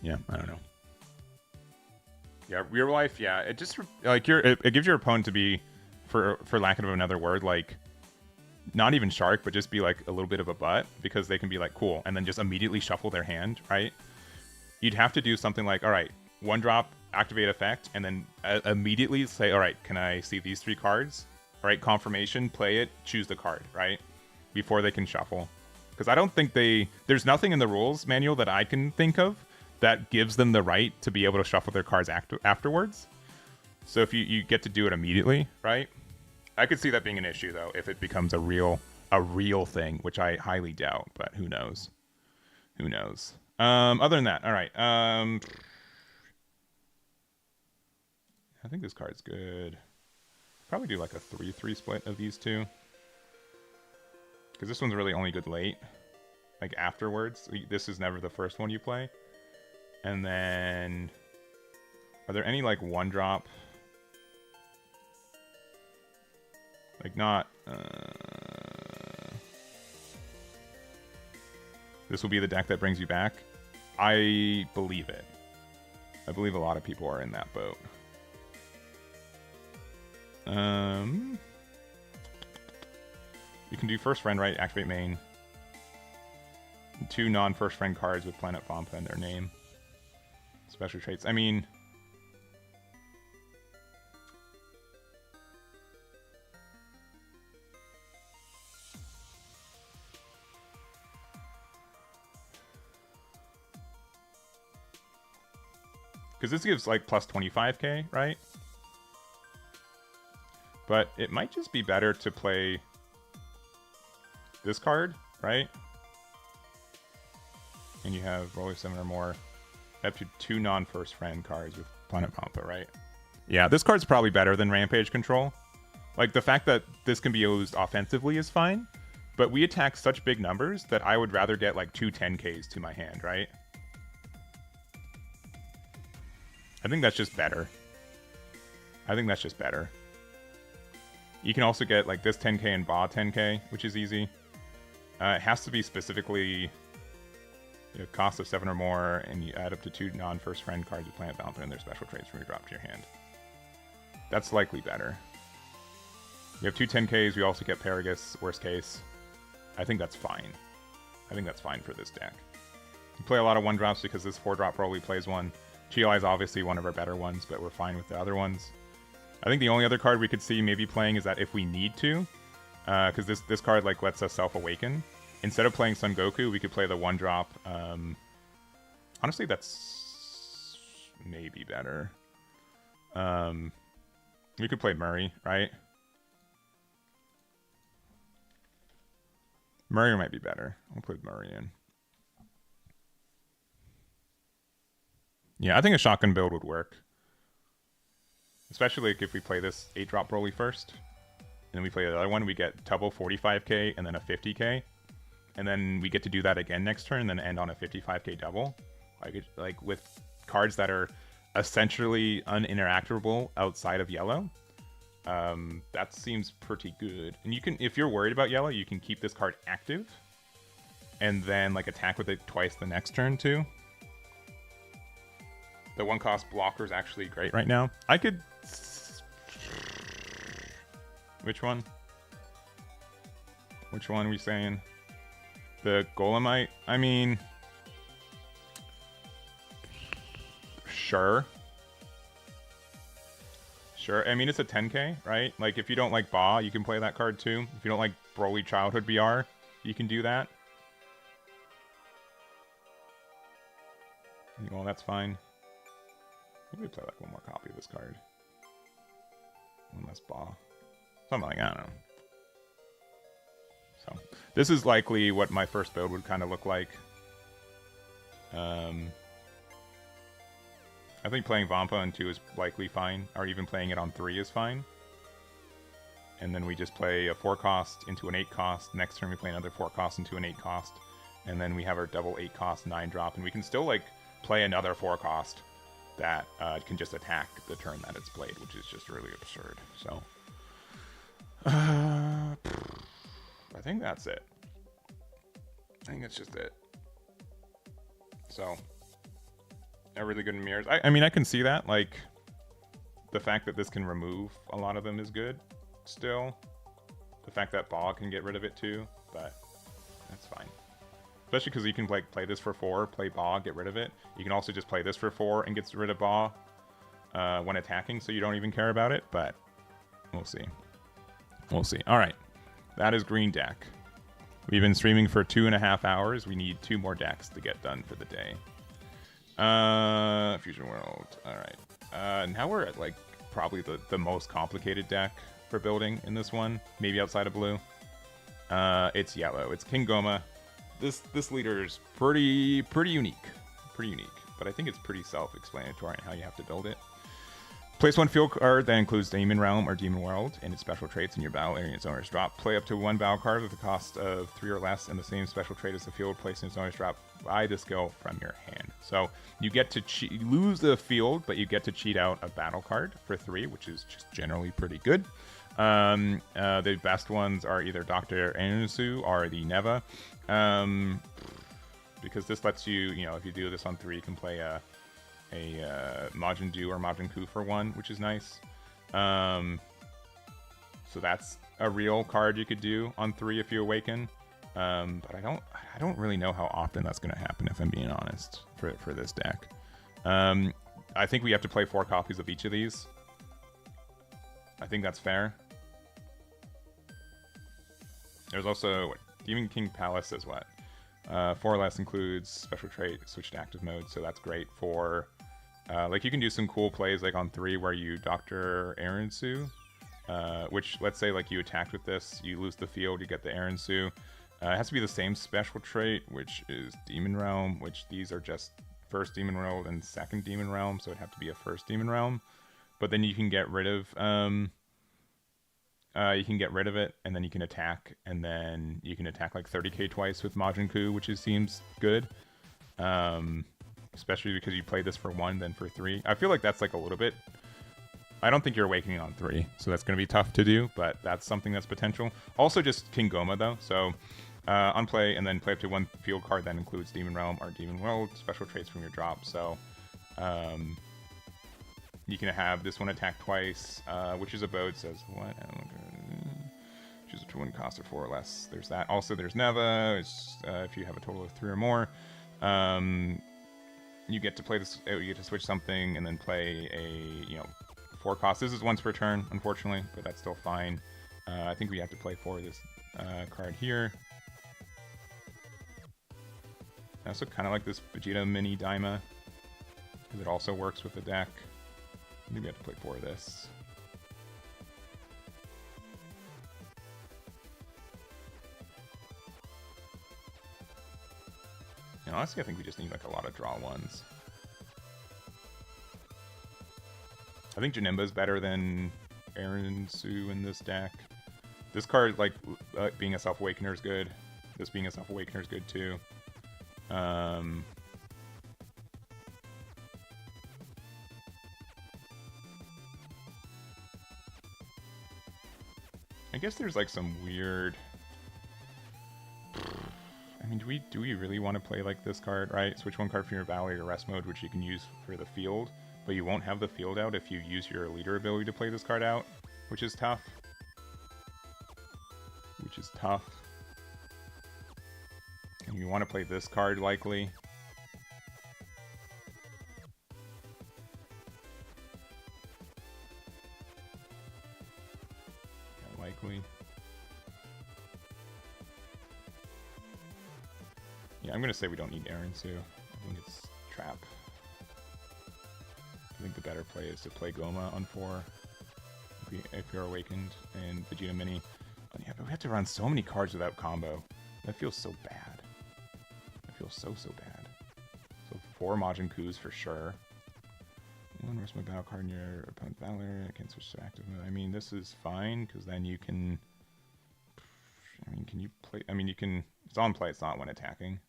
yeah, I don't know. Yeah, real life, yeah. It just, like, it gives your opponent to be, for lack of another word, like, not even shark, but just be like a little bit of a butt, because they can be like, cool, and then just immediately shuffle their hand, right? You'd have to do something like, all right, one drop, activate effect, and then immediately say, all right, can I see these 3 cards? All right, confirmation, play it, choose the card, right? Before they can shuffle. Because I don't think there's nothing in the rules manual that I can think of that gives them the right to be able to shuffle their cards afterwards. So if you get to do it immediately, right? I could see that being an issue, though, if it becomes a real thing, which I highly doubt, but who knows? Who knows? Other than that, all right. I think this card's good. Probably do like a 3-3 split of these two. Because this one's really only good late. Like afterwards. This is never the first one you play. And then, are there any like one drop? Like not, this will be the deck that brings you back. I believe it. I believe a lot of people are in that boat. You can do first friend, right? Activate main. 2 non-first friend cards with Planet Vampa in their name. Special traits. I mean, because this gives like plus 25k, right? But it might just be better to play this card, right? And you have roll 7 or more, up to 2 non-first friend cards with Planet Vampa, right? Yeah, this card's probably better than Rampage Control. Like, the fact that this can be used offensively is fine, but we attack such big numbers that I would rather get like 2 10Ks to my hand, right? I think that's just better. I think that's just better. You can also get like this 10k and Ba 10k, which is easy. It has to be specifically a cost of 7 or more, and you add up to 2 non-first friend cards with Planet Valentine and their special traits from your drop to your hand. That's likely better. We have 2 10ks, we also get Paragus, worst case. I think that's fine. I think that's fine for this deck. We play a lot of 1-drops because this 4-drop probably plays one. Chi is obviously one of our better ones, but we're fine with the other ones. I think the only other card we could see maybe playing is that if we need to, because this card like lets us self-awaken. Instead of playing Son Goku, we could play the 1-drop. Honestly, that's maybe better. We could play Murray, right? Murray might be better. I'll put Murray in. Yeah, I think a shotgun build would work. Especially like if we play this 8-drop Broly first. And then we play the other one, we get double 45k and then a 50k. And then we get to do that again next turn and then end on a 55k double. Like with cards that are essentially uninteractable outside of yellow. That seems pretty good. And you can, if you're worried about yellow, you can keep this card active. And then like attack with it twice the next turn too. The 1-cost blocker is actually great right now. I could... Which one? Which one are we saying? The Golemite? I mean... Sure. Sure. I mean, it's a 10k, right? Like, if you don't like Ba, you can play that card too. If you don't like Broly Childhood BR, you can do that. Well, that's fine. Maybe play like one more copy of this card. One less Ba. Something like, I don't know. So, this is likely what my first build would kind of look like. I think playing Vampa on 2 is likely fine, or even playing it on 3 is fine. And then we just play a 4-cost into an 8-cost. Next turn we play another 4-cost into an 8-cost. And then we have our double 8-cost 9-drop, and we can still like play another 4-cost that can just attack the turn that it's played, which is just really absurd. So, I think that's it. I think that's just it. So, they're really good in mirrors. I mean, I can see that. Like, the fact that this can remove a lot of them is good still. The fact that Ba can get rid of it too, but that's fine. Especially because you can like play this for 4, play Ba, get rid of it. You can also just play this for 4 and get rid of Ba when attacking, so you don't even care about it, but we'll see. We'll see. All right. That is green deck. We've been streaming for 2.5 hours. We need 2 more decks to get done for the day. Fusion World. All right. Now we're at like probably the most complicated deck for building in this one, maybe outside of blue. It's yellow. It's King Goma. This leader is pretty unique. Pretty unique. But I think it's pretty self-explanatory on how you have to build it. Place 1 field card that includes Demon Realm or Demon World and its special traits in your battle area and its owner's drop. Play up to 1 battle card with a cost of 3 or less and the same special trait as the field placed in its owner's drop by the skill from your hand. So you get to lose the field, but you get to cheat out a battle card for 3, which is just generally pretty good. The best ones are either Dr. Anusu or the Neva. Because this lets you, if you do this on 3, you can play a Majin Du or Majin Ku for 1, which is nice. So that's a real card you could do on 3 if you awaken. But I don't really know how often that's going to happen, if I'm being honest, for this deck. I think we have to play 4 copies of each of these. I think that's fair. There's also Demon King Palace is what? 4 or less includes special trait, switch to active mode, so that's great for like you can do some cool plays like on 3 where you Dr. Aransu, which let's say like you attacked with this, you lose the field, you get the Aransu. It has to be the same special trait, which is Demon Realm, which these are just first Demon World and second Demon Realm, so it'd have to be a first Demon Realm. But then you can get rid of it, and then you can attack, and then you can attack like 30k twice with Majin Ku, which seems good. Especially because you play this for 1, then for 3. I feel like that's like a little bit I don't think you're awakening on 3, so that's going to be tough to do, but that's something that's potential. Also just King Goma, though, so unplay and then play up to 1 field card that includes Demon Realm or Demon World, special traits from your drop, so you can have this one attack twice, which is abode, says what? Choose a twin cost of 4 or less. There's that. Also, there's Neva, if you have a total of 3 or more. You get to play this, you get to switch something and then play a, 4 cost. This is once per turn, unfortunately, but that's still fine. I think we have to play 4 of this card here. I also kind of like this Vegeta Mini Daima, because it also works with the deck. I think we have to play 4 of this. Honestly, I think we just need like a lot of draw ones. I think Janemba's better than Aaron Su in this deck. This card, like, being a Self-Awakener is good. This being a Self-Awakener is good too. I guess there's like some weird... I mean, do we really want to play like this card, right? Switch 1 card from your Valley or Rest mode, which you can use for the field, but you won't have the field out if you use your leader ability to play this card out, which is tough. And you want to play this card, likely. Yeah, likely. Yeah, I'm going to say we don't need Aaron Su. I think it's Trap. I think the better play is to play Goma on 4 if you're Awakened, and Vegeta Mini. Oh, yeah, but we have to run so many cards without combo. That feels so bad. That feels so bad. So 4 Majin Kuus for sure. 1 rest my battle card in your opponent's Valor. I can't switch to active mode. I mean, this is fine, because then you can... I mean, can you play... I mean, you can... It's on play, it's not when attacking.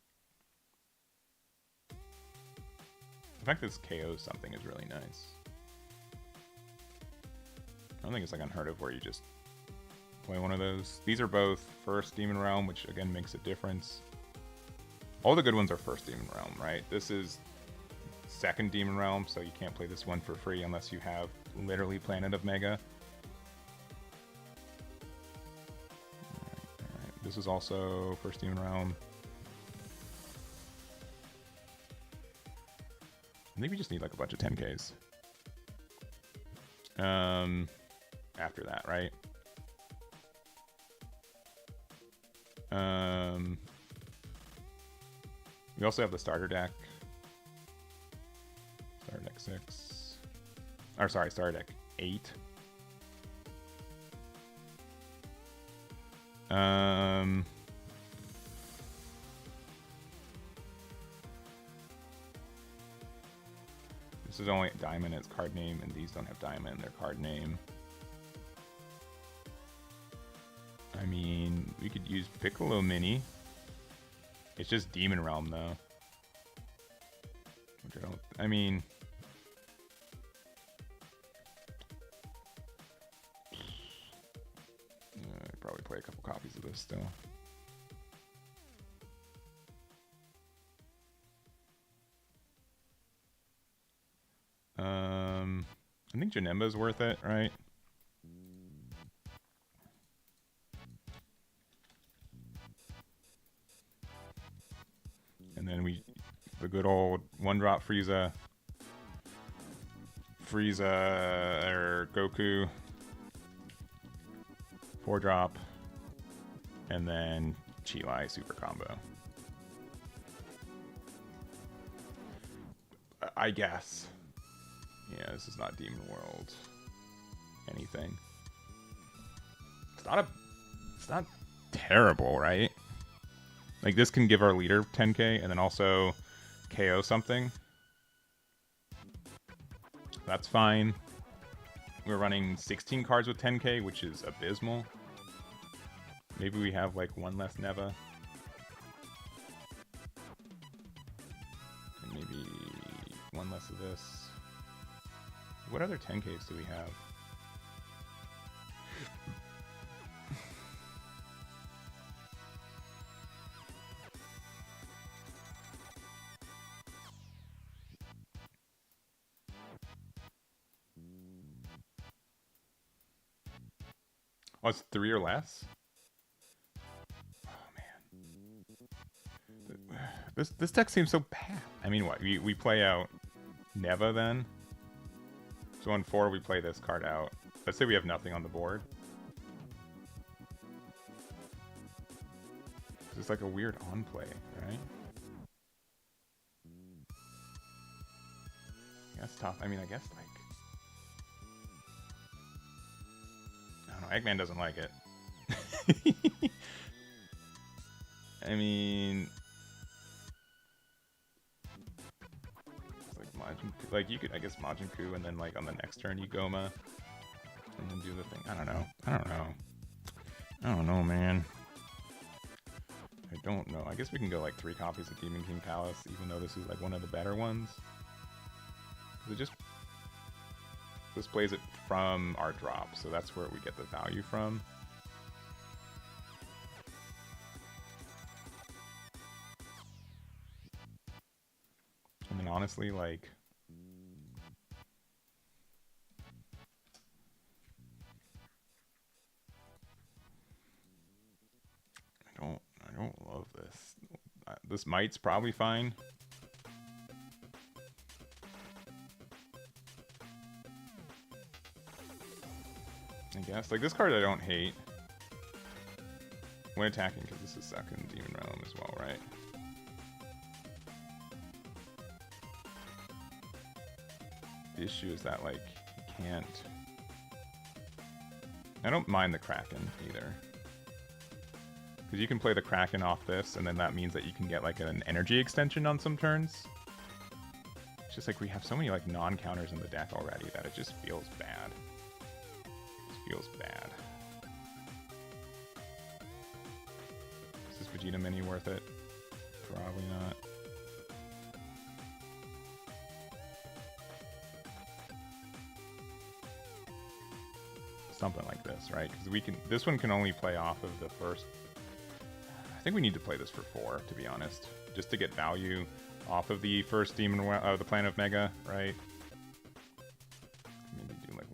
The fact that this KOs something is really nice. I don't think it's like unheard of where you just play one of those. These are both first Demon Realm, which again makes a difference. All the good ones are first Demon Realm, right? This is second Demon Realm, so you can't play this one for free unless you have literally Planet of Mega. Alright. This is also first Demon Realm. I think we just need like a bunch of 10Ks. After that, right? We also have the starter deck. Starter deck 6. Or sorry, starter deck 8. This is only Diamond in its card name, and these don't have Diamond in their card name. I mean, we could use Piccolo Mini. It's just Demon Realm, though. Which I don't... I mean... I'd probably play a couple copies of this still. I think Janemba's worth it, right? And then the good old 1-drop Frieza, or Goku, 4-drop, and then Chi-Lai super combo. I guess. Yeah, this is not Demon World. Anything. It's not terrible, right? Like, this can give our leader 10k and then also KO something. That's fine. We're running 16 cards with 10k, which is abysmal. Maybe we have like 1 less Neva. And maybe 1 less of this. What other 10Ks do we have? Oh, it's 3 or less? Oh, man. This deck seems so bad. I mean, what? We play out Neva then? So on 4, we play this card out. Let's say we have nothing on the board. It's like a weird on play, right? That's tough. I mean, I guess, like... I don't know. Eggman doesn't like it. I mean... It's like Majin... Like, you could, I guess, Majin Ku, and then, like, on the next turn, you Goma. And then do the thing. I don't know. I don't know, man. I don't know. I guess we can go, like, 3 copies of Demon King Palace, even though this is, like, one of the better ones. It just displays it from our drop, so that's where we get the value from. I mean, honestly, like... I don't love this. This Might's probably fine. I guess. Like, this card I don't hate. When attacking, because this is second Demon Realm as well, right? The issue is that, like, you can't... I don't mind the Kraken, either. Because you can play the Kraken off this, and then that means that you can get, like, an energy extension on some turns. It's just, like, we have so many, like, non-counters in the deck already that it just feels bad. Feels bad. Is this Vegeta Mini worth it? Probably not. Something like this, right? Because we can. This one can only play off of the first. I think we need to play this for 4, to be honest, just to get value off of the first Demon, the Planet of Mega, right?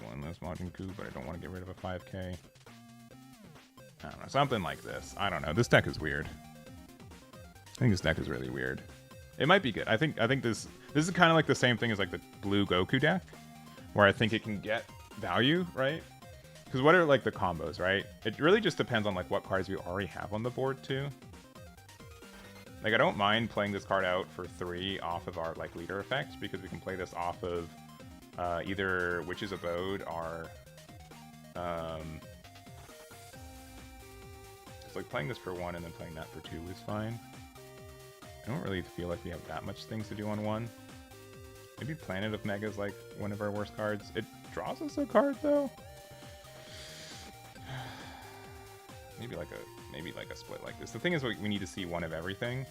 One less Majin Ku, but I don't want to get rid of a 5k. I don't know, something like this. I don't know. This deck is weird. I think this deck is really weird. It might be good. I think this is kind of like the same thing as like the blue Goku deck, where I think it can get value, right? Because what are like the combos, right? It really just depends on like what cards we already have on the board too. Like I don't mind playing this card out for 3 off of our like leader effect, because we can play this off of either Witch's Abode or it's like playing this for 1 and then playing that for 2 is fine. I don't really feel like we have that much things to do on 1. Maybe Planet of Mega is like one of our worst cards. It draws us a card though. Maybe like a split like this. The thing is, we need to see one of everything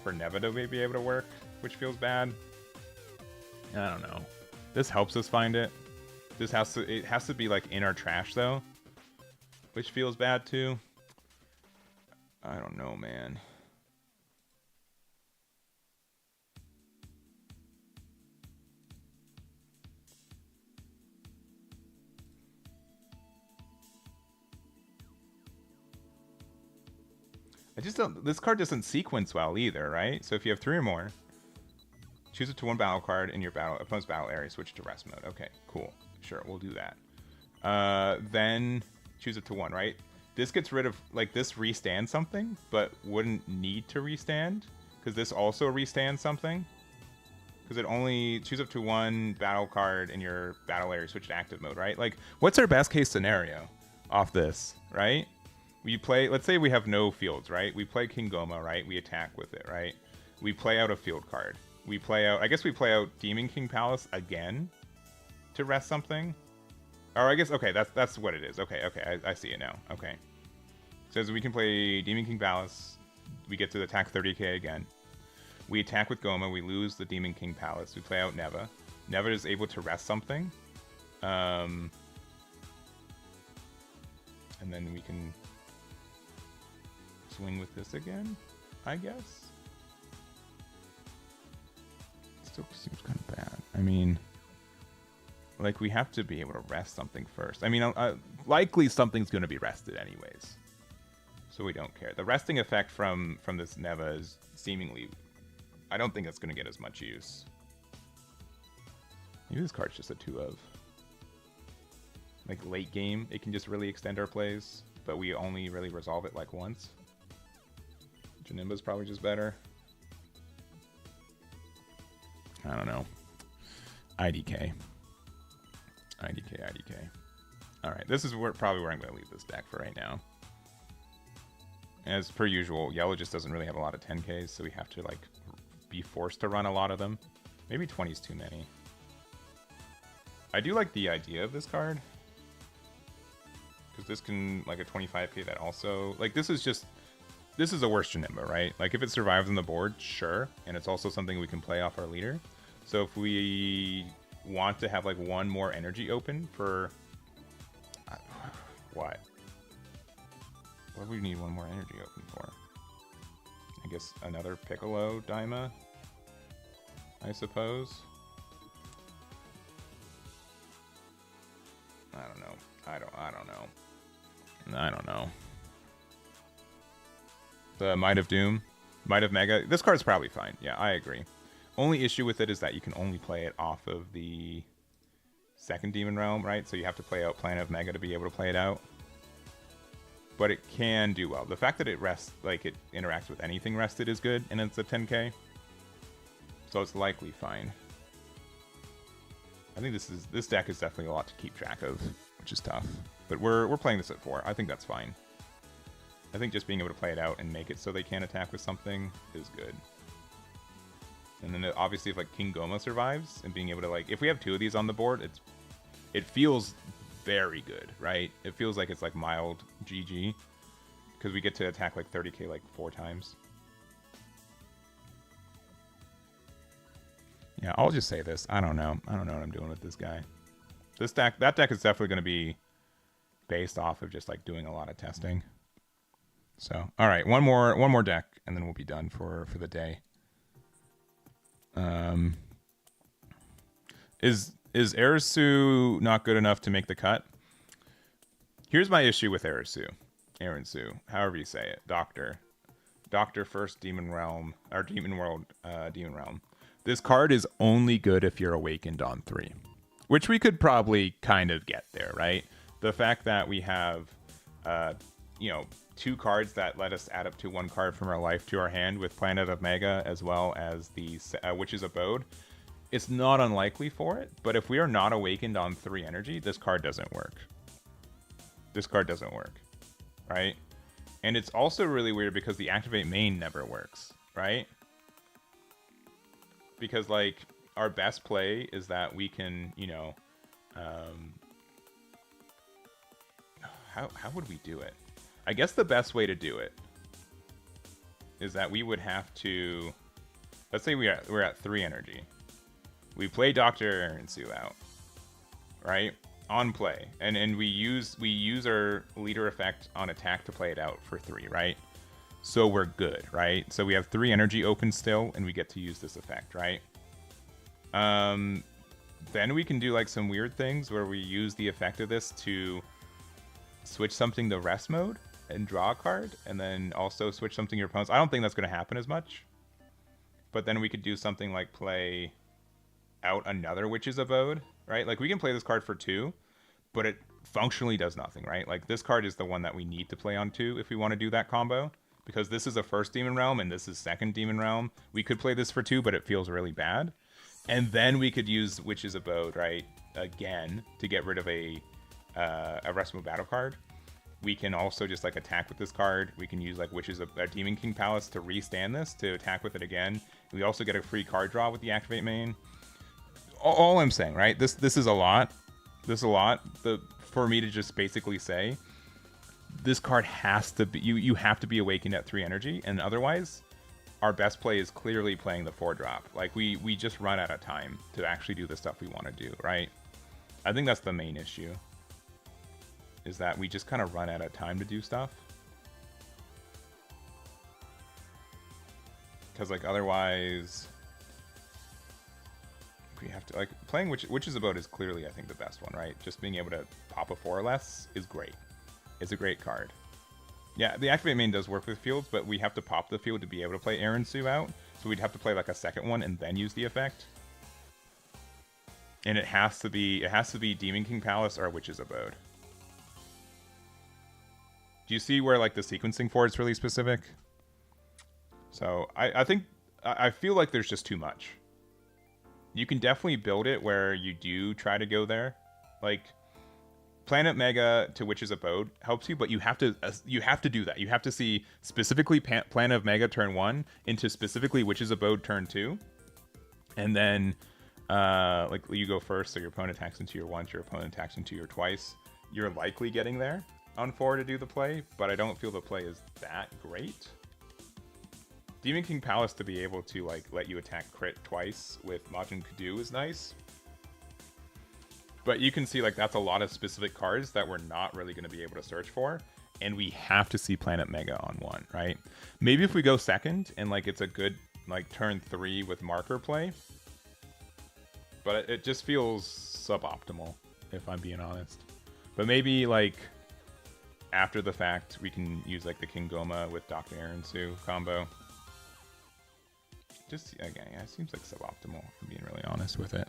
for Neva to be able to work, which feels bad. I don't know. This helps us find it. It has to be like in our trash though, which feels bad too. I don't know, man. I just don't. This card doesn't sequence well either, right? So if you have 3 or more, choose it to 1 battle card in your opponent's battle area. Switch to rest mode. Okay, cool. Sure, we'll do that. Then choose it to 1, right? This gets rid of, like, this restands something, but wouldn't need to restand, because this also restands something. Because it only choose up to 1 battle card in your battle area. Switch to active mode, right? Like, what's our best case scenario off this, right? We play, let's say we have no fields, right? We play King Goma, right? We attack with it, right? We play out a field card. We play out, I guess we play out Demon King Palace again to rest something. Or I guess, okay, that's what it is. Okay, I see it now. Okay. Says we can play Demon King Palace. We get to attack 30k again. We attack with Goma. We lose the Demon King Palace. We play out Neva. Neva is able to rest something. And then we can swing with this again, I guess. Still seems kind of bad. I mean, like, we have to be able to rest something first. I mean, likely something's going to be rested anyways, so we don't care. The resting effect from this Neva is seemingly... I don't think it's going to get as much use. Maybe this card's just a 2 of. Like, late game, it can just really extend our plays, but we only really resolve it, like, once. Janimba's probably just better. I don't know. IDK. IDK. Alright, this is probably where I'm going to leave this deck for right now. As per usual, yellow just doesn't really have a lot of 10Ks, so we have to, like, be forced to run a lot of them. Maybe 20 is too many. I do like the idea of this card, because this can, like, a 25k that also... Like, this is a worse Janemba, right? Like, if it survives on the board, sure, and it's also something we can play off our leader. So if we want to have, like, one more energy open for... What? What do we need one more energy open for? I guess another Piccolo Daima, I suppose. I don't know. I don't know. The Might of Doom, Might of Mega. This card's probably fine. Yeah, I agree. Only issue with it is that you can only play it off of the second Demon Realm, right? So you have to play out Planet of Mega to be able to play it out. But it can do well. The fact that it rests, like, it interacts with anything rested is good, and it's a 10k. So it's likely fine. I think this deck is definitely a lot to keep track of, which is tough. But we're playing this at 4. I think that's fine. I think just being able to play it out and make it so they can't attack with something is good. And then obviously if, like, King Goma survives and being able to, like, if we have 2 of these on the board, it feels very good, right? It feels like it's, like, mild GG, because we get to attack, like, 30k like 4 times. Yeah, I'll just say this. I don't know what I'm doing with this guy. That deck is definitely going to be based off of just, like, doing a lot of testing. So, all right, one more deck, and then we'll be done for the day. Is Arisu not good enough to make the cut? Here's my issue with Arisu, however you say it. Doctor first Demon Realm, or Demon World, Demon Realm. This card is only good if you're awakened on 3, which we could probably kind of get there, right? The fact that we have, 2 cards that let us add up to 1 card from our life to our hand with Planet of Mega, as well as the Witch's Abode. It's not unlikely for it, but if we are not awakened on 3 energy, this card doesn't work. Right? And it's also really weird because the activate main never works, right? Because, like, our best play is that we can, how would we do it? I guess the best way to do it is that we would have to, let's say we're at 3 energy. We play Dr. Arisu out, right? On play. And we use our leader effect on attack to play it out for 3, right? So we're good, right? So we have 3 energy open still, and we get to use this effect, right? Then we can do, like, some weird things where we use the effect of this to switch something to rest mode and draw a card, and then also switch something to your opponent's. I don't think that's going to happen as much. But then we could do something like play out another Witch's Abode, right? Like, we can play this card for 2, but it functionally does nothing, right? Like, this card is the one that we need to play on 2 if we want to do that combo, because this is a first Demon Realm and this is second Demon Realm. We could play this for 2, but it feels really bad. And then we could use Witch's Abode, right, again, to get rid of a rest mode battle card. We can also just, like, attack with this card. We can use, like, Demon King Palace to restand this, to attack with it again. We also get a free card draw with the activate main. All I'm saying, right? This is a lot. This is a lot for me to just basically say this card has to be, you have to be awakened at 3 energy, and otherwise our best play is clearly playing the 4-drop. Like, we just run out of time to actually do the stuff we want to do, right? I think that's the main issue. Is that we just kind of run out of time to do stuff. Because like otherwise, we have to like playing Witch's Abode is clearly I think the best one, right? Just being able to pop a 4 or less is great. It's a great card. Yeah, the activate main does work with fields, but we have to pop the field to be able to play Aaron Sue out. So we'd have to play like a second one and then use the effect. And it has to be Demon King Palace or Witch's Abode. Do you see where like the sequencing for it's really specific? So I feel like there's just too much. You can definitely build it where you do try to go there. Like Planet Mega to Witch's Abode helps you, but you have to do that. You have to see specifically Planet of Mega turn 1 into specifically Witch's Abode turn 2. And then like you go first, so your opponent attacks into your once, your opponent attacks into your twice. You're likely getting there on 4 to do the play, but I don't feel the play is that great. Demon King Palace to be able to like let you attack crit twice with Majin Kudu is nice. But you can see like that's a lot of specific cards that we're not really going to be able to search for. And we have to see Planet Mega on 1, right? Maybe if we go second and like it's a good like turn 3 with marker play. But it just feels suboptimal, if I'm being honest. But maybe like after the fact we can use like the King Goma with Dr. Aaron Sue combo. Just again, yeah, it seems like suboptimal, if I'm being really honest with it.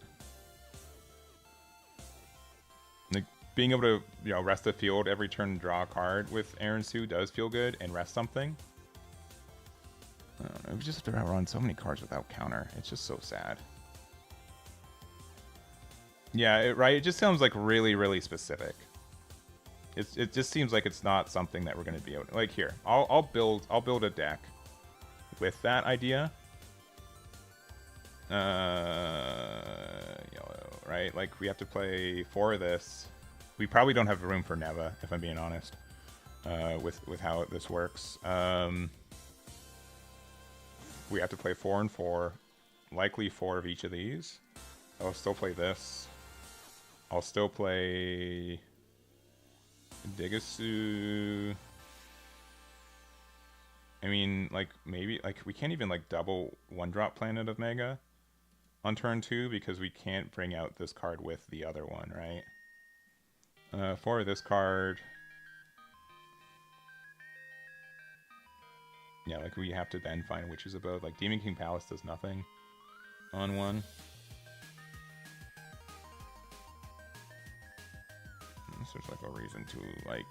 Like being able to, you know, rest the field every turn and draw a card with Aaron Sue does feel good, and rest something. I don't know, we just have to run so many cards without counter. It's just so sad. Yeah, right. It just sounds like really, really specific. It just seems like it's not something that we're going to be able to, like here. I'll build a deck with that idea. Yellow, right? Like we have to play 4 of this. We probably don't have room for Neva, if I'm being honest, with how this works. We have to play 4 and 4, likely 4 of each of these. I'll still play this. I'll still play Digasu. I mean, like maybe like we can't even like double 1-drop Planet of Mega on turn 2 because we can't bring out this card with the other one, right? For this card, yeah, like we have to then find Witch's Abode. Like Demon King Palace does nothing on 1. Unless there's like a reason to like.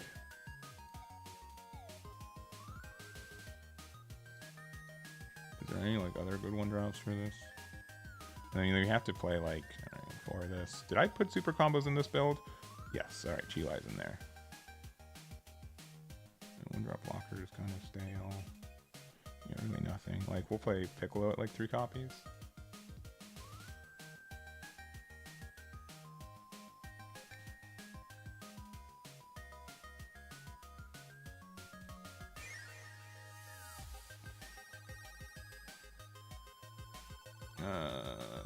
Is there any like other good 1-drops for this? I mean, you have to play like for this. Did I put super combos in this build? Yes. All right, Chilai's in there. The 1-drop blocker is kind of stale. Yeah, really nothing. Like we'll play Piccolo at like 3 copies.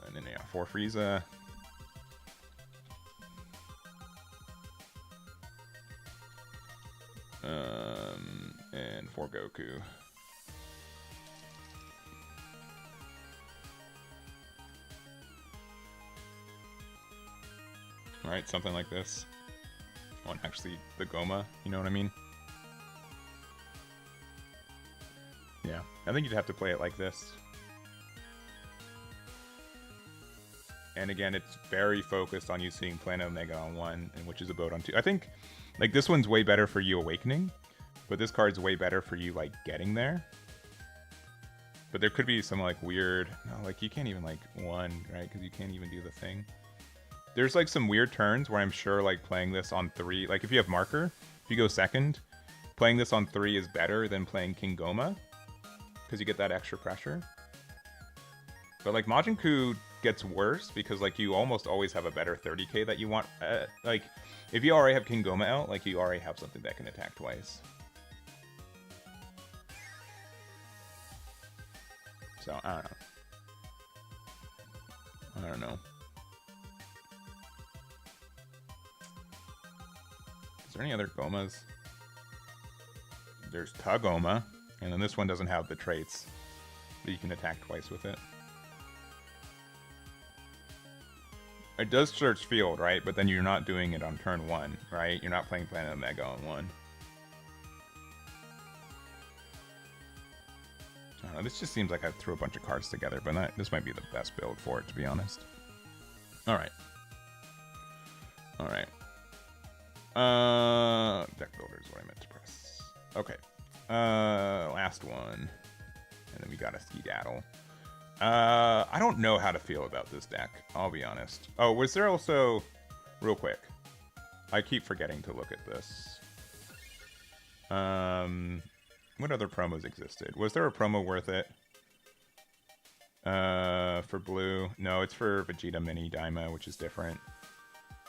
And then yeah, 4 Frieza. And 4 Goku. Right, something like this. Oh, actually, the Goma, you know what I mean? Yeah, I think you'd have to play it like this. And again, it's very focused on you seeing Planet Omega on 1, and Witch's Abode on 2. I think, like, this one's way better for you awakening, but this card's way better for you, like, getting there. But there could be some, like, weird... No, like, you can't even, like, 1, right? Because you can't even do the thing. There's, like, some weird turns where I'm sure, like, playing this on 3... Like, if you have Marker, if you go second, playing this on 3 is better than playing King Goma, because you get that extra pressure. But, like, Majin Ku gets worse because, like, you almost always have a better 30k that you want. Like, if you already have King Goma out, like, you already have something that can attack twice. So, I don't know. Is there any other Gomas? There's Tagoma, and then this one doesn't have the traits, but you can attack twice with it. It does search field, right? But then you're not doing it on turn 1, right? You're not playing Planet Omega on 1. I don't know, this just seems like I threw a bunch of cards together, but this might be the best build for it, to be honest. Alright. Alright. Deck builder is what I meant to press. Okay. Last one. And then we got a Skedaddle. I don't know how to feel about this deck, I'll be honest. Oh, was there also... Real quick. I keep forgetting to look at this. What other promos existed? Was there a promo worth it? For blue? No, it's for Vegeta Mini Daima, which is different.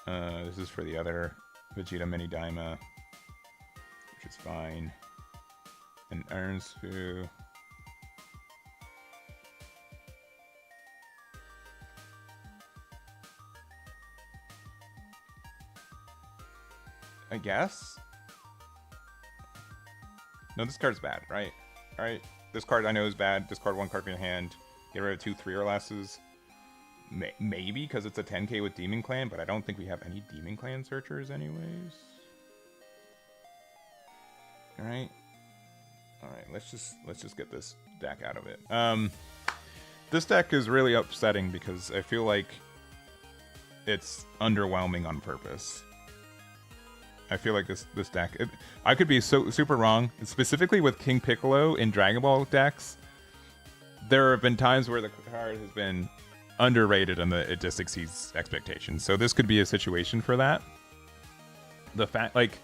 This is for the other Vegeta Mini Daima, which is fine. And Ernstu. I guess? No, this card's bad, right? Alright, this card I know is bad. Discard 1 card from your hand. Get rid of 2 3 or lesses. Maybe because it's a 10k with Demon Clan, but I don't think we have any Demon Clan searchers anyways. Alright. Alright, let's just get this deck out of it. This deck is really upsetting because I feel like it's underwhelming on purpose. I feel like this deck... I could be super wrong. Specifically with King Piccolo in Dragon Ball decks, there have been times where the card has been underrated and it just exceeds expectations. So this could be a situation for that. The fact... Like,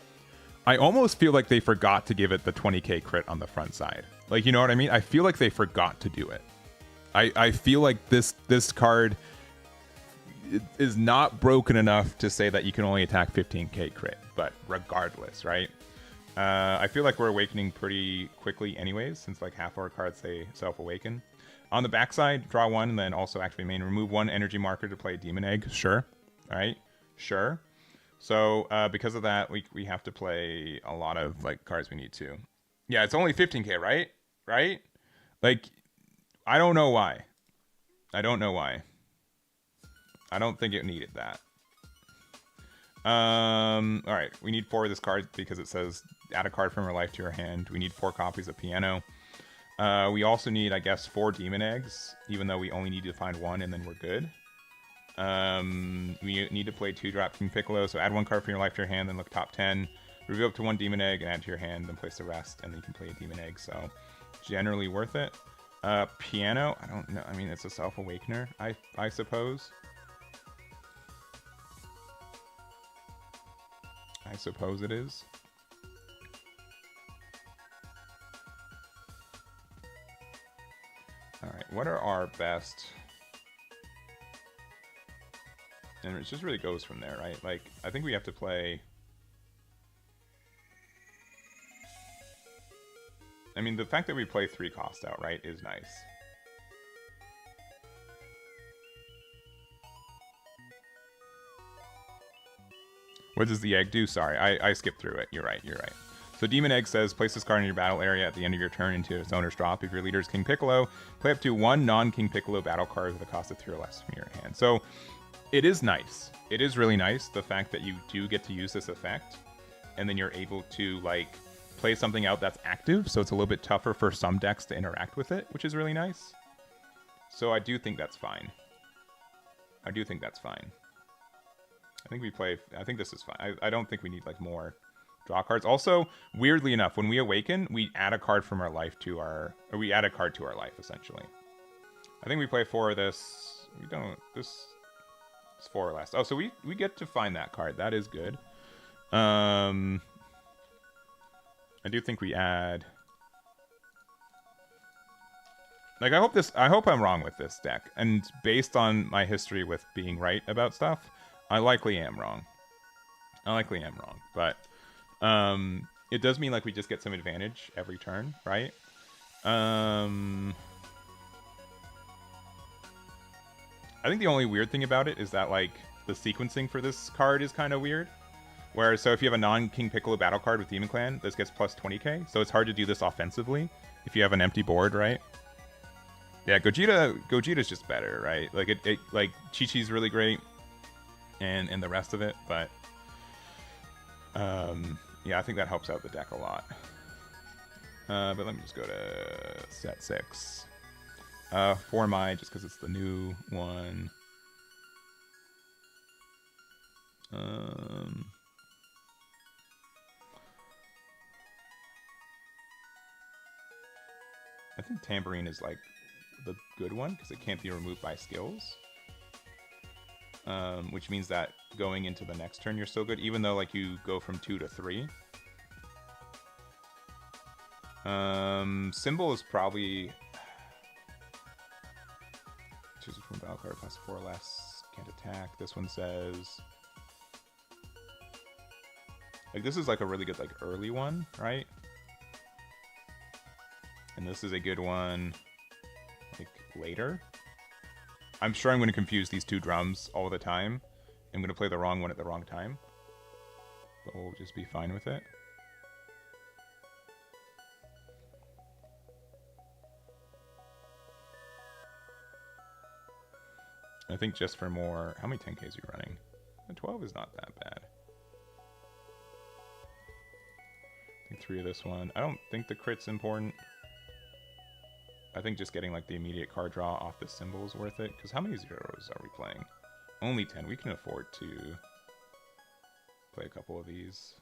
I almost feel like they forgot to give it the 20k crit on the front side. Like, you know what I mean? I feel like they forgot to do it. I feel like this card... is not broken enough to say that you can only attack 15k crit, but regardless, right? I feel like we're awakening pretty quickly anyways, since like half our cards say self-awaken. On the backside, draw 1 and then also activate main. Remove 1 energy marker to play Demon Egg. Sure. All right. Sure. So because of that, we have to play a lot of like cards we need to. Yeah, it's only 15k, right? Right? Like, I don't know why. I don't know why. I don't think it needed that. Alright, we need 4 of this card because it says add a card from your life to your hand. We need 4 copies of Piano. We also need, I guess, 4 Demon Eggs, even though we only need to find 1 and then we're good. We need to play 2-drop King Piccolo, so add 1 card from your life to your hand, then look top 10. Reveal up to 1 Demon Egg and add to your hand, then place the rest, and then you can play a Demon Egg, so generally worth it. Piano, I don't know, I mean, it's a Self-Awakener, I suppose. I suppose it is. Alright, what are our best... And it just really goes from there, right? Like, I think we have to play... I mean, the fact that we play 3 cost out, right, is nice. What does the egg do? Sorry, I skipped through it. You're right, you're right. So Demon Egg says, place this card in your battle area at the end of your turn into its owner's drop. If your leader is King Piccolo, play up to 1 non-King Piccolo battle card with a cost of 3 or less from your hand. So it is nice. It is really nice, the fact that you do get to use this effect, and then you're able to, like, play something out that's active, so it's a little bit tougher for some decks to interact with it, which is really nice. So I do think that's fine. I do think that's fine. I think this is fine. I don't think we need, like, more draw cards. Also, weirdly enough, when we awaken, we add a card from our life to our... Or we add a card to our life, essentially. I think we play 4 of this. We don't... This... It's 4 or less. Oh, so we get to find that card. That is good. I do think we add... Like, I hope I'm wrong with this deck. And based on my history with being right about stuff, I likely am wrong. But it does mean, like, we just get some advantage every turn, right? I think the only weird thing about it is that, like, the sequencing for this card is kind of weird. Where, so if you have a non-King Piccolo battle card with Demon Clan, this gets plus 20k. So it's hard to do this offensively if you have an empty board, right? Yeah, Gogeta's just better, right? Like like Chi-Chi's really great, and the rest of it, but yeah, I think that helps out the deck a lot. But let me just go to set 6. For my, just because it's the new one. I think Tambourine is like the good one because it can't be removed by skills. Which means that going into the next turn you're still good, even though like you go from 2 to 3. Symbol is probably choose from battle card plus 4 or less, can't attack. This one says like this is like a really good like early one, right? And this is a good one like later. I'm sure I'm going to confuse these two drums all the time. I'm going to play the wrong one at the wrong time. But we'll just be fine with it. I think just for more... How many 10Ks are you running? 12 is not that bad. I think 3 of this one. I don't think the crit's important. I think just getting like the immediate card draw off the symbol is worth it. Because how many zeros are we playing? Only 10. We can afford to play a couple of these.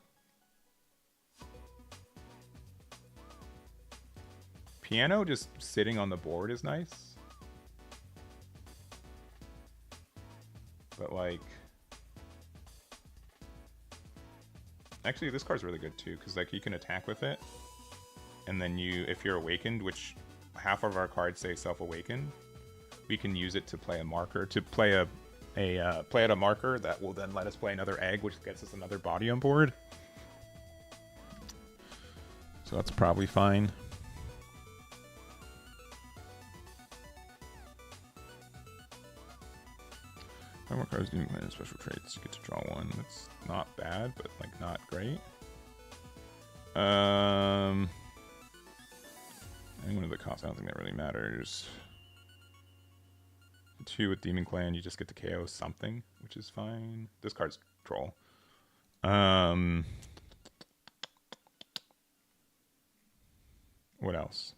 Piano just sitting on the board is nice. But like... Actually, this card's really good too. Because like you can attack with it. And then you, if you're awakened, which... half of our cards say self-awakened, we can use it to play a marker, to play play at a marker that will then let us play another egg, which gets us another body on board. So that's probably fine. More cards doing special traits. You get to draw one. That's not bad, but like not great. One of the costs, I don't think that really matters. 2 with Demon Clan, you just get to KO something, which is fine. This card's troll. What else?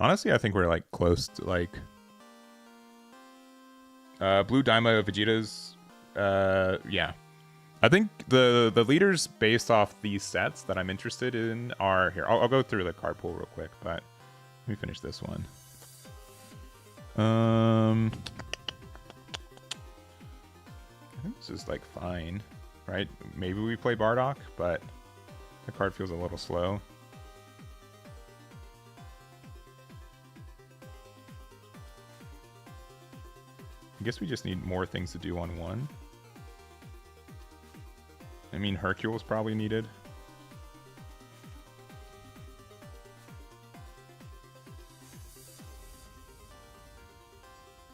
Honestly, I think we're like close to like Blue Daima Vegeta's. Yeah. I think the leaders based off these sets that I'm interested in are here. I'll go through the card pool real quick, but let me finish this one. I think this is like fine, right? Maybe we play Bardock, but the card feels a little slow. I guess we just need more things to do on 1. I mean, Hercule's probably needed.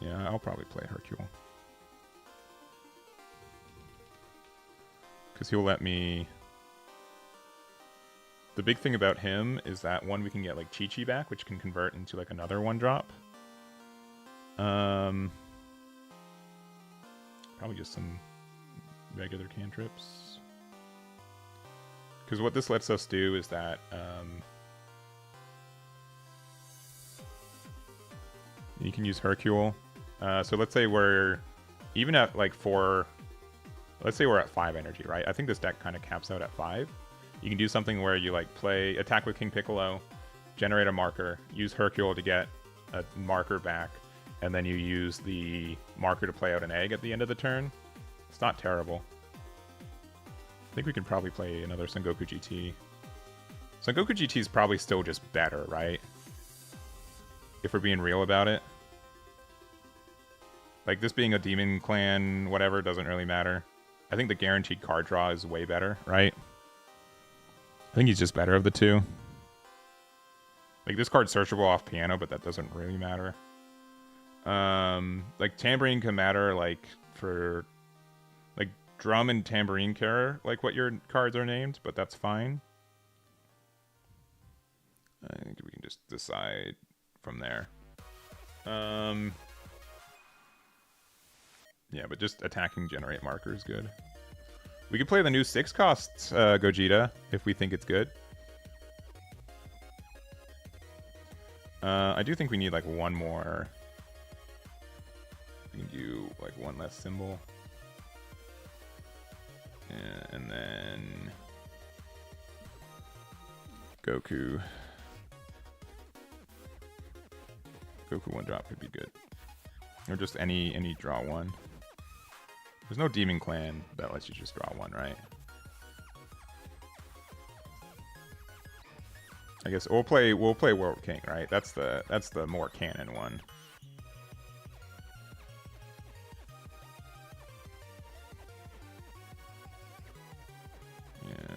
Yeah, I'll probably play Hercule. Because he'll let me... The big thing about him is that, one, we can get like Chi-Chi back, which can convert into like another 1-drop. Probably just some regular cantrips. Because what this lets us do is that you can use Hercule. So let's say we're even at like 4. Let's say we're at 5 energy, right? I think this deck kind of caps out at 5. You can do something where you like play attack with King Piccolo, generate a marker, use Hercule to get a marker back, and then you use the marker to play out an egg at the end of the turn. It's not terrible. I think we can probably play another Son Goku GT. Son Goku GT is probably still just better, right? If we're being real about it. Like, this being a Demon Clan, whatever, doesn't really matter. I think the guaranteed card draw is way better, right? I think he's just better of the two. Like, this card's searchable off Piano, but that doesn't really matter. Like, Tambourine can matter, like, for... Like, drum and tambourine care like what your cards are named, but that's fine. I think we can just decide from there. Yeah, but just attacking generate marker is good. We could play the new 6-cost Gogeta if we think it's good. I do think we need like one more. We can do like one less symbol. And then Goku. Goku 1-drop could be good. Or just any draw one. There's no Demon Clan that lets you just draw one, right? I guess we'll play World King, right? That's the more canon one. Yeah.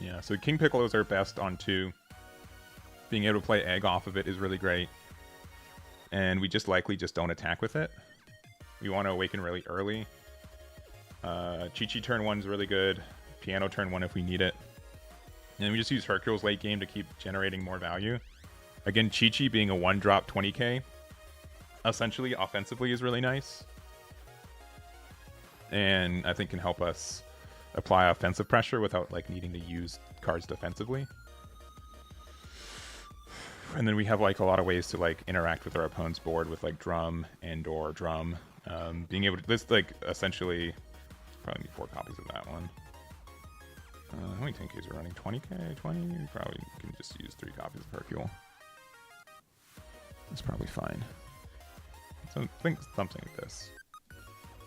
Yeah, so King Piccolo's are best on 2. Being able to play Egg off of it is really great. And we just likely just don't attack with it. We want to awaken really early. Chi-Chi turn 1 is really good. Piano turn 1 if we need it. And we just use Hercules late game to keep generating more value. Again, Chi-Chi being a 1-drop 20k, essentially offensively is really nice. And I think can help us apply offensive pressure without like needing to use cards defensively. And then we have like a lot of ways to like interact with our opponent's board with like drum and/or drum. Being able to this like essentially probably need 4 copies of that one. How many 10Ks are running? 20k, 20. We probably can just use 3 copies of Hercule. That's probably fine. So I think something like this.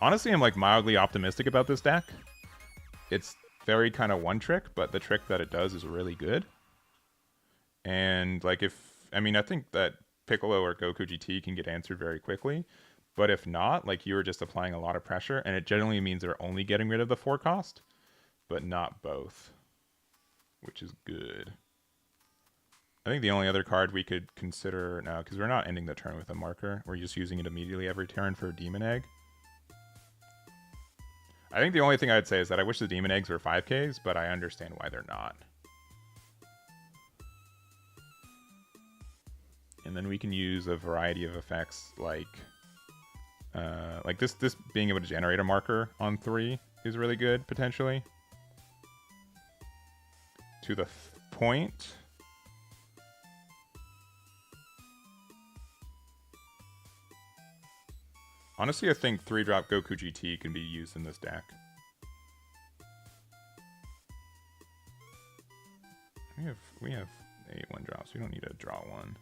Honestly, I'm like mildly optimistic about this deck. It's very kind of one trick, but the trick that it does is really good. And like I think that Piccolo or Goku GT can get answered very quickly, but if not, like you were just applying a lot of pressure, and it generally means they're only getting rid of the 4 cost, but not both, which is good. I think the only other card we could consider now, because we're not ending the turn with a marker, we're just using it immediately every turn for a Demon Egg. I think the only thing I'd say is that I wish the Demon Eggs were 5Ks, but I understand why they're not. And then we can use a variety of effects like this being able to generate a marker on 3 is really good, potentially. To the point. Honestly, I think 3-drop Goku GT can be used in this deck. We have 8 1-drops. We don't need to draw one.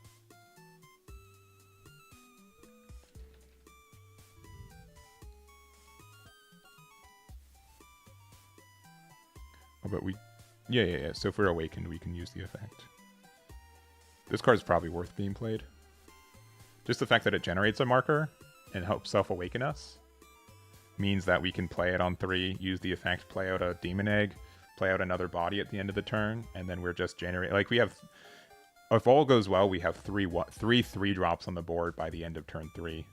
Oh, but yeah. So if we're awakened, we can use the effect. This card's probably worth being played. Just the fact that it generates a marker and helps self-awaken us means that we can play it on 3, use the effect, play out a Demon Egg, play out another body at the end of the turn, and then we're just generating. Like we have, if all goes well, we have 3 3-drops on the board by the end of turn 3.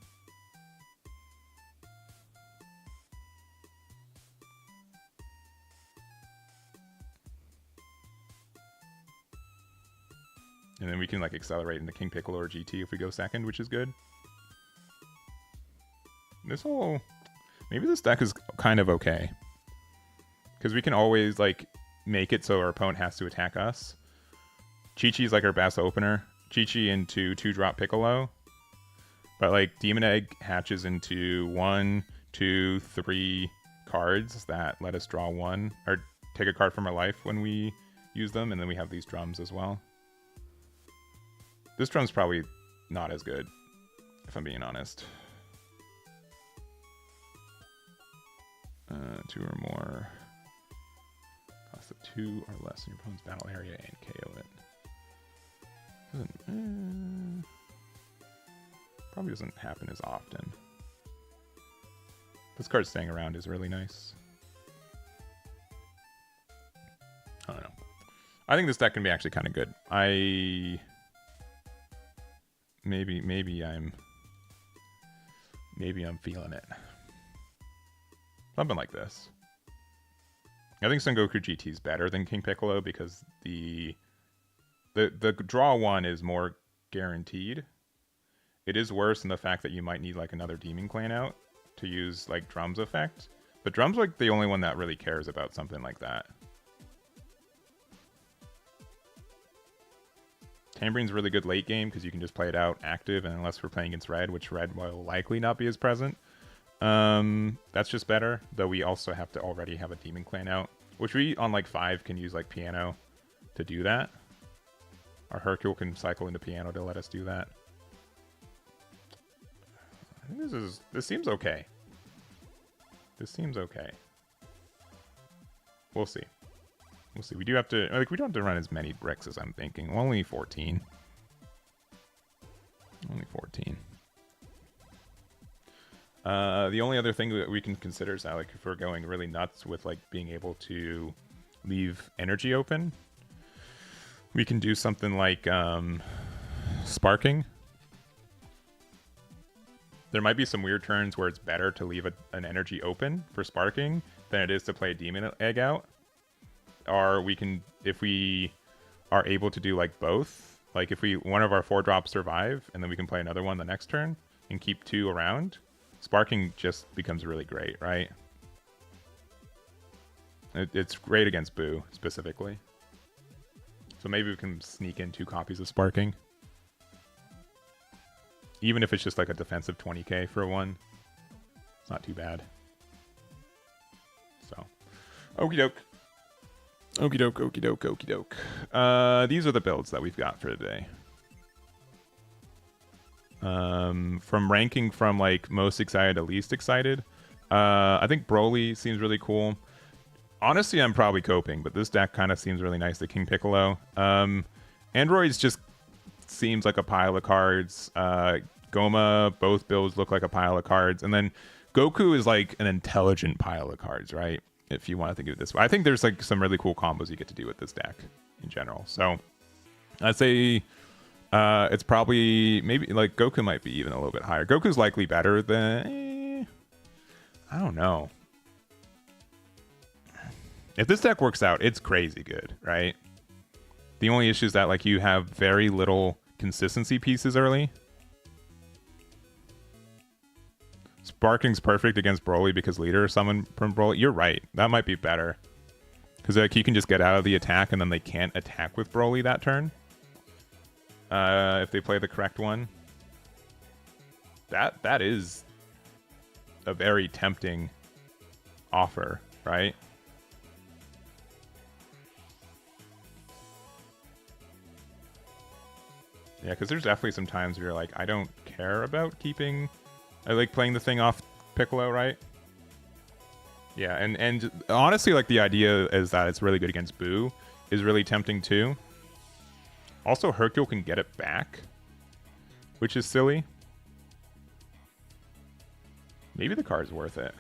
And then we can like accelerate into King Piccolo or GT if we go second, which is good. Maybe this deck is kind of okay. Because we can always like make it so our opponent has to attack us. Chi-Chi's like our best opener. Chi-Chi into 2-drop Piccolo. But like Demon Egg hatches into 1, 2, 3 cards that let us draw 1 or take a card from our life when we use them, and then we have these drums as well. This drum's probably not as good, if I'm being honest. 2 or more. Cost of 2 or less in your opponent's battle area and KO it. Probably doesn't happen as often. This card staying around is really nice. I don't know. I think this deck can be actually kind of good. maybe I'm feeling it. Something like this. I think Son Goku GT is better than King Piccolo because the draw one is more guaranteed. It is worse in the fact that you might need like another Demon Clan out to use like Drum's effect. But Drum's like the only one that really cares about something like that. Tambourine's really good late game because you can just play it out active, and unless we're playing against Red, which Red will likely not be as present. That's just better, though we also have to already have a Demon Clan out, which we on like 5 can use like Piano to do that. Our Hercule can cycle into Piano to let us do that. I think this seems okay. This seems okay. We'll see. We'll see. We do have to, like, we don't have to run as many bricks as I'm thinking. Only 14. Only 14. The only other thing that we can consider is that, like, if we're going really nuts with, like, being able to leave energy open, we can do something like sparking. There might be some weird turns where it's better to leave an energy open for sparking than it is to play a demon egg out. Or we can, if we are able to do like both, like if one of our 4 drops survive and then we can play another one the next turn and keep 2 around, sparking just becomes really great, right? It's great against Boo specifically. So maybe we can sneak in 2 copies of sparking. Even if it's just like a defensive 20k for one. It's not too bad. So, okie doke. Okie doke, okie doke, okie doke. These are the builds that we've got for today. From ranking from like most excited to least excited. I think Broly seems really cool. Honestly, I'm probably coping, but this deck kind of seems really nice to King Piccolo. Aandroidd just seems like a pile of cards. Goma, both builds look like a pile of cards. And then Goku is like an intelligent pile of cards, right? If you want to think of it this way. I think there's like some really cool combos you get to do with this deck in general. So I'd say it's probably, maybe like Goku might be even a little bit higher. Goku's likely better than, I don't know. If this deck works out, it's crazy good, right? The only issue is that like you have very little consistency pieces early. Sparking's perfect against Broly because leader summon from Broly. You're right. That might be better. Because like you can just get out of the attack and then they can't attack with Broly that turn. If they play the correct one. That is a very tempting offer, right? Yeah, because there's definitely some times where you're like, I don't care about keeping... I like playing the thing off Piccolo, right? Yeah, and honestly, like, the idea is that it's really good against Boo is really tempting, too. Also, Hercule can get it back, which is silly. Maybe the card's worth it.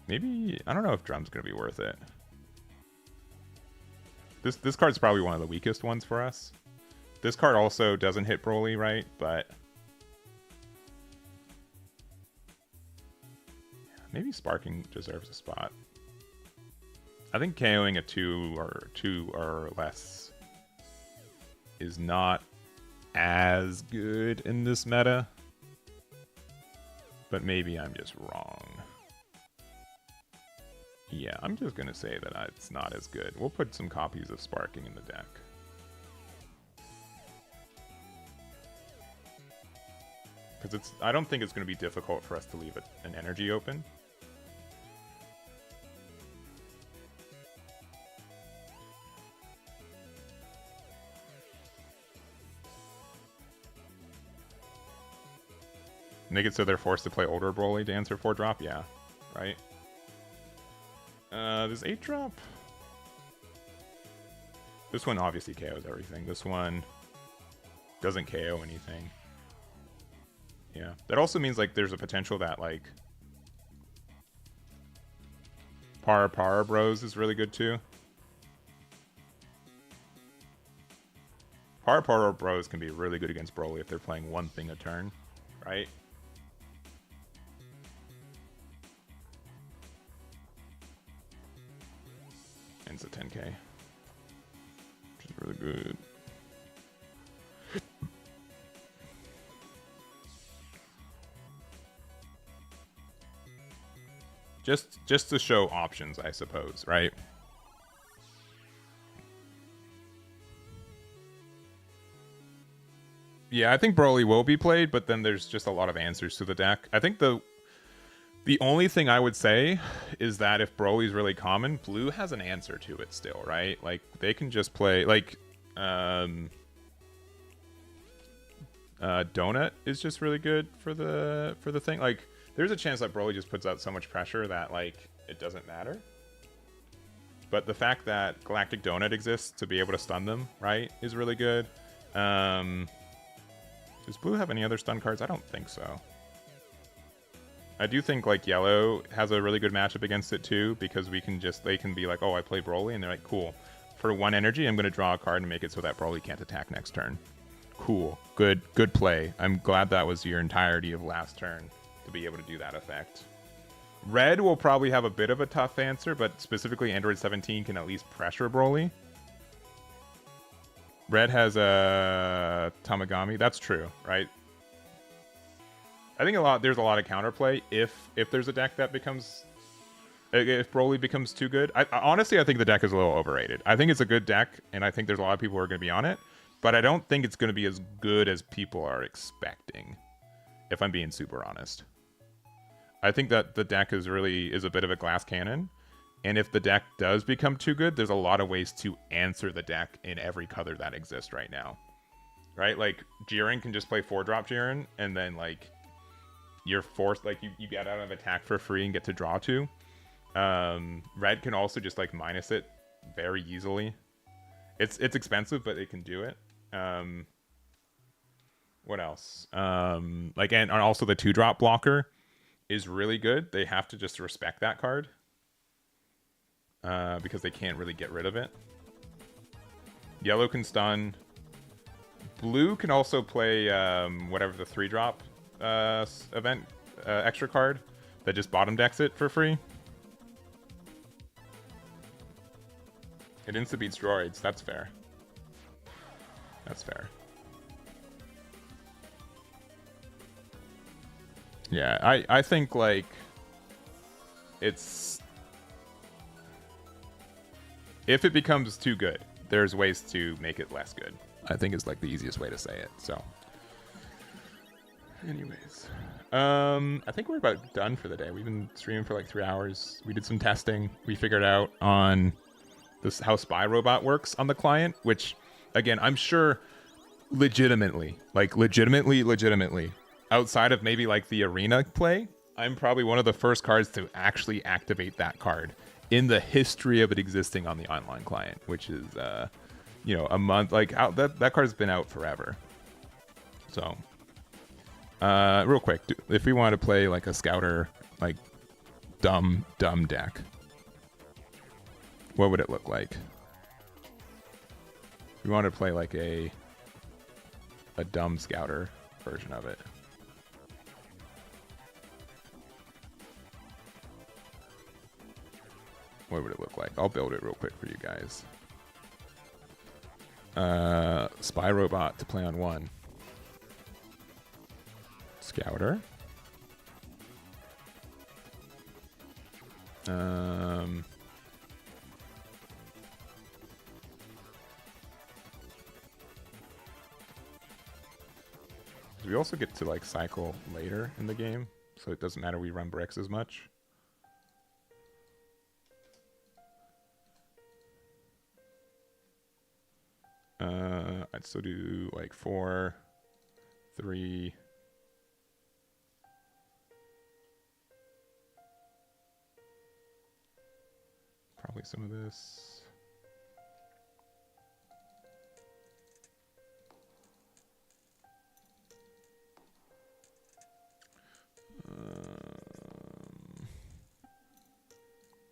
Maybe... I don't know if Drum's going to be worth it. This card's probably one of the weakest ones for us. This card also doesn't hit Broly, right? But... maybe Sparking deserves a spot. I think KOing a 2 or less is not as good in this meta. But maybe I'm just wrong. Yeah, I'm just going to say that it's not as good. We'll put some copies of Sparking in the deck. Because I don't think it's going to be difficult for us to leave an energy open. Make it so they're forced to play older Broly to answer 4-drop? Yeah, right? This 8-drop? This one obviously KOs everything. This one doesn't KO anything. Yeah. That also means, like, there's a potential that, like, Para Bros is really good, too. Power Portal Bros can be really good against Broly if they're playing one thing a turn, right? And it's a 10k, which is really good. Just to show options, I suppose, right? Yeah, I think Broly will be played, but then there's just a lot of answers to the deck. I think the only thing I would say is that if Broly's really common, Blue has an answer to it still, right? Like, they can just play, like, Donut is just really good for the thing. Like, there's a chance that Broly just puts out so much pressure that, like, it doesn't matter. But the fact that Galactic Donut exists to be able to stun them, right, is really good. Does Blue have any other stun cards? I don't think so. I do think, like, Yellow has a really good matchup against it, too, because they can be like, oh, I play Broly, and they're like, cool. For 1 energy, I'm going to draw a card and make it so that Broly can't attack next turn. Cool. Good play. I'm glad that was your entirety of last turn to be able to do that effect. Red will probably have a bit of a tough answer, but specifically Aandroidd 17 can at least pressure Broly. Red has a Tamagami. That's true, right? I think there's a lot of counterplay if there's a deck that becomes... If Broly becomes too good. Honestly, I think the deck is a little overrated. I think it's a good deck, and I think there's a lot of people who are going to be on it, but I don't think it's going to be as good as people are expecting, if I'm being super honest. I think that the deck is a bit of a glass cannon, and if the deck does become too good, there's a lot of ways to answer the deck in every color that exists right now. Right? Like, Jiren can just play 4-drop Jiren, and then, like, you're forced, like, you get out of attack for free and get to draw 2. Red can also just, like, minus it very easily. It's expensive, but it can do it. What else? Like, and also the 2-drop blocker is really good. They have to just respect that card. Because they can't really get rid of it. Yellow can stun. Blue can also play whatever the 3-drop event extra card that just bottom decks it for free. It insta-beats droids. That's fair. That's fair. Yeah, I think, like, it's... If it becomes too good, there's ways to make it less good. I think is, like, the easiest way to say it, so... Anyways. I think we're about done for the day. We've been streaming for, like, 3 hours. We did some testing. We figured out on this how Spy Robot works on the client, which, again, I'm sure legitimately, outside of maybe, like, the arena play, I'm probably one of the first cards to actually activate that card in the history of it existing on the online client, which is, you know, a month, like, out. That card's been out forever. So, real quick, if we want to play, like, a Scouter, like, dumb deck, what would it look like? We want to play, like, a dumb Scouter version of it. What would it look like? I'll build it real quick for you guys. Spy Robot to play on 1. Scouter. We also get to, like, cycle later in the game, so it doesn't matter we run bricks as much. I'd still do, like, 4, 3. Probably some of this.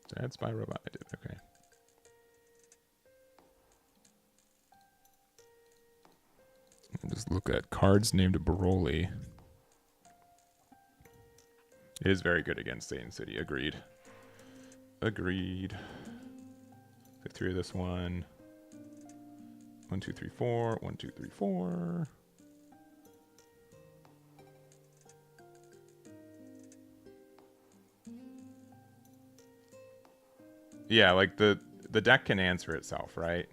Did I add Spy Robot? I did, okay. look at cards named Broly. It is very good against Satan City. Agreed. Agreed. Get through this one. 1, 2, 3, 4. 1, 2, 3, 4. Yeah, like the deck can answer itself, right?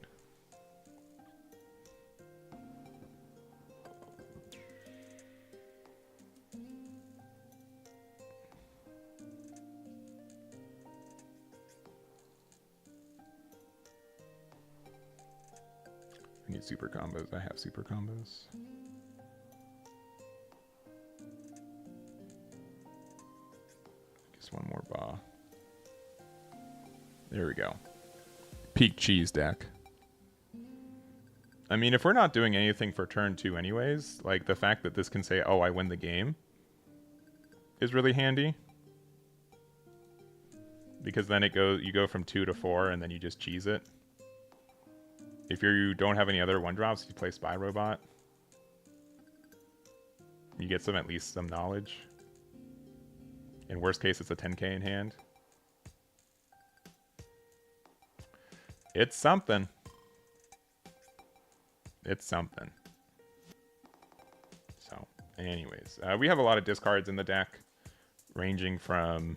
I need super combos. I have super combos. Just one more Ba. There we go. Peak cheese deck. I mean, if we're not doing anything for turn 2 anyways, like the fact that this can say, oh, I win the game, is really handy. Because then you go from 2 to 4 and then you just cheese it. If you don't have any other 1-drops, you play Spy Robot. You get at least some knowledge. In worst case, it's a 10k in hand. It's something. It's something. So, anyways. We have a lot of discards in the deck. Ranging from...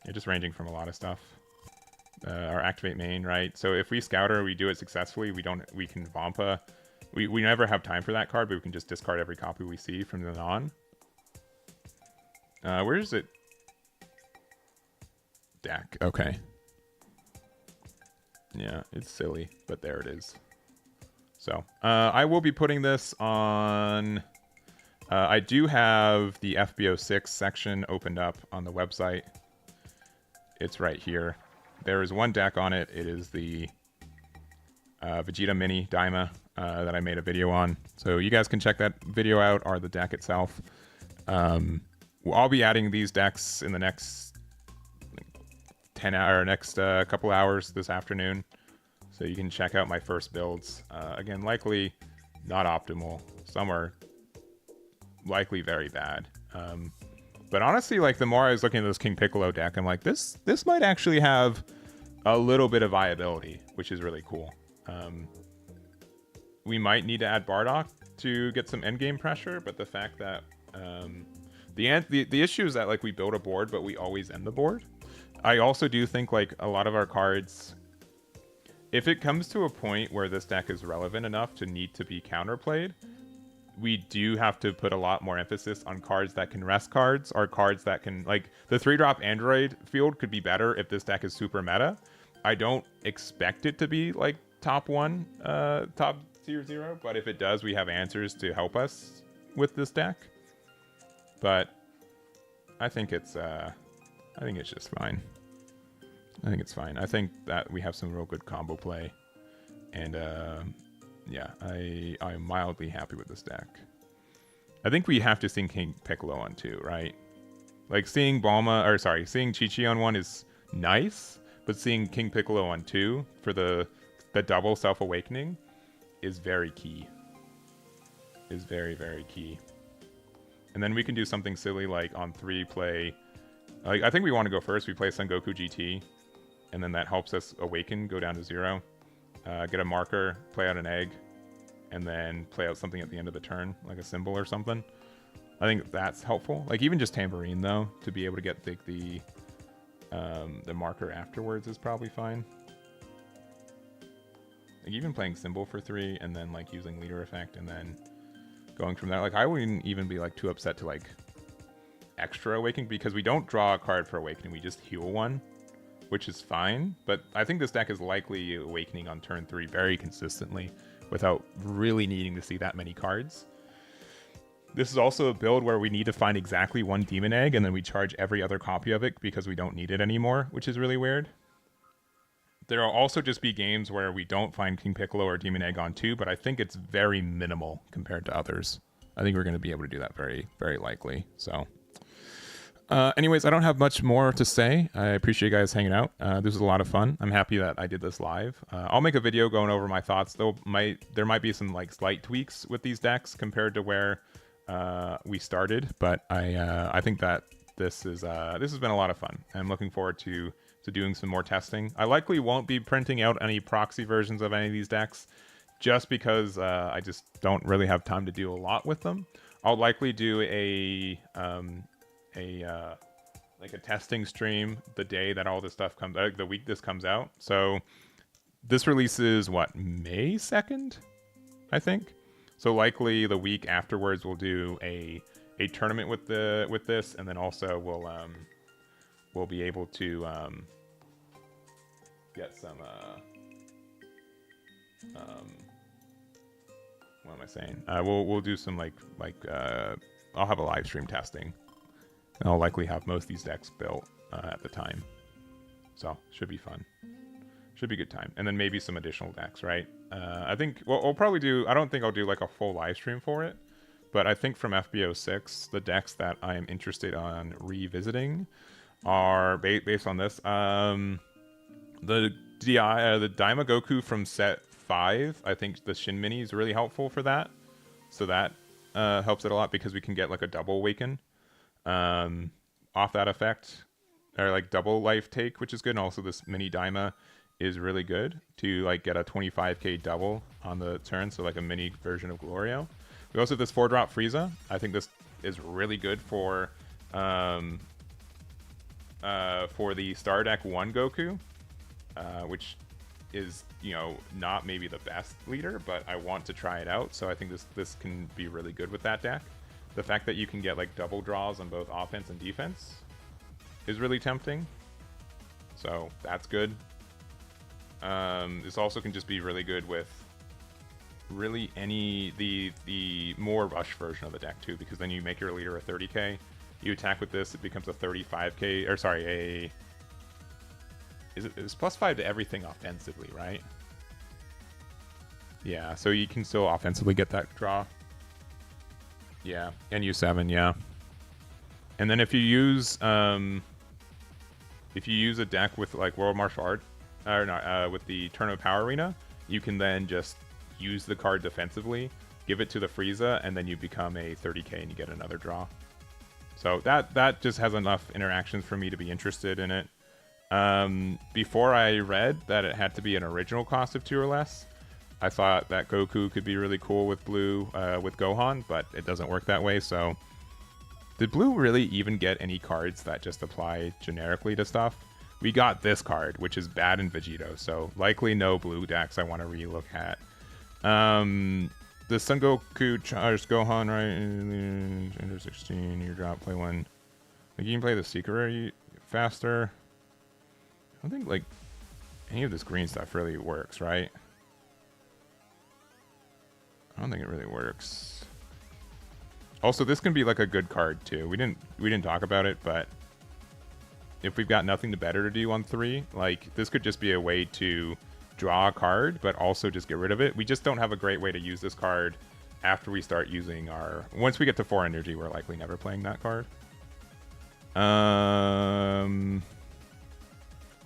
Yeah, just ranging from a lot of stuff. Our activate main, right? So if we scout her, we do it successfully. We can Vampa. We never have time for that card, but we can just discard every copy we see from then on. Where is it? Deck. Okay. Yeah, it's silly, but there it is. So, I will be putting this on... I do have the FB06 section opened up on the website. It's right here. There is one deck on it. It is the Vegeta Mini Daima that I made a video on. So you guys can check that video out, or the deck itself. I'll be adding these decks in the next 10 hour, next couple hours this afternoon. So you can check out my first builds. Again, likely not optimal. Some are likely very bad. But honestly, like, the more I was looking at this King Piccolo deck, I'm like, this might actually have a little bit of viability, which is really cool. We might need to add Bardock to get some endgame pressure, but the fact that the issue is that, like, we build a board, but we always end the board. I also do think, like, a lot of our cards, if it comes to a point where this deck is relevant enough to need to be counterplayed, we do have to put a lot more emphasis on cards that can rest cards, or cards that can, like, the 3-drop Aandroidd field could be better if this deck is super meta. I don't expect it to be, like, top tier 0, but if it does, we have answers to help us with this deck. But I think it's just fine. I think it's fine. I think that we have some real good combo play, and yeah, I'm mildly happy with this deck. I think we have to sing King Piccolo on 2, right? Like, seeing seeing Chi-Chi on 1 is nice, but seeing King Piccolo on 2 for the double self-awakening is very key. Is very, very key. And then we can do something silly like on 3 play... Like, I think we want to go first. We play Son Goku GT, and then that helps us awaken, go down to 0. Get a marker, play out an egg, and then play out something at the end of the turn, like a symbol or something. I think that's helpful. Like, even just Tambourine, though, to be able to get the marker afterwards is probably fine. Like, even playing symbol for 3, and then, like, using leader effect, and then going from there. Like, I wouldn't even be, like, too upset to, like, extra awakening, because we don't draw a card for awakening, we just heal one, which is fine. But I think this deck is likely awakening on turn 3 very consistently without really needing to see that many cards. This is also a build where we need to find exactly one Demon Egg, and then we charge every other copy of it because we don't need it anymore, which is really weird. There will also just be games where we don't find King Piccolo or Demon Egg on 2, but I think it's very minimal compared to others. I think we're going to be able to do that very, very likely. So, Anyways, I don't have much more to say. I appreciate you guys hanging out. This was a lot of fun. I'm happy that I did this live. I'll make a video going over my thoughts. There might be some like slight tweaks with these decks compared to where we started, but I think that this has been a lot of fun. I'm looking forward to doing some more testing. I likely won't be printing out any proxy versions of any of these decks, just because I just don't really have time to do a lot with them. I'll likely do a testing stream the day that all this stuff comes out, the week this comes out. So this releases what, May 2nd, I think. So likely the week afterwards we'll do a tournament with this, and then also we'll be able to get some what am I saying? We'll do some like I'll have a live stream testing. I'll likely have most of these decks built at the time. So, should be fun. Should be a good time. And then maybe some additional decks, right? I think, well, we'll probably do, I don't think I'll do like a full live stream for it. But I think from FB06, the decks that I am interested on revisiting are, based on this, the Daima Goku from set 5. I think the Shin Mini is really helpful for that. So that helps it a lot because we can get like a double awaken off that effect, or like double life take, which is good. And also this mini Daima is really good to like get a 25k double on the turn, so like a mini version of Glorio. We also have this 4-drop Frieza. I think this is really good for the Star Deck 1 Goku, which is, you know, not maybe the best leader, but I want to try it out, so I think this can be really good with that deck. The fact that you can get like double draws on both offense and defense is really tempting. So that's good. This also can just be really good with really the more rush version of the deck too, because then you make your leader a 30k. You attack with this, it becomes a 35k, or sorry, it's +5 to everything offensively, right? Yeah, so you can still offensively get that draw. Yeah, and U7, yeah. And then if you use a deck with like World Martial Art, or not, with the Turn of Power Arena, you can then just use the card defensively, give it to the Frieza, and then you become a 30k and you get another draw. So that just has enough interactions for me to be interested in it. Before I read that it had to be an original cost of 2 or less, I thought that Goku could be really cool with blue, with Gohan, but it doesn't work that way. So did blue really even get any cards that just apply generically to stuff? We got this card, which is bad in Vegito, so likely no blue decks I want to relook at. The Son Goku charged Gohan, right? Under 16, you drop, play one. Like, you can play the Secret faster. I don't think like any of this green stuff really works, right? I don't think it really works. Also, this can be like a good card too. We didn't talk about it, but if we've got nothing better to do on 3, like this could just be a way to draw a card, but also just get rid of it. We just don't have a great way to use this card after we start using our... Once we get to 4 energy, we're likely never playing that card.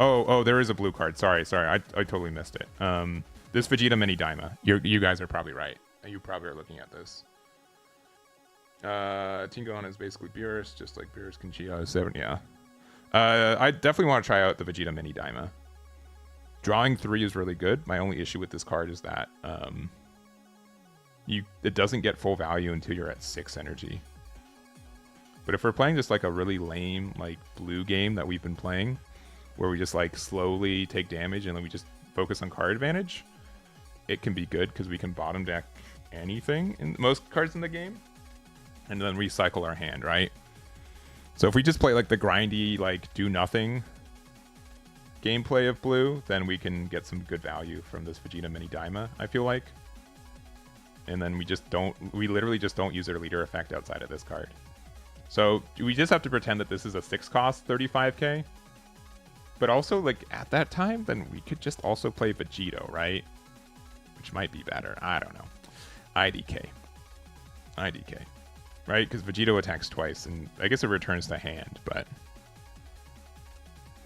Oh, there is a blue card. Sorry, I totally missed it. This Vegeta Mini Daima. You guys are probably right. You probably are looking at this. Team Gohan is basically Beerus, just like Beerus can cheat out of 7. Yeah. I definitely want to try out the Vegeta Mini Daima. Drawing 3 is really good. My only issue with this card is that it doesn't get full value until you're at 6 energy. But if we're playing just like a really lame like blue game that we've been playing, where we just like slowly take damage and then we just focus on card advantage, it can be good because we can bottom deck anything in most cards in the game and then recycle our hand, right? So if we just play like the grindy, like do nothing gameplay of blue, then we can get some good value from this Vegeta Mini Daima, I feel like. And then we literally just don't use their leader effect outside of this card. So we just have to pretend that this is a 6 cost 35k. But also, like, at that time, then we could just also play Vegito, right? Which might be better. I don't know. IDK. right? Because Vegito attacks twice, and I guess it returns to hand, but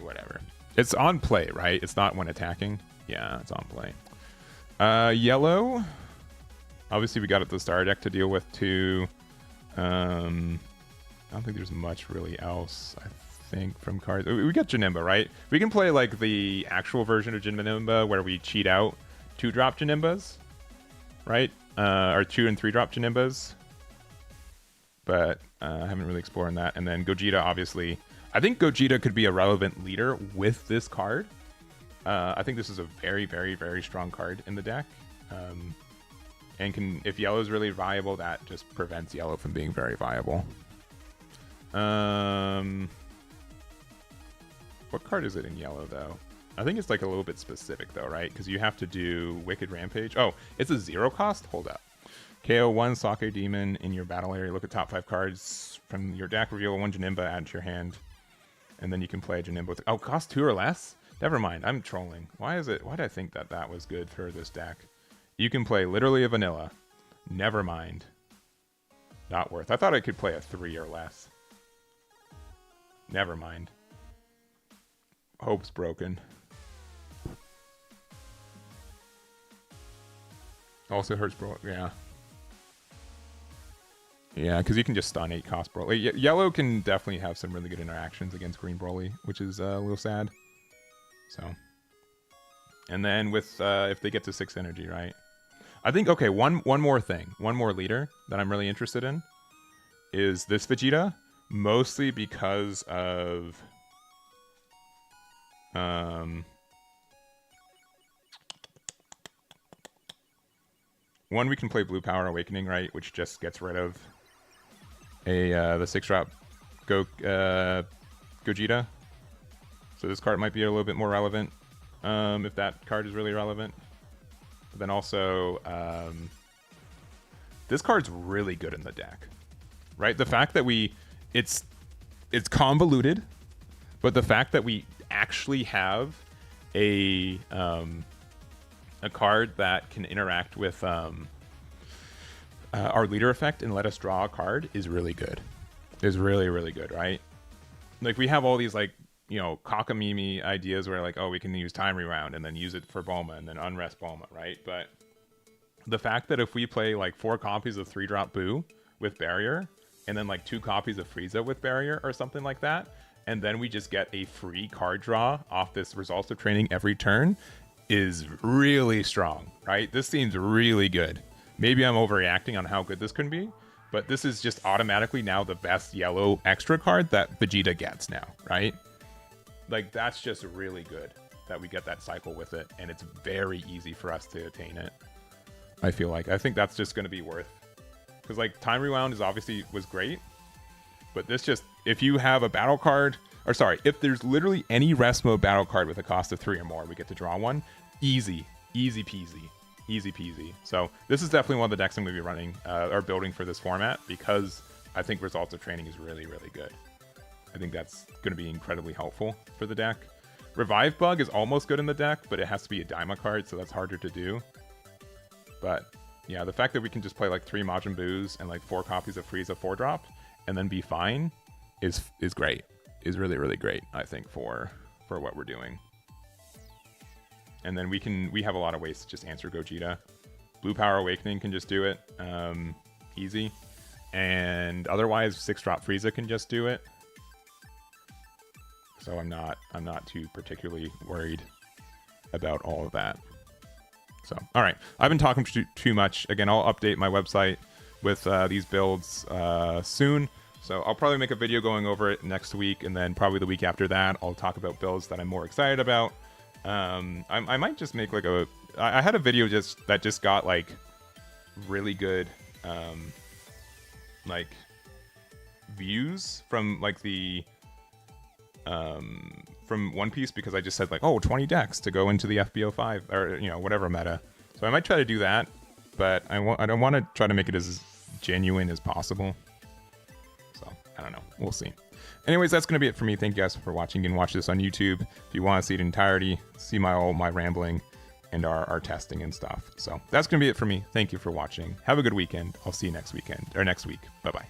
whatever. It's on play, right? It's not when attacking. Yeah, it's on play. Yellow. Obviously, we got the star deck to deal with too. I don't think there's much really else, I think, from cards. We got Janemba, right? We can play like the actual version of Janemba where we cheat out 2-drop Janembas, right? Or 2 and 3-drop Janembas. But I haven't really explored that. And then Gogeta, obviously. I think Gogeta could be a relevant leader with this card. I think this is a very, very, very strong card in the deck. And if yellow is really viable, that just prevents yellow from being very viable. What card is it in yellow, though? I think it's like a little bit specific, though, right? Because you have to do Wicked Rampage. Oh, it's a 0 cost? Hold up. KO 1 Sake Demon in your battle area. Look at top 5 cards from your deck. Reveal 1 Janemba, add to your hand. And then you can play a Janemba with... Oh, cost 2 or less? Never mind. I'm trolling. Why did I think that was good for this deck? You can play literally a vanilla. Never mind. Not worth. I thought I could play a 3 or less. Never mind. Hope's broken. Also hurts bro. Yeah. Yeah, because you can just stun 8 cost Broly. Yellow can definitely have some really good interactions against green Broly, which is a little sad. So. And then with if they get to 6 energy, right? I think, okay, one more thing. One more leader that I'm really interested in is this Vegeta. Mostly because of... One, we can play Blue Power Awakening, right? Which just gets rid of the 6-drop Gogeta. So this card might be a little bit more relevant if that card is really relevant. But then also, this card's really good in the deck, right? The fact that it's convoluted, but the fact that we actually have a card that can interact with our leader effect and let us draw a card is really good. Is really, really good, right? Like, we have all these, like, you know, cockamamie ideas where, like, oh, we can use Time Rewound and then use it for Bulma and then unrest Bulma, right? But the fact that if we play, like, 4 copies of 3-drop Boo with Barrier and then, like, 2 copies of Frieza with Barrier or something like that, and then we just get a free card draw off this Results of Training every turn is really strong, right? This seems really good. Maybe I'm overreacting on how good this can be, but this is just automatically now the best yellow extra card that Vegeta gets now, right? Like, that's just really good that we get that cycle with it, and it's very easy for us to attain it. I feel like. I think that's just going to be worth... Because, like, Time Rewound was great, but this just... If you have a battle card... Or, sorry, if there's literally any rest mode battle card with a cost of 3 or more, we get to draw one. Easy. Easy peasy. Easy peasy. So, this is definitely one of the decks I'm going to be running, or building for this format, because I think Results of Training is really, really good. I think that's going to be incredibly helpful for the deck. Revive Bug is almost good in the deck, but it has to be a Daima card, so that's harder to do. But, yeah, the fact that we can just play, like, 3 Majin Boos and, like, 4 copies of Frieza 4-drop and then be fine is great. Is really, really great, I think, for what we're doing. And then we have a lot of ways to just answer Gogeta. Blue Power Awakening can just do it. Easy. And otherwise, 6-drop Frieza can just do it. So I'm not too particularly worried about all of that. So, all right. I've been talking too much. Again, I'll update my website with these builds soon. So I'll probably make a video going over it next week, and then probably the week after that, I'll talk about builds that I'm more excited about. I might just make like I had a video that just got like really good like views from like the from One Piece, because I just said like, oh, 20 decks to go into the FB05 or, you know, whatever meta. So I might try to do that, but I don't want to try to make it as genuine as possible. So I don't know. We'll see. Anyways, that's going to be it for me. Thank you guys for watching. You can watch this on YouTube if you want to see it in entirety, see all my rambling and our testing and stuff. So that's going to be it for me. Thank you for watching. Have a good weekend. I'll see you next weekend or next week. Bye-bye.